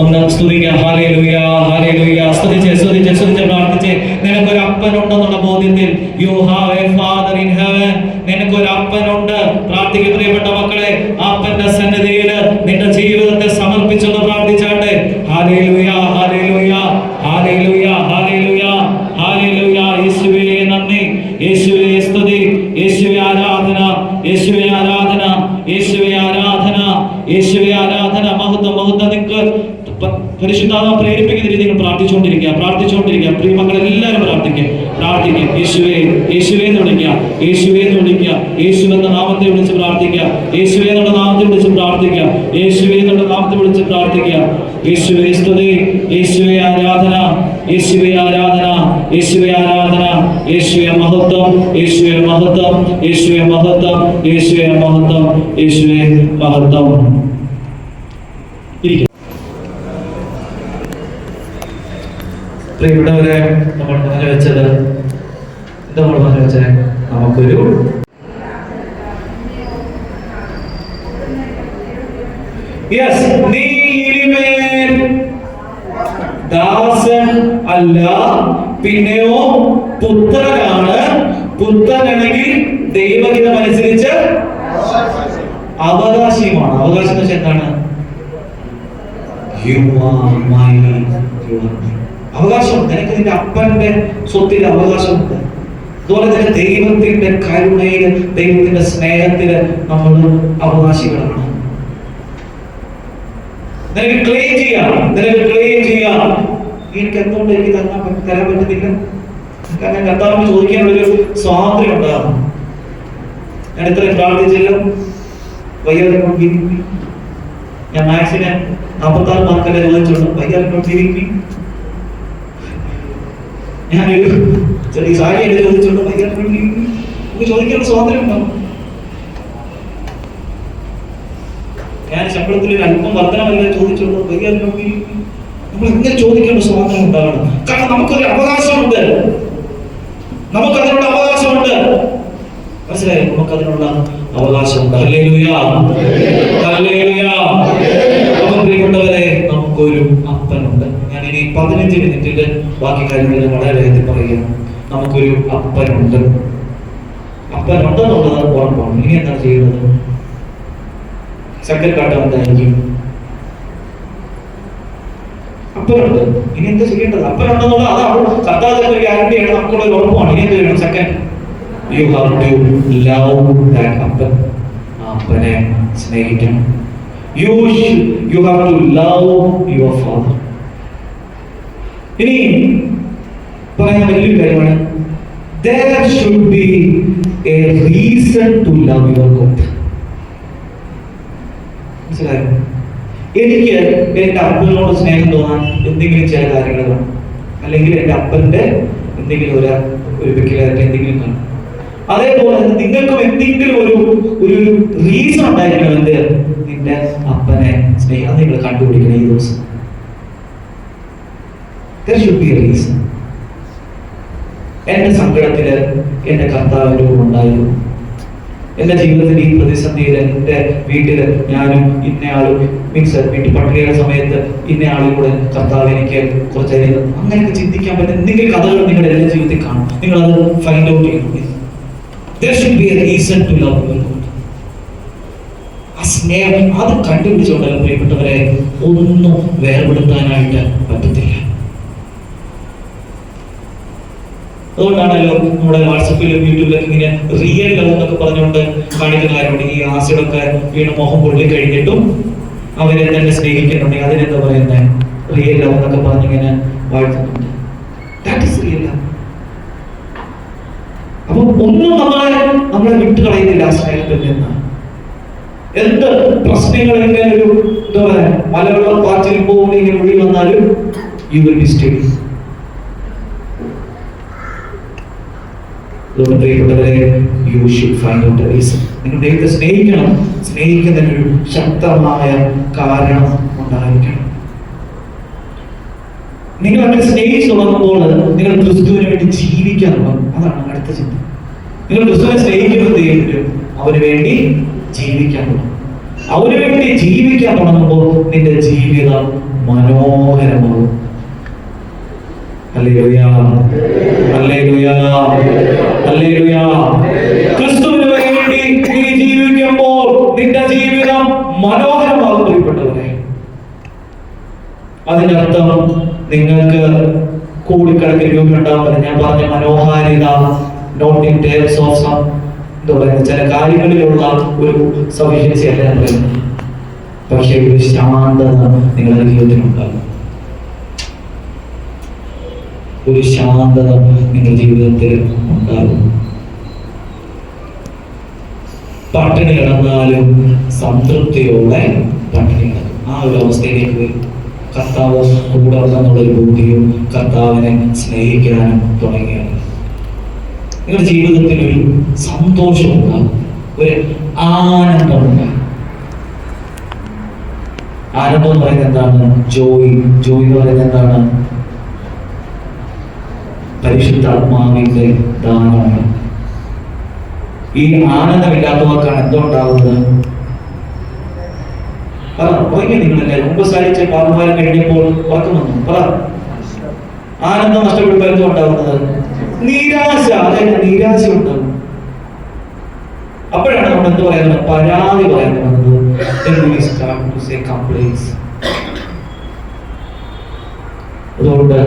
ഒന്ന് സ്തുതിക്കാം. ഹല്ലേലൂയ, ഹല്ലേലൂയ. സ്തുതിച്ച് പ്രാർത്ഥിച്ച്. നിനക്കൊരു അപ്പനുണ്ടെന്നുള്ള ബോധ്യത്തിൽ, you have a father in heaven. നിനക്കൊരു അപ്പനുണ്ട്. പ്രാർത്ഥിക്കുക പ്രിയപ്പെട്ട മക്കളെ. അപ്പന്റെ സന്നിധിയിൽ നിന്റെ ജീവിതത്തെ സമർപ്പിച്ചൊന്ന് പ്രാർത്ഥിച്ചാട്ടെ. ഹല്ലേലൂയ, ഹല്ലേലൂയ, ഹല്ലേലൂയ, ഹല്ലേലൂയ, ഹല്ലേലൂയ. യേശുവേ നന്ദി, യേശുവേ സ്തുതി, യേശുവേ ആരാധന, യേശുവേ ആരാധന, യേശുവേ ആരാധന, യേശുവേ ആരാധന. മഹത്വം, മഹത്വം. നിങ്ങൾക്ക് പരിശുദ്ധാത്മാവ് പ്രേരിപ്പിക്കുന്ന രീതിയിൽ പ്രാർത്ഥിച്ചുകൊണ്ടിരിക്കുക. പ്രിയമക്കൾ എല്ലാവരും പ്രാർത്ഥിക്കുക. യേശുവേ, യേശുവേ എന്ന് വിളിക്കുക. യേശുവേ എന്ന് വിളിക്കുക. യേശുവെന്ന നാമത്തെ വിളിച്ച് പ്രാർത്ഥിക്കുക. യേശുവേ എന്നുള്ള നാമത്തെ വിളിച്ച് പ്രാർത്ഥിക്കുക. യേശുവേ എന്നുള്ള നാമത്തെ വിളിച്ച് പ്രാർത്ഥിക്കുക. യേശുവേ സ്തുതി, യേശുവേ ആരാധന, യേശുവേ ആരാധന, യേശുവേ ആരാധന, യേശുവേ മഹത്വം, യേശുവേ മഹത്വം, യേശുവേ മഹത്വം, യേശുവേ മഹത്വം, യേശുവേ മഹത്വം. പ്രിയപ്പെട്ടവരെ, നമ്മൾ പറഞ്ഞു വെച്ചത് എന്താ? നമ്മൾ പറഞ്ഞു വെച്ചത് നമുക്കൊരു നീ ഇനിമേൽ ദാസൻ അല്ല, പിന്നെയോ പുത്രനാണ്. പുത്രനാണെങ്കിൽ ദൈവഹിതമനുസരിച്ച് അവകാശിയുമാണ്. അവകാശം എന്ന് വെച്ചാൽ എന്താണ്? അവകാശമുണ്ട്. നിനക്ക് നിന്റെ അപ്പന്റെ സ്വത്തിൽ അവകാശമുണ്ട്. അതുപോലെ തന്നെ ദൈവത്തിന്റെ കരുണയില്, ദൈവത്തിന്റെ സ്നേഹത്തില് നമ്മൾ അവകാശികളാണ്. നിനക്ക് ക്ലെയിം ചെയ്യാം. എനിക്ക് എന്തുകൊണ്ട് എനിക്ക് തരാൻ പറ്റുന്നില്ല? കാരണം കർത്താവിന് ചോദിക്കാനുള്ളൊരു സ്വാതന്ത്ര്യം ഉണ്ടാകും. ഞാൻ ഇത്രയും പ്രാർത്ഥിച്ചില്ല, വയ്യാതെ ഞാൻ മാത്സിന് 46 മാർക്കല്ലേ ചോദിച്ചുള്ളൂ. വയ്യാതെ ഞാനൊരു ചെറിയ സാരിയല്ലേ ചോദിച്ചുള്ളൂ. വയ്യാതെ നമുക്ക് ചോദിക്കാനുള്ള സ്വാതന്ത്ര്യം ഉണ്ടാവും. ഞാൻ ശമ്പളത്തിൽ ഒരു അല്പം വർധനമല്ലേ ചോദിച്ചുള്ളൂ. വയ്യാതെ നമ്മൾ എങ്ങനെ ചോദിക്കേണ്ട സ്വാതന്ത്ര്യം ഉണ്ടാവണം. കാരണം നമുക്കൊരു അവകാശമുണ്ട്. നമുക്കതിനുള്ള അവകാശമുണ്ട്. മനസ്സിലായി? നമുക്കതിനുള്ള അവകാശമുണ്ട്. Hallelujah, hallelujah. അപ്പോൾ പ്രിയപ്പെട്ടവരെ, നമുക്കൊരു അപ്പനുണ്ട്. ഞാൻ ഇനി 15 മിനിറ്റിൽ ബാക്കി കാര്യങ്ങൾ വളരെ വേഗത്തിൽ പറയാം. നമുക്കൊരു അപ്പനുണ്ട്. അപ്പനുണ്ടെന്നുള്ളത് ഉറപ്പാണ്. ഇനി എന്താണ് ചെയ്യുന്നത്? സെക്കൻഡ് ഘട്ടം എന്തായിരിക്കും? അപ്പനുണ്ട്. ഇനി എന്താ ചെയ്യേണ്ടത്? അപ്പനുണ്ടെന്നുള്ളത് അതാണ് കർത്താവിന്റെ ഒരു ഗ്യാരണ്ടിയാണ്, നമുക്കുള്ള ഒരു ഉറപ്പാണ്. ഇനി എന്ത് ചെയ്യണം? Second, you have to love that അപ്പൻ. അപ്പനെ സ്നേഹിക്കണം. You have to love your father. ഇനി പറയാൻ വലിയൊരു കാര്യമാണ്, there should be a reason to love your God. മനസ്സിലായോ? എനിക്ക് എൻ്റെ അപ്പനോട് സ്നേഹം തോന്നാൻ എന്തെങ്കിലും ചില കാര്യങ്ങൾ കാണും, അല്ലെങ്കിൽ എൻ്റെ അപ്പൻ്റെ എന്തെങ്കിലും ഒരു വ്യക്തികളായിട്ട് എന്തെങ്കിലും കാണും. അതേപോലെ നിങ്ങൾക്കും എന്തെങ്കിലും ഒരു റീസൺ ഉണ്ടായിരിക്കണം എന്ത് നിന്റെ അപ്പനെ സ്നേഹം. അത് നിങ്ങൾ കണ്ടുപിടിക്കണം ഈ ദിവസം. There should be a reason. എന്റെ സങ്കടത്തില് എന്റെ കർത്താവിന്റെ കൂടെ ഉണ്ടായിരുന്നു. എന്റെ ജീവിതത്തിൽ ഈ പ്രതിസന്ധിയിൽ എന്റെ വീട്ടില് ഞാനും ഇന്നയാളും വീട്ടിൽ പട്ടിണിയുടെ സമയത്ത് ഇന്നയാളും കൂടെ കർത്താവ് എനിക്ക് കുറച്ചധികം അങ്ങനെയൊക്കെ ചിന്തിക്കാൻ പറ്റുന്ന എന്തെങ്കിലും കഥകൾ നിങ്ങളുടെ എല്ലാ ജീവിതത്തിൽ കാണും. നിങ്ങൾ അത് ഫൈൻഡ് ഔട്ട് ചെയ്യണം. There should be a reason to love your God. ആ സ്നേഹം അത് കണ്ടുപിടിച്ചുകൊണ്ടല്ലോ പ്രിയപ്പെട്ടവരെ ഒന്നും വേർപെടുത്താനായിട്ട് പറ്റത്തില്ല. അതുകൊണ്ടാണല്ലോ നമ്മുടെ വാട്സപ്പിലും യൂട്യൂബിലൊക്കെ ഇങ്ങനെ റിയൽ ലവ് എന്നൊക്കെ പറഞ്ഞുകൊണ്ട് കാണിക്കുന്ന കാര്യമുണ്ട്. ഈ ആസിഡൊക്കെ വീണ് മോഹം പൊള്ളി കഴിഞ്ഞിട്ടും അവരെ തന്നെ സ്നേഹിക്കുന്നുണ്ടെങ്കിൽ അതിനെന്താ പറയുന്നത്, റിയൽ ലവ് എന്നൊക്കെ പറഞ്ഞിങ്ങനെ വാഴ്ത്തുന്നുണ്ട്. That is real love. അപ്പൊ ഒന്നും നമ്മളെ വിട്ടുകളയുന്നില്ല ആ സ്നേഹത്തിൽ നിന്ന്. എന്ത് പ്രശ്നങ്ങൾ ഇങ്ങനെ ഒരു എന്താ പറയാ മലവെള്ള പാച്ചിൽ പോകുന്ന ഇങ്ങനെ ഒഴി വന്നാലും യു വിൽ ബി സ്റ്റഡി. അതുകൊണ്ട് പ്രിയപ്പെട്ടവരെ, you should find out A reason. നിങ്ങൾ ദൈവത്തെ സ്നേഹിക്കണം. സ്നേഹിക്കുന്നതിനൊരു ശക്തമായ കാരണം ഉണ്ടായിരിക്കണം. നിങ്ങൾ അങ്ങനെ സ്നേഹിച്ചു തുടങ്ങുമ്പോൾ നിങ്ങൾ ക്രിസ്തുവിന് വേണ്ടി ജീവിക്കാൻ തുടങ്ങും. അതാണ് അടുത്ത ചിന്ത. നിങ്ങൾ ക്രിസ്തുവിനെ സ്നേഹിക്കുന്നത് ചെയ്യും, അവന് വേണ്ടി ജീവിക്കാൻ തുടങ്ങും. അവന് വേണ്ടി ജീവിക്കാൻ തുടങ്ങുമ്പോൾ നിന്റെ ജീവിതം മനോഹരമാകും. ഹല്ലേലൂയ, ഹല്ലേലൂയ, ഹല്ലേലൂയ. ക്രിസ്തുവിന് വേണ്ടി നീ ജീവിക്കുമ്പോൾ നിന്റെ ജീവിതം മനോഹരമാകും പ്രിയപ്പെട്ടവരെ. അതിനർത്ഥം നിങ്ങൾക്ക് കോടിക്കണക്കിന് രൂപ ഉണ്ടാവുന്നത് ഞാൻ പറഞ്ഞ മനോഹാരിത not in terms of some എന്താ പറയുന്നത് ചില കാര്യങ്ങളിലുള്ള ഒരു സഫിഷ്യൻസി അല്ല ഞാൻ പറയുന്നത്. പക്ഷേ ഒരു ശാന്തത നിങ്ങളുടെ ജീവിതത്തിൽ ഉണ്ടാകും. ഒരു ശാന്തത നിങ്ങളുടെ ജീവിതത്തിൽ ഉണ്ടാകും. പട്ടിണി കിടന്നാലും സംതൃപ്തിയോടെ പട്ടിണി കിടക്കും. ആ ഒരു അവസ്ഥയിലേക്ക് വരും. കർത്താവ് കൂടെ ഉണ്ടെന്നുള്ളൊരു ബോധ്യവും കർത്താവിനെ സ്നേഹിക്കാനും തുടങ്ങിയാണ്. നിങ്ങളുടെ ജീവിതത്തിൽ ഒരു സന്തോഷമുണ്ടാകും, ഒരു ആനന്ദമുണ്ടാകും. ആനന്ദം എന്ന് പറയുന്നത് എന്താണ്? ജോയ്. ജോയ് എന്ന് പറയുന്നത് എന്താണ്? പരിശുദ്ധാത്മാവിന്റെ ദാനമാണ്. ഈ ആനന്ദമില്ലാത്തവർക്കാണ് എന്തുണ്ടാവുന്നത്? ഉറങ്ങി നിങ്ങളല്ലേ മുമ്പ് സാധിച്ച പാപഭാരം കഴിഞ്ഞപ്പോൾ ഉറക്കം വന്നു. പറ, ആനന്ദം നഷ്ടപ്പെടുമ്പോൾ എന്തുണ്ടാവുന്നത്? നിരാശ. അതായത് നിരാശ ഉണ്ടാകും. അപ്പോഴാണ് നമ്മൾ എന്ത് പറയുന്നത്? പരാതി പറയാൻ പോകുന്നത്. അതുകൊണ്ട്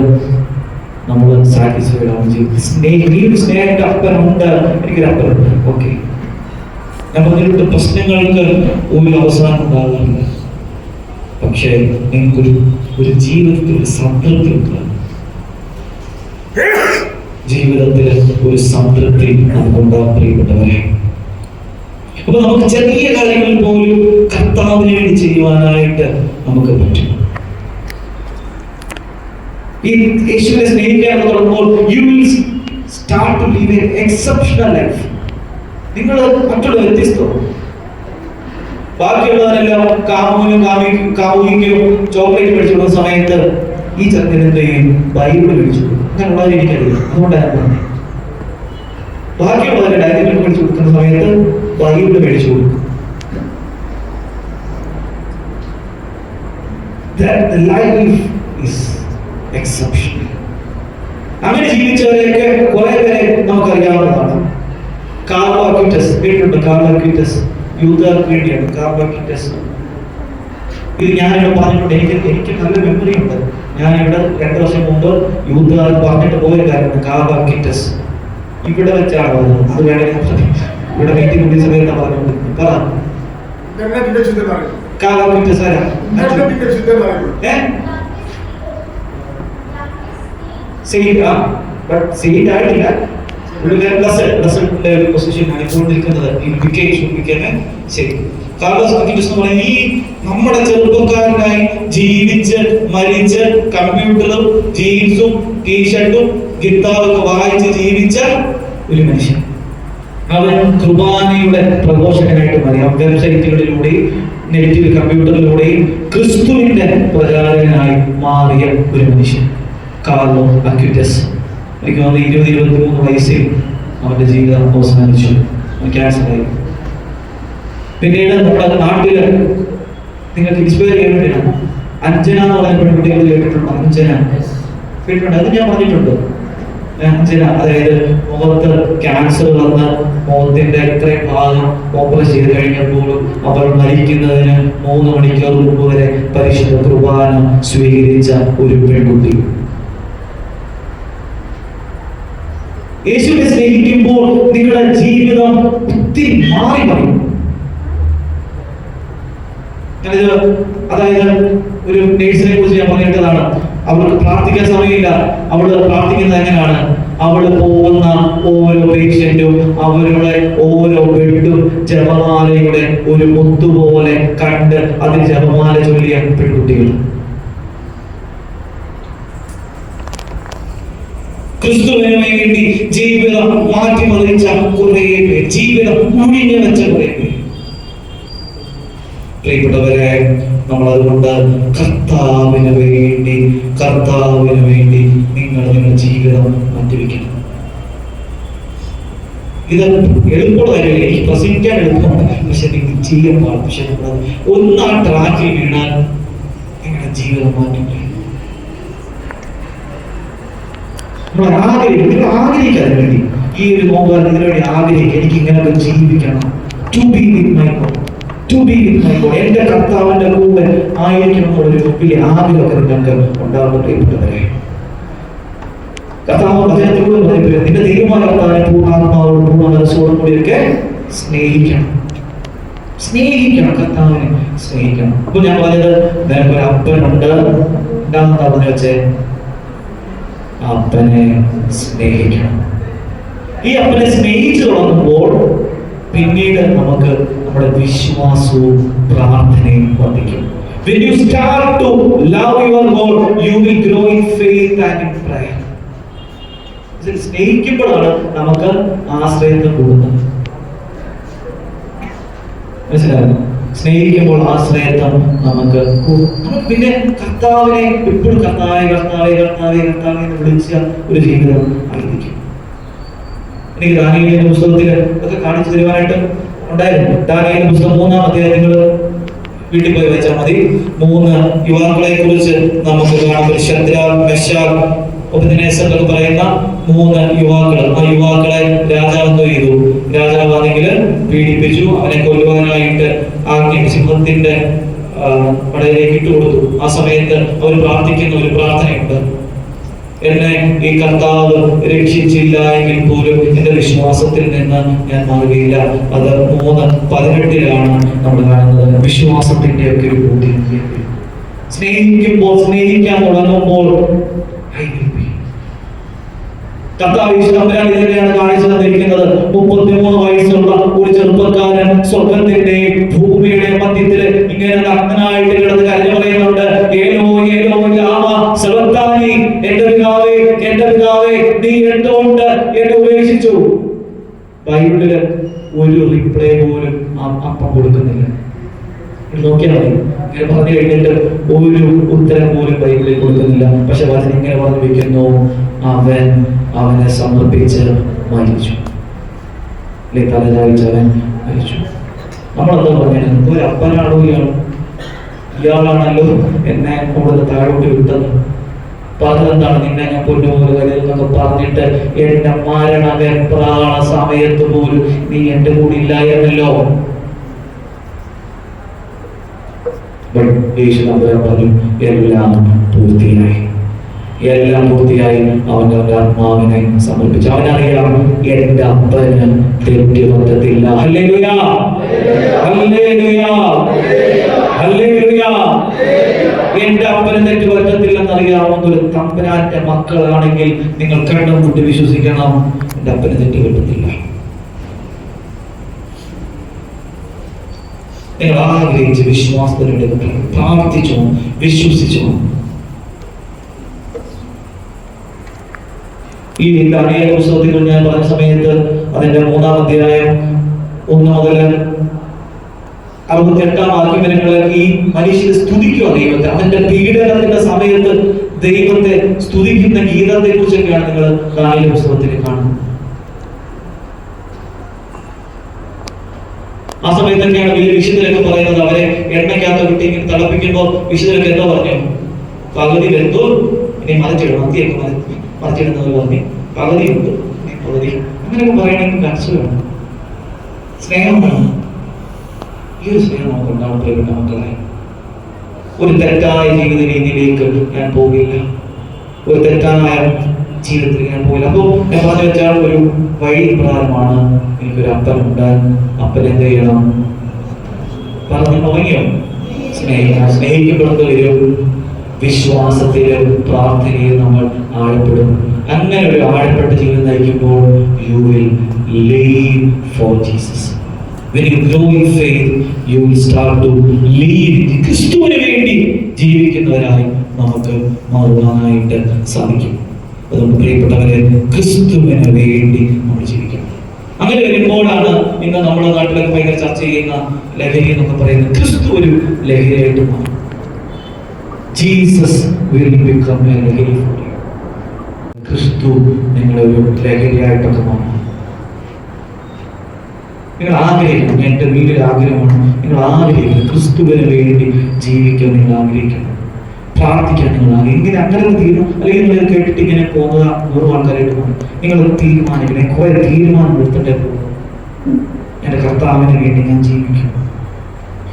നമ്മൾ സാറ്റിസ്ഫൈഡ് ആവുകയും ചെയ്യും. സ്നേഹത്തിന്റെ അപ്പനുണ്ട്, എനിക്കൊരു അപ്പനുണ്ട്. ഓക്കെ, ഞാൻ പറഞ്ഞിട്ട് പ്രശ്നങ്ങൾക്ക് ഒരു അവസാനം ഉണ്ടാകാറില്ല. പക്ഷേ നിങ്ങൾക്കൊരു ജീവിതത്തിൽ ഒരു സംതൃപ്തി ഉണ്ടാകും. ജീവിതത്തിൽ ഒരു സംതൃപ്തി നമുക്കുണ്ടാകും പ്രിയപ്പെട്ടവരെ. അപ്പൊ നമുക്ക് ചെറിയ കാര്യങ്ങൾ പോലും കർത്താവിന് വേണ്ടി ചെയ്യുവാനായിട്ട് നമുക്ക് പറ്റും. ഈ യേശുവിനെ സ്നേഹിക്കാൻ തുടങ്ങുമ്പോൾ you will start to live an exceptional life. നിങ്ങൾ മറ്റുള്ള വ്യത്യസ്തവും. ബാക്കിയുള്ളവരെല്ലാം കാമുകിക്കും ചോക്ലേറ്റ് മേടിച്ചു കൊടുക്കുന്ന സമയത്ത് ഈ ചെറുക്കൻ എന്ത് ചെയ്യും? ബൈബിൾ മേടിച്ചു കൊടുക്കും. അങ്ങനെയുള്ളവരെ എനിക്കറിയാം. അതുകൊണ്ടാണ് പറഞ്ഞത്. ബാക്കിയുള്ളവരെ ഡയറി മേടിച്ചു കൊടുക്കുന്ന സമയത്ത് ബൈബിൾ മേടിച്ചു കൊടുക്കും. That the life is exceptional. അങ്ങനെ ജീവിച്ചവരെയൊക്കെ കുറെ പേരെ നമുക്കറിയാവുന്നതാണ്. കാർലോ അക്യൂറ്റസ് കേട്ടിട്ടുണ്ട്? കാർലോ അക്യൂറ്റസ് യൂതർക്ക് വേണ്ടിയാണ് കാർലോ അക്യൂറ്റസ്. ഇത് ഞാനിവിടെ പറഞ്ഞിട്ടുണ്ട്. എനിക്ക് നല്ല മെമ്മറി ഉണ്ട്. ഞാനിവിടെ 2 വർഷം മുമ്പ് യൂതർ പറഞ്ഞിട്ട് പോയ കാര്യമാണ് കാർലോ അക്യൂറ്റസ്. ഇവിടെ വെച്ചാണ് അത് വേണമെങ്കിൽ ഇവിടെ മീറ്റിംഗ് കൂടിയ സമയത്ത് പറഞ്ഞുകൊണ്ടിരുന്നത്. പറ, ഇന്റർനെറ്റിന്റെ ചിന്ത അറിയും. കാലഘട്ട ഇന്റർനെറ്റിന്റെ ചിന്ത അറിയും. സെയിന്റ് ആയിട്ടില്ല. പൊസിഷനാണ് ഇപ്പോൾ നിൽക്കുന്നത്. ശരി, കാർലോസ് അക്വിറ്റസ് എന്ന് പറയുന്നത് ഈ നമ്മുടെ ചെറുപ്പക്കാരനായി ജീവിച്ച് മരിച്ച് കമ്പ്യൂട്ടറും ജീൻസും ടീഷർട്ടും ഗിത്താറൊക്കെ വായിച്ച് ജീവിച്ച ഒരു മനുഷ്യൻ. അവൻ കുർബാനയുടെ പ്രഘോഷകനായിട്ട് മാറി. വെബ്സൈറ്റുകളിലൂടെയും നെറ്റിൽ കമ്പ്യൂട്ടറിലൂടെയും ക്രിസ്തുവിന്റെ പ്രചാരകനായി മാറിയ ഒരു മനുഷ്യൻ കാർലോ അക്വിറ്റസ്. എനിക്ക് തോന്നുന്നു 20-23 വയസ്സിൽ അവന്റെ ജീവിതം അവസാനിച്ചു. ക്യാൻസറായി. പിന്നീട് നമ്മുടെ നാട്ടില് നിങ്ങൾക്ക് ഇൻസ്പയർ ചെയ്യാൻ വേണ്ടിയാണ് അഞ്ജന എന്ന് പറയുന്ന പെൺകുട്ടികൾ കേട്ടിട്ടുണ്ടോ? അഞ്ജന കേട്ടിട്ടുണ്ട്. അത് ഞാൻ പറഞ്ഞിട്ടുണ്ട്. അഞ്ജന, അതായത് മുഖത്ത് ക്യാൻസർ വന്ന് മുഖത്തിന്റെ ഇത്രയും ഭാഗം ഓപ്പറേഷൻ ചെയ്ത് കഴിഞ്ഞപ്പോഴും അവർ മരിക്കുന്നതിന് 3 മണിക്കൂർ മുമ്പ് വരെ പരിശുദ്ധ കുർബാന സ്വീകരിച്ച ഒരു പെൺകുട്ടി. യേശുവിനെ സ്നേഹിക്കുമ്പോൾ നിങ്ങളുടെ ജീവിതം ഒത്തിരി മാറി പറയും. അതായത് ഒരു നേഴ്സിനെ കുറിച്ച് ഞാൻ പറഞ്ഞിട്ടതാണ്. അവൾക്ക് പ്രാർത്ഥിക്കാൻ സമയമില്ല. അവള് പ്രാർത്ഥിക്കുന്നത് എങ്ങനെയാണ്? അവള് പോകുന്ന ഓരോ പേഷ്യന്റും അവരുടെ ഓരോ ബെഡും ജപമാലയുടെ ഒരു മുത്തുപോലെ കണ്ട് അതിൽ ജപമാല ചൊല്ലിയ പെൺകുട്ടികൾ. ക്രിസ്തുവിന് വേണ്ടി ജീവിതം മാറ്റിമറിച്ച കുറെ പേര്, ജീവിതം മുഴിഞ്ഞു വെച്ച കുറെ പേര്. പ്രിയപ്പെട്ടവരെ, നമ്മൾ അതുകൊണ്ട് കർത്താവിന് വേണ്ടി നിങ്ങൾ നിങ്ങളുടെ ജീവിതം മാറ്റിവെക്കണം. ഇത് എളുപ്പമുള്ള കാര്യമില്ല. എനിക്ക് പ്രസംഗിക്കാൻ എളുപ്പമുണ്ട്, പക്ഷെ നിങ്ങൾ ചെയ്യാൻ പാടില്ല. പക്ഷെ ഒന്ന് ആ ട്രാക്കിൽ വീണാൽ നിങ്ങളുടെ ജീവിതം മാറ്റില്ല. നമ്മൾ ആഗ്രഹിക്കാൻ വേണ്ടി ഈ ഒരു നോക്കാൻ ഇതിനു വേണ്ടി ആഗ്രഹിക്കുക. എനിക്ക് ഇങ്ങനെയൊക്കെ ജീവിക്കണം. To be with my God. എന്റെ കർത്താവിന്റെ കൂടെ ആയിരിക്കണം എന്നുള്ളൊരു വലിയ ആഗ്രഹമൊക്കെ നിങ്ങൾക്ക് ഉണ്ടാകട്ടെ. കർത്താവ് വചനത്തിലൂടെ പറയുന്നത് നിന്റെ തീരുമാനത്തായ പൂർണ്ണാത്മാവോടും പൂർണ്ണ മനസ്സോടും കൂടിയൊക്കെ സ്നേഹിക്കണം. കർത്താവിനെ സ്നേഹിക്കണം. അപ്പൊ ഞാൻ പറഞ്ഞത് നിനക്കൊരു അപ്പനുണ്ട്. എന്താണെന്ന് പറഞ്ഞു വെച്ചേ, അപ്പനെ സ്നേഹിക്കണം. ഈ അപ്പനെ സ്നേഹിച്ചു തുടങ്ങുമ്പോൾ പിന്നീട് നമുക്ക് നമ്മുടെ വിശ്വാസവും പ്രാർത്ഥനയും വർദ്ധിക്കും. When you start to love your God, you will grow in faith and in prayer. സ്നേഹിക്കുമ്പോഴാണ് നമുക്ക് ആശ്രയത്വം കൂടുന്നത്. മനസ്സിലായോ? സ്നേഹിക്കുമ്പോൾ ആശ്രയത്വം നമുക്ക് പിന്നെ കർത്താവിനെ എപ്പോഴും കർത്താവെ എന്ന് വിളിച്ച ഒരു ജീവിതം ആയിരിക്കും. എനിക്ക് ദാനിയേലിന്റെ പുസ്തകത്തിൽ ഒക്കെ കാണിച്ചു തരുവാനായിട്ട് ഉണ്ടായിരുന്നു. ദാനിയേലിന്റെ പുസ്തകം 3-ാം അധ്യായം നിങ്ങൾ വീട്ടിൽ പോയി വെച്ചാൽ മതി. 3 യുവാക്കളെ കുറിച്ച് നമുക്ക് കാണാം. ശദ്രാഖ്, മെശാഖ്, അബേദ്നെഗോ എന്നൊക്കെ പറയുന്ന 3 യുവാക്കൾ. ആ യുവാക്കളെ രാജാവ് എന്തോ ചെയ്തു? രാജാവാണെങ്കിൽ പീഡിപ്പിച്ചു. അവനെ കൊല്ലുവാനായിട്ട് സിംഹത്തിന്റെ പടയിലേക്ക് ഇട്ടുകൊടുത്തു. ആ സമയത്ത് അവർ പ്രാർത്ഥിക്കുന്ന ഒരു പ്രാർത്ഥനയുണ്ട്. എന്നെ ഈ കർത്താവ് രക്ഷിച്ചില്ല എങ്കിൽ പോലും എന്റെ വിശ്വാസത്തിൽ നിന്ന് ഞാൻ മാറുകയില്ല. അത് 3:18 നമ്മൾ കാണുന്നത്. വിശ്വാസത്തിന്റെ ഒക്കെ ഒരു ബോധ്യം. സ്നേഹിക്കാൻ തുടങ്ങുമ്പോൾ കർത്താവ് തന്നെയാണ് കാണിച്ചു തന്നിരിക്കുന്നത്. 33 വയസ്സുള്ള ഒരു ചെറുപ്പക്കാരൻ സ്വർഗത്തിന്റെയും ഭൂമിയുടെയും മധ്യത്തില് ഇങ്ങനെ നഗ്നനായിട്ട് കിടന്ന് കരഞ്ഞു പറയുന്നുണ്ട്, ഏലോ ഏലോ ലാമ സബക്താനി, എന്റെ പിതാവേ നീ എന്തുകൊണ്ട് എന്നെ ഉപേക്ഷിച്ചു? ബൈബിളില് ഒരു റിപ്ലൈ പോലും അപ്പം കൊടുക്കുന്നില്ല. നോക്കിയാൽ മതി. ഇങ്ങനെ പറഞ്ഞു കഴിഞ്ഞിട്ട് ഒരു ഉത്തരം പോലും ബൈബിളിൽ കൊടുക്കുന്നില്ല. പക്ഷെ വചനം ഇങ്ങനെ പറഞ്ഞു വെക്കുന്നു, അവനെ സമർപ്പിച്ച് മരിച്ചു. അല്ലെ, തലചായ്ച്ച് അവൻ മരിച്ചു. നമ്മളെന്താ പറഞ്ഞത്? ഒരു അപ്പനാണോ ഇയാളാണല്ലോ എന്നെ അവിടുന്ന് താഴോട്ട് വിട്ടത്. പറഞ്ഞെന്താണ്? നിന്നെ ഞാൻ പൊന്നുപോലെ കരുതെന്നൊക്കെ പറഞ്ഞിട്ട് എന്റെ മരണ വെപ്രാള സമയത്ത് പോലും നീ എന്റെ കൂടെ ഇല്ലായിരുന്നല്ലോ. യേശു നമ്പർ പറഞ്ഞു, എല്ലാം പൂർത്തിയായി. എല്ലാം പൂർത്തിയായി അവന്റെ ആത്മാവിനെ സമർപ്പിച്ചു. അവനറിയാം എന്റെ അപ്പന് തെറ്റ് പറ്റത്തില്ല. ഹല്ലേലൂയ, ഹല്ലേലൂയ, ഹല്ലേലൂയ. എന്റെ അപ്പന് തെറ്റ് പറ്റത്തില്ലെന്ന് അറിയാവുന്ന ഒരു തമ്പുരാന്റെ മക്കളാണെങ്കിൽ നിങ്ങൾ കണ്ണും കൂട്ടി വിശ്വസിക്കണം, എന്റെ അപ്പന് തെറ്റ് പറ്റത്തില്ല. നിങ്ങൾ ആഗ്രഹിച്ച് വിശ്വാസത്തിലൂടെ പ്രാർത്ഥിച്ചോ, വിശ്വസിച്ചോ. ഈ ദാനിയേൽ പുസ്തകത്തിൽ ഞാൻ പറഞ്ഞ സമയത്ത് അതിന്റെ 3-ാം അധ്യായം 1 മുതൽ 68-ാം വാക്യം വരെ ഈ മനുഷ്യനെ സ്തുതിക്കുക ദൈവത്തെ. അവന്റെ പീഡനത്തിന്റെ സമയത്ത് ദൈവത്തെ സ്തുതിക്കുന്ന ഗീതത്തെ കുറിച്ചൊക്കെയാണ് നിങ്ങൾ ദാനിയേൽ പുസ്തകത്തിൽ കാണുന്നത്. ആ സമയത്തൊക്കെയാണ് വലിയ വിശുദ്ധരൊക്കെ പറയുന്നത്. അവരെ എണ്ണയ്ക്കകത്ത് വിട്ട് ഇങ്ങനെ തിളപ്പിക്കുമ്പോൾ വിശുദ്ധരൊക്കെ എന്താ പറഞ്ഞു? പകുതി വെന്തു, ഇനി മറിച്ചിടും. മത്തിയൊക്കെ മറിച്ചിടുന്നത് പറഞ്ഞു പകുതി ഉണ്ട്, പകുതി. അങ്ങനെയൊക്കെ പറയണമെങ്കിൽ മനസ്സ് വേണം, സ്നേഹം വേണം. ഈ ഒരു സ്നേഹം നമുക്ക് ഉണ്ടാവും പ്രിയപ്പെട്ട മക്കളെ. ഒരു തെറ്റായ ജീവിത രീതിയിലേക്ക് ഞാൻ പോകില്ല, ഒരു തെറ്റായ ജീവിതത്തിൽ ഞാൻ പോകില്ല. അപ്പോ ഞാൻ പറഞ്ഞു വെച്ചാൽ ഒരു വഴി പ്രകാരമാണ്. എനിക്കൊരു അപ്പനുണ്ട്, അപ്പൻ എന്ത് ചെയ്യണം? പറഞ്ഞു തുടങ്ങിയോ? സ്നേഹിക്കണം. സ്നേഹിക്കപ്പെടുന്ന വരും, വിശ്വാസത്തിലും പ്രാർത്ഥനയിൽ നമ്മൾ ആഴപ്പെടും. അങ്ങനെ ഒരു ആഴപ്പെട്ട ജീവിതം നയിക്കുമ്പോൾ you will live for Jesus. When you grow in faith, you will start to live. ക്രിസ്തുവിന് വേണ്ടി ജീവിക്കുന്നവരായി നമുക്ക് മാറുവാനായിട്ട് സാധിക്കും. അതുകൊണ്ട് പ്രിയപ്പെട്ടവരെ, ക്രിസ്തുവിന് വേണ്ടി നമ്മൾ ജീവിക്കണം. അങ്ങനെ വരുമ്പോഴാണ് ഇന്ന് നമ്മുടെ നാട്ടിലൊക്കെ ഭയങ്കര ചർച്ച ചെയ്യുന്ന ലഹരി എന്നൊക്കെ പറയുന്നത് ക്രിസ്തു ഒരു ലഹരിയായിട്ട് മാറും. ജീസസ് will become a ലഹരി for you. ക്രിസ്തു നിങ്ങളുടെ ഒരു ലഹരിയായിട്ടൊക്കെ മാറും. നിങ്ങൾ ആഗ്രഹിക്കണം, എൻ്റെ വീട്ടിൽ ആഗ്രഹമാണ്, നിങ്ങൾ ആഗ്രഹിക്കണം ക്രിസ്തുവിന് വേണ്ടി ജീവിക്കാൻ നിങ്ങൾ ആഗ്രഹിക്കണം, പ്രാർത്ഥിക്കാൻ നിങ്ങൾ ആഗ്രഹിക്കും. ഇങ്ങനെ അങ്ങനെ തീരുമാനം, അല്ലെങ്കിൽ നിങ്ങൾ കേട്ടിട്ട് ഇങ്ങനെ പോകുന്ന 100 ആൾക്കാരായിട്ട് പോകും. നിങ്ങൾ തീരുമാനിക്കണം, കുറെ തീരുമാനം എടുത്തിട്ടേ പോകും. എൻ്റെ കർത്താവിന് വേണ്ടി ഞാൻ ജീവിക്കും,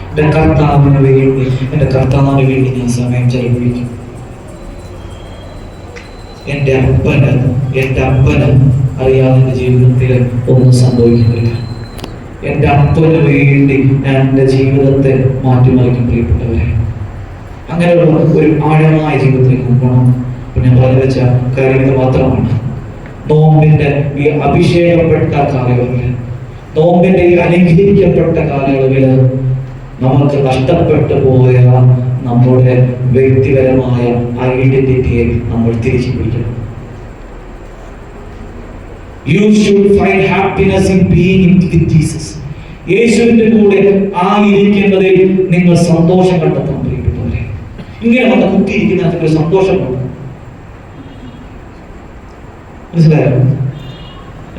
എൻ്റെ കർത്താവിന് വേണ്ടി, എൻ്റെ കർത്താവിന് വേണ്ടി ഞാൻ സമയം ചെലവഴിക്കും. എൻ്റെ അപ്പന് അറിയാതെ എൻ്റെ ജീവിതത്തിൽ ഒന്നും സംഭവിക്കുന്നില്ല. എൻ്റെ അപ്പന് വേണ്ടി ഞാൻ എൻ്റെ ജീവിതത്തെ മാറ്റിമറിക്കും. പ്രിയപ്പെട്ടവരെ, അങ്ങനെയുള്ള ഒരു ആഴമായ ജീവിതത്തിലേക്ക് കൊണ്ടുപോകണം. ഞാൻ പറഞ്ഞു വെച്ച കാര്യങ്ങൾ മാത്രമാണ്. നോമ്പിന്റെ ഈ അഭിഷേകപ്പെട്ട കാലയളവിൽ, നോമ്പിന്റെ ഈ അനുഗ്രഹിക്കപ്പെട്ട കാലയളവിൽ നമുക്ക് നഷ്ടപ്പെട്ടു പോയ നമ്മുടെ വ്യക്തിപരമായ ഐഡന്റിറ്റിയെ നമ്മൾ തിരിച്ചു പിടിക്കണം. You should find happiness in being with Jesus. യേശുവിന്റെ കൂടെ ആയിരിക്കുന്നതിൽ നിങ്ങൾ സന്തോഷം കണ്ടെത്താൻ പ്രിയപ്പെട്ടവരെ. ഇങ്ങനെ വന്ന് കുത്തിയിരിക്കുന്ന ഒരു സന്തോഷമുണ്ട്. മനസ്സിലായോ?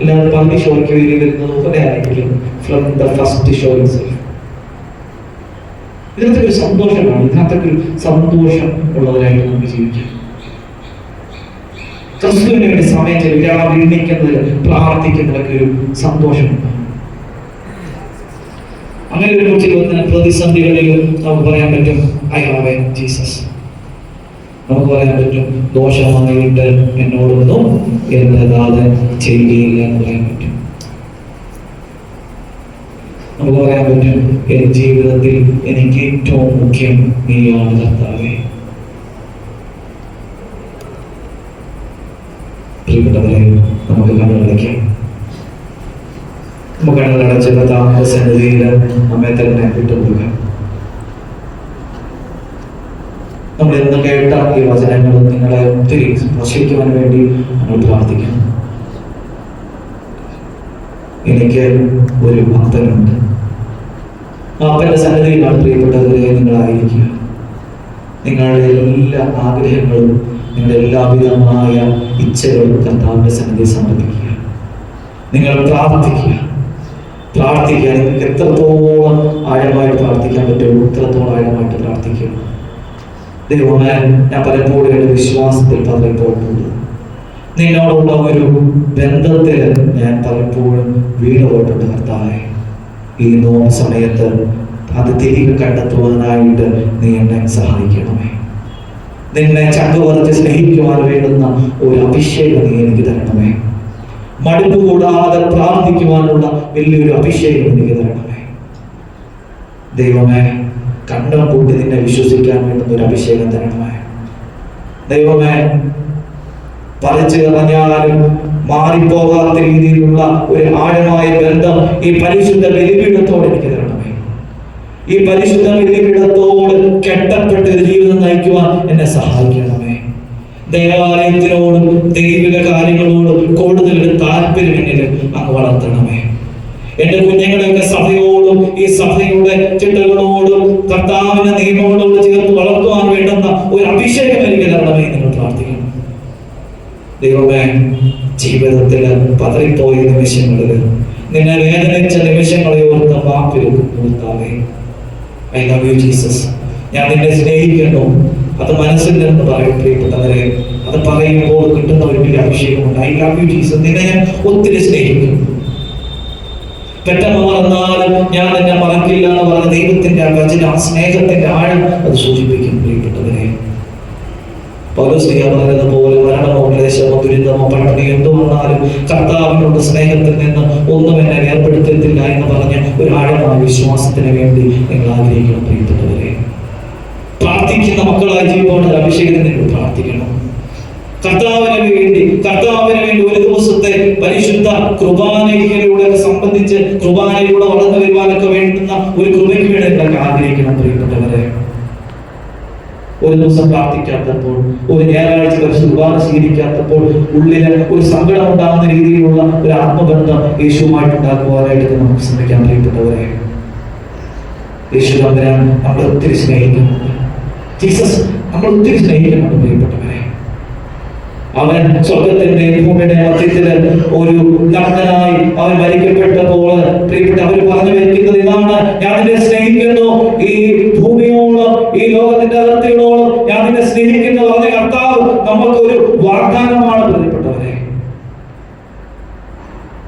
എല്ലാവരും പകുതി ഷോയ്ക്ക് വേണ്ടി വരുന്നത് പോലെ ആയിരിക്കും from the first show itself. ഇതിനകത്തൊക്കെ ഒരു സന്തോഷമാണ്, ഇതിനകത്തൊക്കെ ഒരു സന്തോഷം ഉള്ളവരായിട്ട് നമുക്ക് ജീവിക്കാം. ക്രിസ്തുവിന് വേണ്ടി സമയം ചെലവിടാൻ എണ്ണിക്കുന്നതിൽ, പ്രാർത്ഥിക്കുന്നതിലൊക്കെ ഒരു സന്തോഷമുണ്ട്. അങ്ങനെ ഒരു ജീവിതത്തിന് പ്രതിസന്ധികളിൽ നമുക്ക് പറയാൻ പറ്റും ഐ ഹാവ് എ ജീസസ്. നമുക്ക് പറയാൻ പറ്റും ദോഷമായിട്ട് എന്നോടൊന്നും എന്നതാതെ ചെയ്യുകയില്ല എന്ന് പറയാൻ പറ്റും. നമുക്ക് പറയാൻ പറ്റും എന്റെ ജീവിതത്തിൽ എനിക്ക് ഏറ്റവും മുഖ്യം നീയാണ് കർത്താവേ. പ്രിയപ്പെട്ടവരെ, നമുക്ക് കണ്ണടയ്ക്കാം. നമുക്ക് കണ്ണടച്ച് കർത്താവിന്റെ സന്നിധിയിൽ നമ്മെ തന്നെ വിട്ടുപോകാം. നമ്മൾ ഇന്ന് കേട്ട ഈ വചനങ്ങളും നിങ്ങളെ ഒത്തിരി സ്പർശിക്കുവാൻ വേണ്ടി നമ്മൾ പ്രാർത്ഥിക്കണം. എനിക്ക് ഒരു ഭക്തനുണ്ട്. ആ അപ്പന്റെ സന്നിധിയിലാണ് പ്രിയപ്പെട്ടവരെ നിങ്ങളായിരിക്കുക. നിങ്ങളുടെ എല്ലാ ആഗ്രഹങ്ങളും, നിങ്ങളുടെ എല്ലാവിധമായ ഇച്ഛകളും കർത്താവിന്റെ സന്നിധിയിൽ സമർപ്പിക്കുക. നിങ്ങൾ പ്രാർത്ഥിക്കുക. നിങ്ങൾക്ക് എത്രത്തോളം ആഴമായിട്ട് പ്രാർത്ഥിക്കാൻ പറ്റുമോ എത്രത്തോളം ആഴമായിട്ട് പ്രാർത്ഥിക്കുക. ദൈവമേ, ഞാൻ പലപ്പോഴും എൻ്റെ വിശ്വാസത്തിൽ പതറിപ്പോയിട്ടുണ്ട്. നിന്നോടുള്ള ഒരു ബന്ധത്തിൽ ഞാൻ പലപ്പോഴും വീണുപോയിട്ടുണ്ട്. കർത്താവേ, ഈ നോമ്പ് സമയത്ത് അത് തിരികെ കണ്ടെത്തുവാനായിട്ട് നീ എന്നെ സഹായിക്കണമേ. നിന്നെ ചങ്കുവറച്ച് സ്നേഹിക്കുവാൻ വേണ്ടുന്ന ഒരു അഭിഷേകം നീ എനിക്ക് തരണമേ. മടുപ്പ് കൂടാതെ പ്രാർത്ഥിക്കുവാനുള്ള വലിയൊരു അഭിഷേകം എനിക്ക് തരണമേ. ദൈവമേ, കണ്ണം കൂട്ടി നിന്നെ വിശ്വസിക്കാൻ വേണ്ടുന്ന ഒരു അഭിഷേകം തരണമേ. ദൈവമേ, പറിച്ചു കളഞ്ഞാലും മാറിപ്പോകാത്ത രീതിയിലുള്ള ഒരു ആഴമായ ബന്ധം ഈ പരിശുദ്ധ ബലിപീഠത്തോട് എനിക്ക് തരണമേ. ഈ പരിശുദ്ധ ബലിപീഠത്തോട് കെട്ടപ്പെട്ട ഒരു ജീവിതം നയിക്കുവാൻ എന്നെ സഹായിക്കണമേ. ദേവാലയത്തിനോടും ദൈവിക കാര്യങ്ങളോടും കൂടുതൽ ഒരു താല്പര്യം എന്നിൽ അങ്ങ് വളർത്തണമേ. എന്റെ കുഞ്ഞുങ്ങളെയൊക്കെ സഭയോടും ഈ സഭയുടെ ചിട്ടകളോടും കർത്താവിന്റെ നിയമങ്ങളോട് ചേർത്ത് വളർത്തുവാൻ വേണ്ടുന്ന ഒരു അഭിഷേകം എനിക്ക് തരണമേ. നിങ്ങൾ പ്രാർത്ഥിക്കണം. ദൈവമേ, ജീവിതത്തില് പതറിപ്പോയ നിമിഷങ്ങളില്, നിന്നെ വേദനിച്ച നിമിഷങ്ങളെ ഓർത്ത മാപ്പിരുത്താവേ. I love you Jesus. ഞാൻ നിന്നെ സ്നേഹിക്കുന്നു. അത് മനസ്സിൽ നിന്ന് പറയും പ്രിയപ്പെട്ടവരെ. അത് പറയുമ്പോൾ കിട്ടുന്ന ഒരു വലിയ അഭിഷേകമുണ്ട്. I love you Jesus. നിന്നെ ഞാൻ ഒത്തിരി സ്നേഹിക്കുന്നു. പെട്ടെന്ന് മറന്നാലും ഞാൻ നിന്നെ മറക്കില്ല എന്ന് പറഞ്ഞ ദൈവത്തിന്റെ ആ വചനം, ആ സ്നേഹത്തിന്റെ ആഴം അത് സൂചിപ്പിക്കും പ്രിയപ്പെട്ടവരെ. പൗലോസ് പറഞ്ഞതുപോലെ മരണമോ ക്ലേശമോ ദുരിതമോ പട്ടിണി എന്തു വന്നാലും കർത്താവിനോട് സ്നേഹത്തിൽ നിന്ന് ഒന്നും എന്നെ ഏർപ്പെടുത്തിയിട്ടില്ല എന്ന് പറഞ്ഞ ഒരു ആഴമായ വിശ്വാസത്തിന് വേണ്ടി നിങ്ങൾ ആഗ്രഹിക്കണം പ്രിയപ്പെട്ടവരെ. പ്രാർത്ഥിക്കുന്ന മക്കളായി ജീവിതത്തോടെ അഭിഷേകത്തിന് വേണ്ടി പ്രാർത്ഥിക്കണം. കർത്താവിന് വേണ്ടി ഒരു ദിവസത്തെ പരിശുദ്ധ കുർബാനയിലൂടെ സംബന്ധിച്ച് കുർബാനയിലൂടെ വളർന്നു വരുവാനൊക്കെ വേണ്ടുന്ന ഒരു കൃപയ്ക്ക് വേണ്ടി നിങ്ങൾക്ക് ആഗ്രഹിക്കണം പ്രിയപ്പെട്ടവരെ. ഒരു ദിവസം പ്രാർത്ഥിക്കാത്തപ്പോൾ, ഒരു ഞായറാഴ്ച കുർബാന സ്വീകരിക്കാത്തപ്പോൾ ഉള്ളില് ഒരു സങ്കടം ഉണ്ടാകുന്ന രീതിയിലുള്ള ഒരു ആത്മബന്ധം യേശുവുമായിട്ട് ഉണ്ടാക്കുവാനായിട്ട് നമുക്ക് ശ്രമിക്കാൻ പ്രിയപ്പെട്ടവരെ. യേശു തമ്പുരാൻ നമ്മളെ ഒത്തിരി സ്നേഹിക്കുന്നുണ്ട്. ജീസസ് നമ്മൾ ഒത്തിരി സ്നേഹിക്കുന്നുണ്ട് പ്രിയപ്പെട്ടവരെ. അവൻ സ്വർഗത്തിന്റെ ഭൂമിയുടെ മധ്യത്തില് ഒരു നഗ്നനായി അവൻ മരിക്കപ്പെട്ടപ്പോൾ പ്രിയപ്പെട്ട അവർ പറഞ്ഞു വെക്കുന്നത് ഇതാണ്: ഞാൻ നിന്നെ സ്നേഹിക്കുന്നു, ഈ ഭൂമിയോളം ഈ ലോകത്തിന്റെ അതിർത്തികളോളം ഞാൻ നിന്നെ സ്നേഹിക്കുന്നു പറഞ്ഞ കർത്താവ് നമുക്ക് ഒരു വാഗ്ദാനമാണ് പ്രിയപ്പെട്ടവരെ.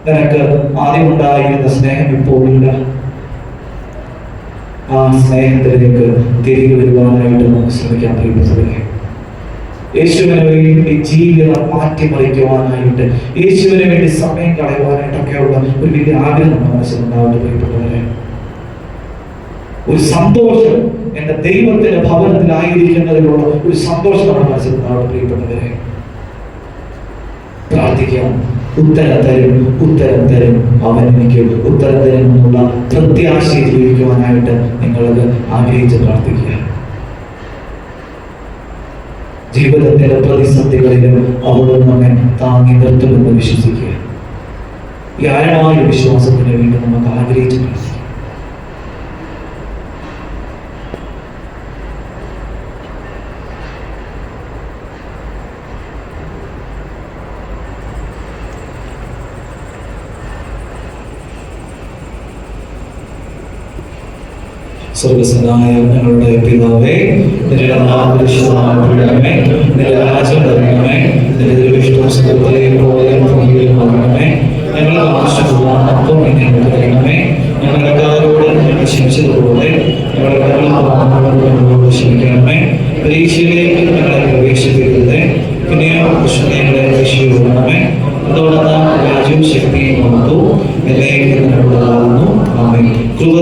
നിനക്ക് ആദ്യം ഉണ്ടായിരുന്ന സ്നേഹം ഇപ്പോഴില്ല. ആ സ്നേഹത്തിലേക്ക് തിരികെ വരുവാനായിട്ട് നമുക്ക് ശ്രമിക്കാൻ പ്രിയപ്പെട്ടവരെ. യേശുവിന് വേണ്ടി ജീവിതം മാറ്റിമറിക്കുവാനായിട്ട്, യേശുവിന് വേണ്ടി സമയം കളയുവാനായിട്ടൊക്കെയുള്ള ഒരു വലിയ ആഗ്രഹം നമ്മുടെ മനസ്സിലുണ്ടാവട്ടെ പ്രിയപ്പെട്ടവരെ. ഒരു സന്തോഷം, എന്റെ ദൈവത്തിന്റെ ഭവനത്തിലായിരിക്കുന്നതിലുള്ള ഒരു സന്തോഷം നമ്മുടെ മനസ്സിലുണ്ടാവട്ടെ പ്രിയപ്പെട്ടവരെ. പ്രാർത്ഥിക്കാം. ഉത്തരം തരും അവൻ എനിക്ക് ഉത്തരം തരും എന്നുള്ള പ്രത്യാശയിൽ ജീവിക്കുവാനായിട്ട് നിങ്ങളത് ആഗ്രഹിച്ച് പ്രാർത്ഥിക്കുക. ജീവിതത്തിലെ പ്രതിസന്ധികളിലും അവിടുന്ന് നമ്മെ താങ്ങി നിർത്തുമെന്ന് വിശ്വസിക്കുക. ഈ ആഴമായ വിശ്വാസത്തിന് വേണ്ടി നമുക്ക് ആഗ്രഹിച്ച് പ്രാർത്ഥിക്കാം. സ്വർഗസ്വനായ ഞങ്ങളുടെ പിതാവേ, നിന്റെ നാമം പരിശുദ്ധമാക്കണമേ, നിന്റെ രാജ്യം വരണമേ, നിന്റെ തിരുവിഷ്ടം സ്വർഗ്ഗത്തിലെ പോലെ ഭൂമിയിലും ആകണമേ. ഞങ്ങളുടെ ആവശ്യമുള്ള അപ്പം ഞങ്ങൾക്ക് തരണമേ. ഞങ്ങളുടെ കടക്കാരോട് ക്ഷമിച്ചതുപോലെ ഞങ്ങളുടെ കടങ്ങളോട് ക്ഷമിക്കണമേ. പരീക്ഷയിലേക്ക് ഞങ്ങളെ പ്രവേശിക്കരുതേ, പിന്നെയോ ഞങ്ങളെ രക്ഷിക്കണമേ. അതോടൊപ്പം രാജ്യവും ശക്തിയും കൊടുത്തു എന്നേക്കും. ആമേൻ. കൃപ